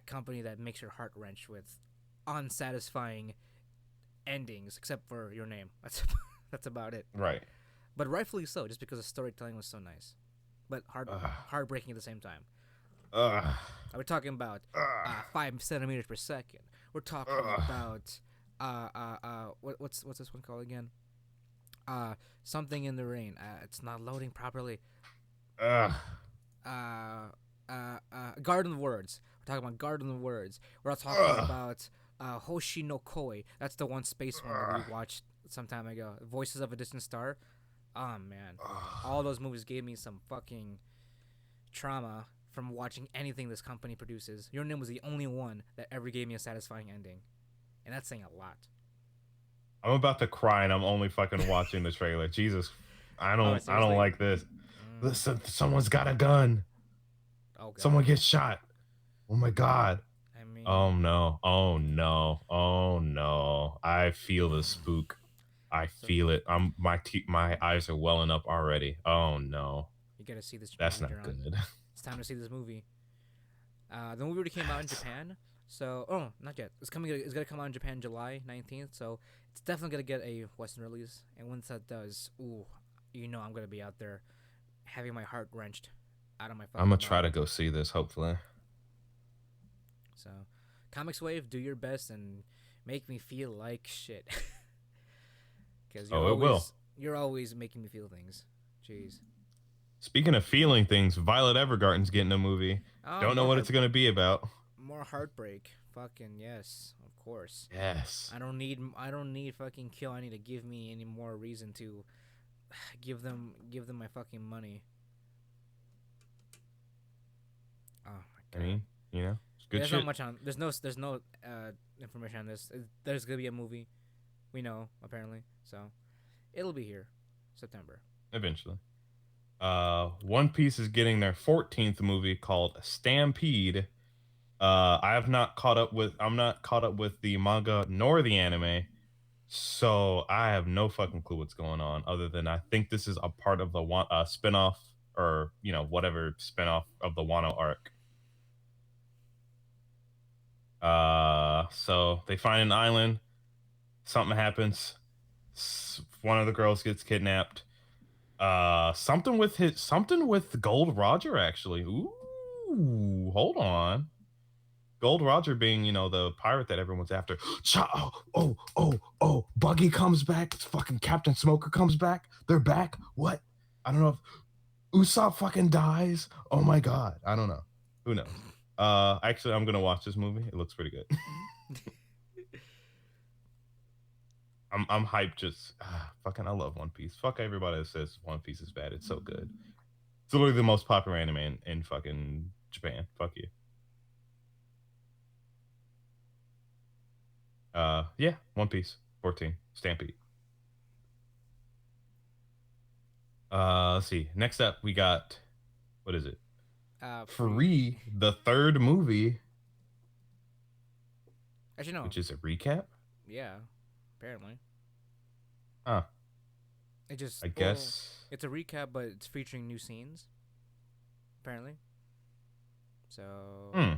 company that makes your heart wrench with unsatisfying endings, except for Your Name. That's about it. Right. but rightfully so, just because the storytelling was so nice, but heartbreaking at the same time. Ugh. We're talking about Ugh. 5 centimeters per second. We're talking Ugh. about what's this one called again? Something in the rain. It's not loading properly. Ugh. Garden of Words. We're talking about Garden of Words. We're all talking Ugh. about Hoshi no Koi. That's the one space one that we watched some time ago. Voices of a Distant Star. Oh man, all those movies gave me some fucking trauma from watching anything this company produces. Your Name was the only one that ever gave me a satisfying ending, and that's saying a lot. I'm about to cry, and I'm only fucking watching the trailer. Jesus, I Oh, don't seriously? like this. Mm. Listen, someone's got a gun. Oh Someone god. gets shot. Oh my god. I mean, Oh no. Oh no. Oh no. I feel the spook. I so feel it. My eyes are welling up already. Oh no. you gotta see this That's movie, not Jarron. good. It's time to see this movie. The movie already came out in Japan, so not yet. It's coming. It's gonna come out in Japan July 19th, so it's definitely gonna get a Western release. And once that does, ooh, I'm gonna be out there having my heart wrenched out of my I'm gonna fucking try to body. go see this, hopefully. So, Comics Wave, do your best and make me feel like shit, because Oh, it will. you're always making me feel things. Jeez. Speaking of feeling things, Violet Evergarden's getting a movie. Oh, Don't know what it's gonna be about. more heartbreak. Fucking yes, of course. Yes. I don't need fucking Kill. I need to give me any more reason to give them my fucking money. Oh I my god. mean, it's good There's not shit. much on. There's no information on this. There's gonna be a movie. We know apparently. So it'll be here, September. Eventually. One Piece is getting their 14th movie called Stampede. I'm not caught up with the manga nor the anime, so I have no fucking clue what's going on. Other than I think this is a part of the one spinoff, or whatever spinoff of the Wano arc. So they find an island. Something happens. One of the girls gets kidnapped. Something with Gold Roger actually. Ooh, hold on. Gold Roger being, the pirate that everyone's after. Oh, Buggy comes back. Fucking Captain Smoker comes back. They're back. What? I don't know if Usopp fucking dies. Oh my god. I don't know. Who knows? Actually, I'm gonna watch this movie. It looks pretty good. I'm hyped. Just fucking, I love One Piece. Fuck everybody that says One Piece is bad. It's so good. It's literally the most popular anime in fucking Japan. Fuck you. Yeah, One Piece 14 Stampede. Let's see. Next up, we got, what is it? Free. Free, the third movie, Actually, no. which is a recap. Yeah, apparently. Huh. It just I guess. it's a recap, but it's featuring new scenes. Apparently. So Hmm.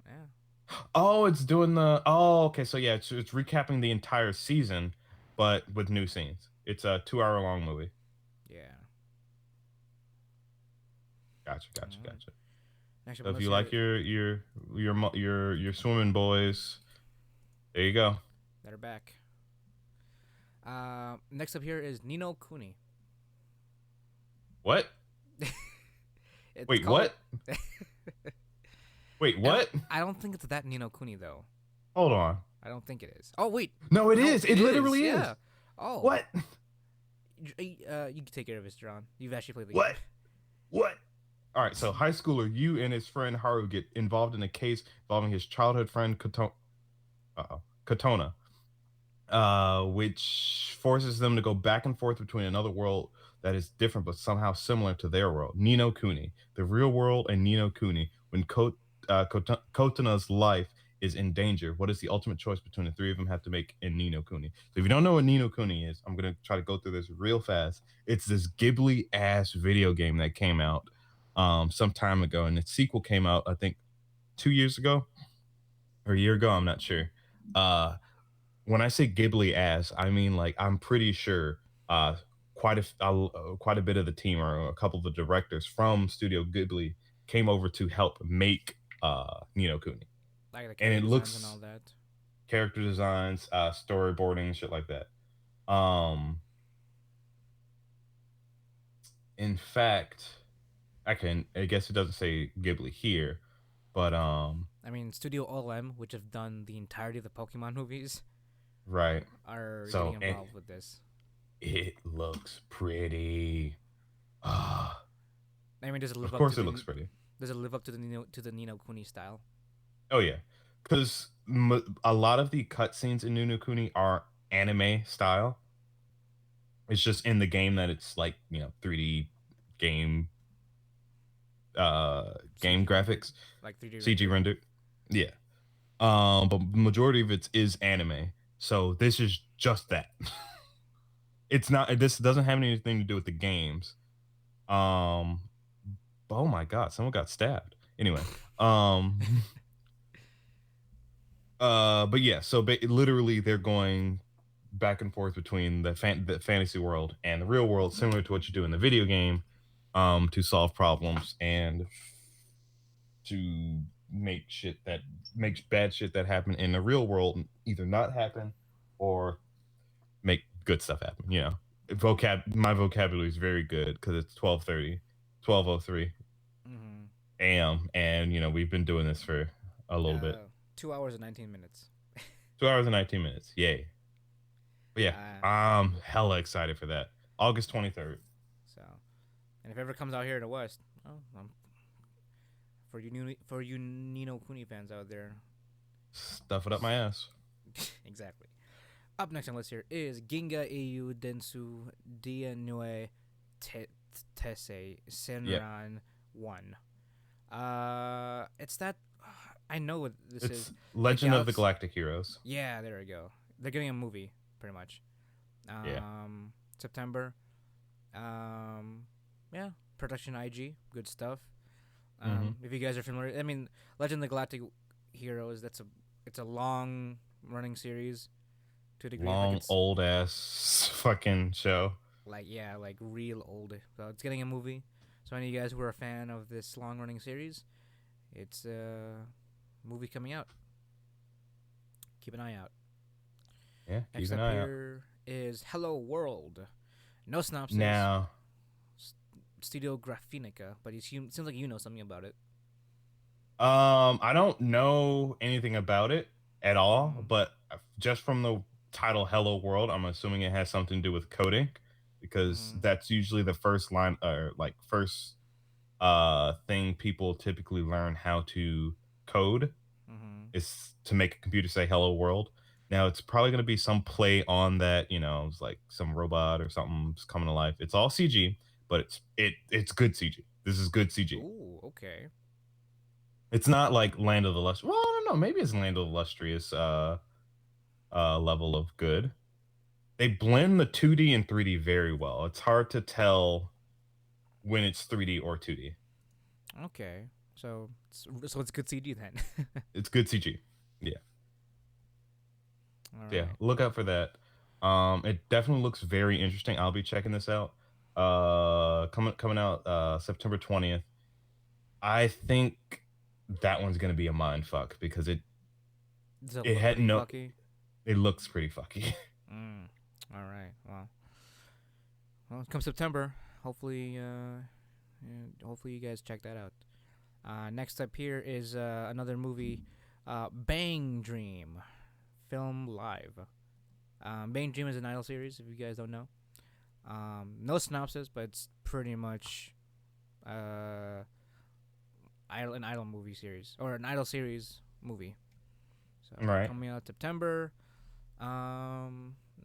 yeah. Oh, it's doing the. Oh, okay. So yeah, it's recapping the entire season, but with new scenes. It's a 2 hour long movie. Yeah. Gotcha, All gotcha, right. gotcha. Next up, So if let's you hear like it. your swimming boys, there you go. That are back. Next up here is Nino Kuni. What? It's Wait, called. what? Wait, what? I don't think it's that Nino Kuni though. Hold on. I don't think it is. Oh wait. No, it No, is. It literally is. Yeah. Oh. What? You can take care of this, John. You've actually played the game. What? What? All right, so high schooler Yu and his friend Haru get involved in a case involving his childhood friend Katona, which forces them to go back and forth between another world that is different but somehow similar to their world, Nino Kuni, the real world, and Nino Kuni. When Kotona's life is in danger, what is the ultimate choice between the three of them have to make in Nino Kuni? So if you don't know what Nino Kuni is, I'm gonna try to go through this real fast. It's this Ghibli ass video game that came out some time ago, and its sequel came out I think 2 years ago or a year ago. I'm not sure. When I say Ghibli ass, I mean like I'm pretty sure quite a bit of the team or a couple of the directors from Studio Ghibli came over to help make Nino Kuni, Like the and character it designs and all looks that. character designs, storyboarding, shit like that. Um, in fact, I guess it doesn't say Ghibli here, but I mean, Studio OLM, which have done the entirety of the Pokemon movies, right. are getting So and involved with this. it looks pretty. Ah, I mean, does it live of up to course it looks the pretty. does it live up to the Nino Kuni style? Oh yeah, because a lot of the cutscenes in Nunu Kuni are anime style. It's just in the game that it's like 3D game game CG rendered, graphics, like 3D CG rendered. rendered. Yeah. But majority of it is anime. So this is just that. It's not. This doesn't have anything to do with the games. Um. Oh my god, someone got stabbed. Anyway. Um. But yeah. So literally, they're going back and forth between the fantasy world and the real world, similar to what you do in the video game, to solve problems and to make shit that makes bad shit that happen in the real world either not happen or make good stuff happen. My vocabulary is very good because it's 12:03 Mm-hmm. a.m. and we've been doing this for a little bit. 2 hours and 19 minutes. 2 hours and 19 minutes. Yay. But yeah, Uh, I'm hella excited for that. August 23rd. so, and if it ever comes out here in the West, oh, for you Nino Kuni fans out there, Stuff it up my ass. exactly. Up next on the list here is Ginga Eiyu Densu Dianue Tese Yep. Senran 1. It's that. I know what this is. It's The Legend of the Galaxy. Galactic Heroes. Yeah, there we go. They're getting a movie, pretty much. Yeah. September. Um, yeah, production IG, good stuff. Hmm. If you guys are familiar, I mean, Legend of the Galactic Heroes. It's a long running series to a degree. Like Long it's old ass fucking show. like yeah, like real old. So it's getting a movie. So any of you guys who are a fan of this long running series, it's a movie coming out. Keep an eye out. Yeah, keep Next an up eye out. here is Hello World. No synopsis. Now, Studio Graphinica, but it seems like you know something about it. I don't know anything about it at all, Mm-hmm. but just from the title "Hello World," I'm assuming it has something to do with coding, because Mm-hmm. that's usually the first line or like first thing people typically learn how to code Mm-hmm. is to make a computer say "Hello World." Now it's probably going to be some play on that, it's like some robot or something's coming to life. It's all CG, but it's good CG. This is good CG. Ooh, okay. It's not like Land of the Lust. Well, I don't know. Maybe it's Land of the Lustrious level of good. They blend the 2D and 3D very well. It's hard to tell when it's 3D or 2D. Okay. So it's good CG then. It's good CG. Yeah. All Yeah. right. Look out for that. It definitely looks very interesting. I'll be checking this out. Coming out September 20th. I think that one's gonna be a mind fuck because Does it it look had pretty no fucky? it looks pretty fucky. Mm. All right. Well, come September, hopefully, yeah, hopefully you guys check that out. Next up here is another movie, Bang Dream, film live. Bang Dream is an idol series. If you guys don't know, no synopsis, but it's pretty much uh, an idol movie series or an idol series movie. So Right. coming out September.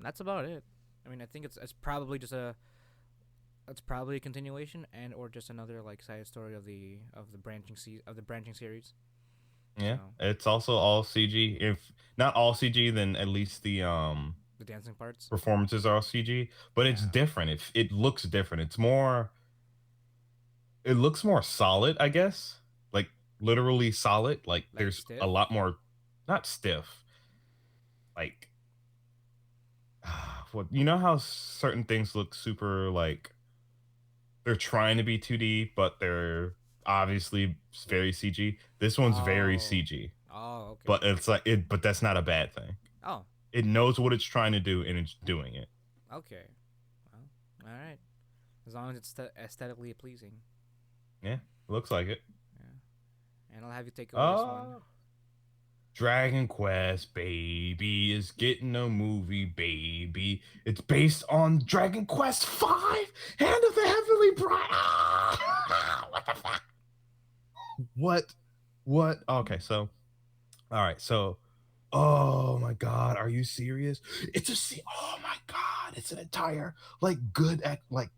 That's about it. I mean, I think it's probably just it's probably a continuation and or just another like side story of the branching series. Yeah. So It's also all CG. If not all CG, then at least the the dancing parts. performances are all CG. But it's Yeah, different. It looks different. It looks more solid, I guess. Like literally solid. Like like there's a lot stiff. more, not stiff. Like what you know how certain things look super like they're trying to be 2D, but they're obviously very CG. This one's very Oh. CG, Oh, but okay. it's like it. But that's not a bad thing. Oh, It knows what it's trying to do and it's doing it. okay. Well, all right. As long as it's aesthetically pleasing. Yeah, looks like it. Yeah. And I'll have you take away this one. Uh Dragon Quest, baby, is getting a movie, baby. It's based on Dragon Quest Five, Hand of the Heavenly Bride. What the fuck? What? What? Okay, so all right, so oh my god, are you serious? Oh my god, it's an entire like good act like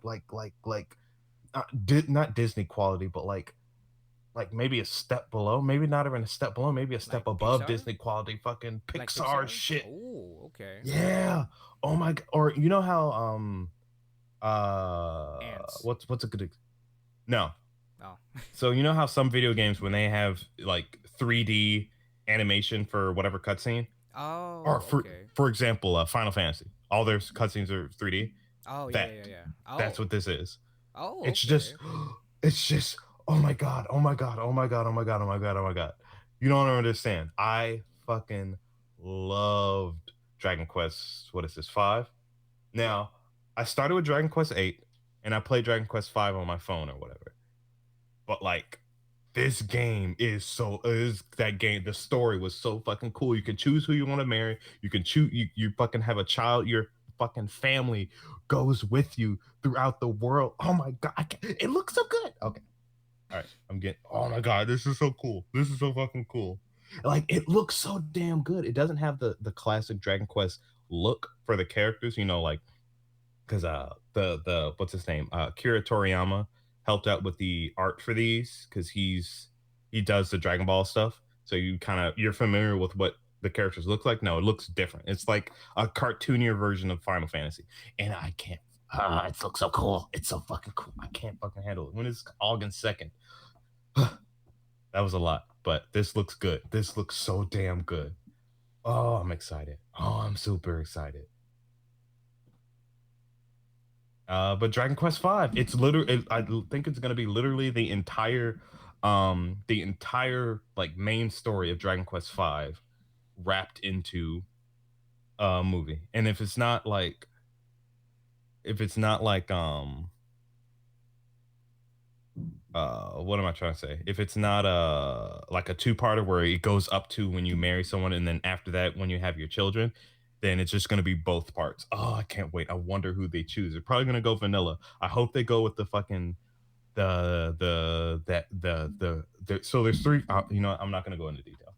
not Disney quality, but like maybe a step below, maybe not even a step below, maybe a Like step above Pixar? Disney quality fucking Like Pixar Pixar? shit. Oh, okay. Yeah. Oh my god. Or you know how Ants. what's a good no. Oh. So you know how some video games when they have like 3D animation for whatever cutscene? Or Oh, for okay. for example, Final Fantasy. All their cutscenes are 3D. Oh, yeah, yeah, That yeah. that's Oh. what this is. Oh, It's just okay. it's just oh my god, oh my god, oh my god, oh my god, oh my god, oh my god. You don't understand. I fucking loved Dragon Quest. What is this? 5? Yeah. Now, I started with Dragon Quest 8 and I played Dragon Quest 5 on my phone or whatever. But like this game is that game. The story was so fucking cool. You can choose who you want to marry. You can choose you fucking have a child. Your fucking family goes with you throughout the world. Oh my god, it looks so good. Okay, all right, I'm getting. Oh my god, this is so cool. This is so fucking cool. Like it looks so damn good. It doesn't have the classic Dragon Quest look for the characters. You know, like because the what's his name Kira Toriyama helped out with the art for these because he does the Dragon Ball stuff. So you're familiar with what the characters look like. No, it looks different. It's like a cartoonier version of Final Fantasy, and I can't. It looks so cool. It's so fucking cool. I can't fucking handle it. When it's August 2nd, that was a lot, but this looks good. This looks so damn good. Oh, I'm excited. Oh, I'm super excited. But Dragon Quest Five, it's literally, I think it's gonna be literally the entire like main story of Dragon Quest Five wrapped into a movie. And if it's not like, what am I trying to say? If it's not like a two-parter where it goes up to when you marry someone, and then after that when you have your children, then it's just gonna be both parts. Oh, I can't wait. I wonder who they choose. They're probably gonna go vanilla. I hope they go with the fucking the so there's three. You know, I'm not gonna go into detail,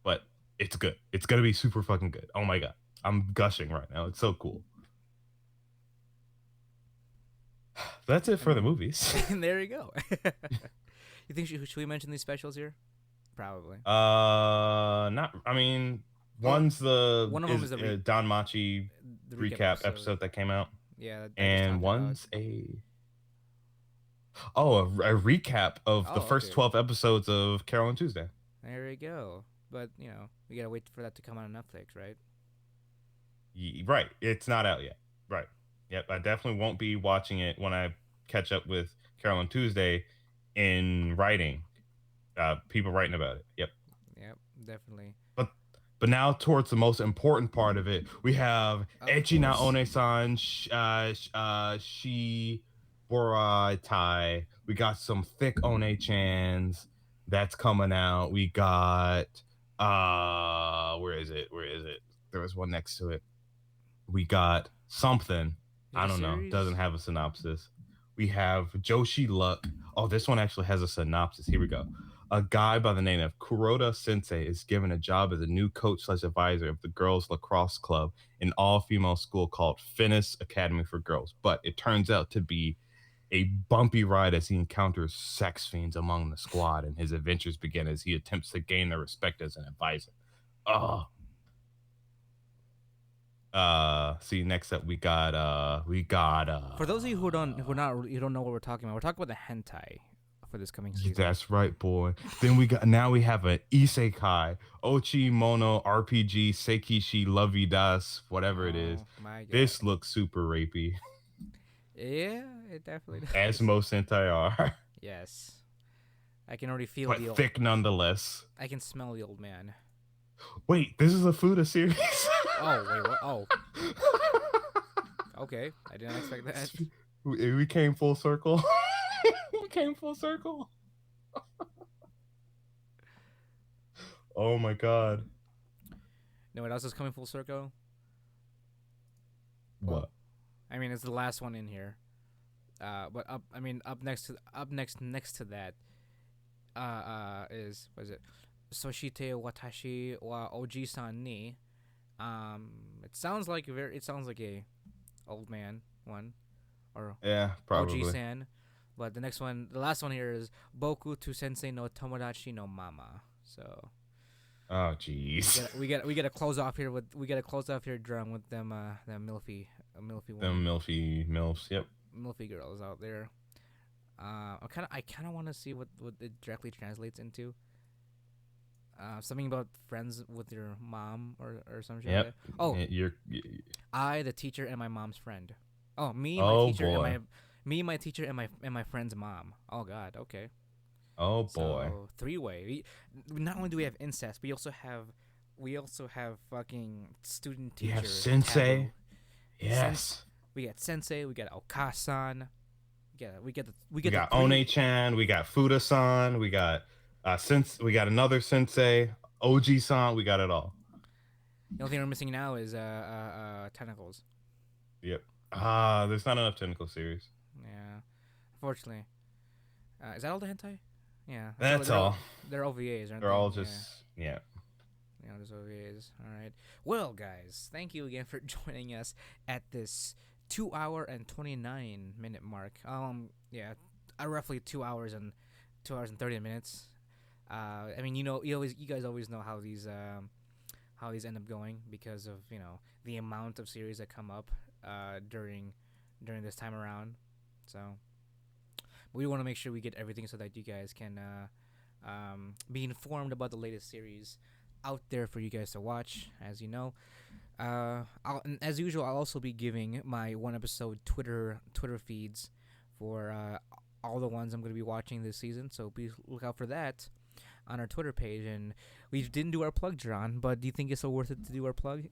but it's good. It's gonna be super fucking good. Oh my god, I'm gushing right now. It's so cool. That's it for the And, movies. and there you go. You think should we mention these specials here? Probably. Not. I mean, Well, one's the one of them is is Don Machi the recap recap episode. episode that came out, Yeah, that I just and talked about. one's a recap of the Oh, first okay. 12 episodes of Carol and Tuesday. There we go. But we gotta wait for that to come out on Netflix, right? Right. It's not out yet. Right. Yep. I definitely won't be watching it when I catch up with Carol on Tuesday in writing. People writing about it. Yep. Yep, definitely. But but now towards the most important part of it, we have Of Echi na course. One-san, Shi Borai Tai. We got some thick One-chans that's coming out. We got where is it? Where is it? There was one next to it. We got something. Is it I a don't know. Doesn't series? have a synopsis. We have Joshi Luck. Oh, this one actually has a synopsis. Here we go. A guy by the name of Kuroda Sensei is given a job as a new coach/advisor of the girls' lacrosse club, an all-female school called Finnis Academy for Girls. But it turns out to be a bumpy ride as he encounters sex fiends among the squad, and his adventures begin as he attempts to gain their respect as an advisor. Oh, see, next up For those of you who don't know what we're talking about the hentai for this coming season. That's right, boy. Then we have an isekai, Ochi Mono RPG Seikishi Lovey Das, whatever it is. Oh my god. This looks super rapey, Yeah, it definitely as does. most Sentai are, Yes. I can already feel but the old. thick nonetheless. I can smell the old man. Wait, this is a Fuda series. Oh wait, what? Oh, okay. I didn't expect that. We came full circle. We came full circle. Oh my god. No, what else is coming full circle? Well, What? I mean, it's the last one in here. But up next to that, is what is it? Soshite watashi wa oji-san ni. It sounds like a old man one, or Yeah, probably. oji-san. But the last one here is boku to sensei no tomodachi no mama. So Oh jeez. we gotta close off here drum with them milfy Them women, milfy milfs. Yep. milfy girls out there. I kind of want to see what it directly translates into. Something about friends with your mom or some shit. Yep. Like that. Oh, You're. I, the teacher, and my mom's friend. Oh, Oh boy. my teacher, and my friend's mom. Oh God. Okay. Oh boy. So three-way. Not only do we have incest, we also have fucking student teacher. You have sensei. taboo. Yes. We got sensei. We got Okasan. We We got One-chan. We got Fuda-san. We got We got another sensei. Oji-san. We got it all. The only thing we're missing now is tentacles. Yep. There's not enough tentacle series. Yeah, unfortunately. Is that all the hentai? Yeah, That's all. They're OVAs, aren't They're they? all just yeah. Yeah, there's OVAs. All right. Well, guys, thank you again for joining us at this 2-hour and 29-minute mark. Yeah, roughly 2 hours and 30 minutes. I mean, you guys always know how these end up going because of the amount of series that come up during this time around. So we want to make sure we get everything so that you guys can be informed about the latest series out there for you guys to watch. As you know, as usual, I'll also be giving my one episode Twitter feeds for all the ones I'm going to be watching this season. So please look out for that on our Twitter page. And we didn't do our plug, Jarron, but do you think it's so worth it to do our plug?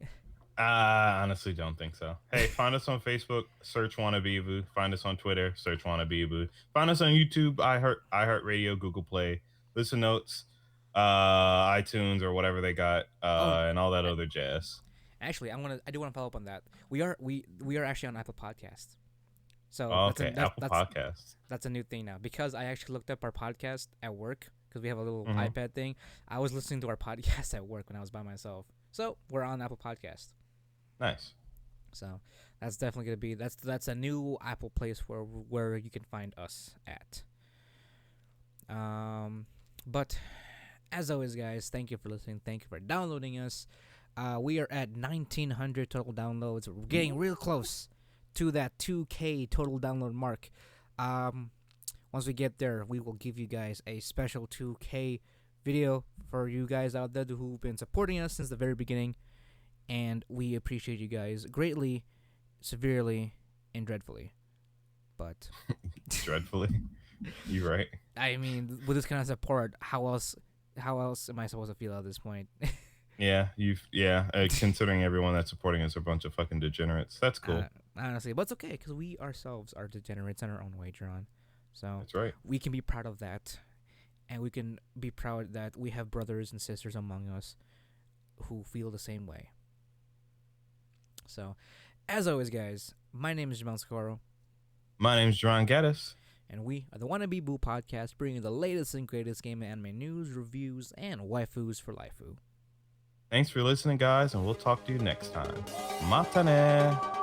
I honestly don't think so. Hey, find us on Facebook, search Wannabeeboo. Find us on Twitter, search Wannabeeboo. Find us on YouTube, iHeartRadio, Google Play, Listen Notes, iTunes, or whatever they got, and all that other jazz. Actually, I do want to follow up on that. We are actually on Apple Podcasts. So Apple Podcasts. That's a new thing now because I actually looked up our podcast at work because we have a little iPad thing. I was listening to our podcast at work when I was by myself. So we're on Apple Podcasts. Nice. So that's definitely gonna be that's a new Apple place where you can find us at. But as always, guys, thank you for listening. Thank you for downloading us. We are at 1,900 total downloads. We're getting real close to that 2K total download mark. Once we get there, we will give you guys a special 2K video for you guys out there who've been supporting us since the very beginning. And we appreciate you guys greatly, severely, and dreadfully. But dreadfully, you're right. I mean, with this kind of support, how else am I supposed to feel at this point? Considering everyone that's supporting us are a bunch of fucking degenerates. That's cool. Honestly, but it's okay because we ourselves are degenerates in our own way, Jarron. So that's right. We can be proud of that, and we can be proud that we have brothers and sisters among us who feel the same way. So, as always, guys, my name is Jomel Scoro. My name is Jarron Gaddis. And we are the Wannabeeboo Podcast, bringing the latest and greatest game and anime news, reviews, and waifus for life. Thanks for listening, guys, and we'll talk to you next time. Mata ne!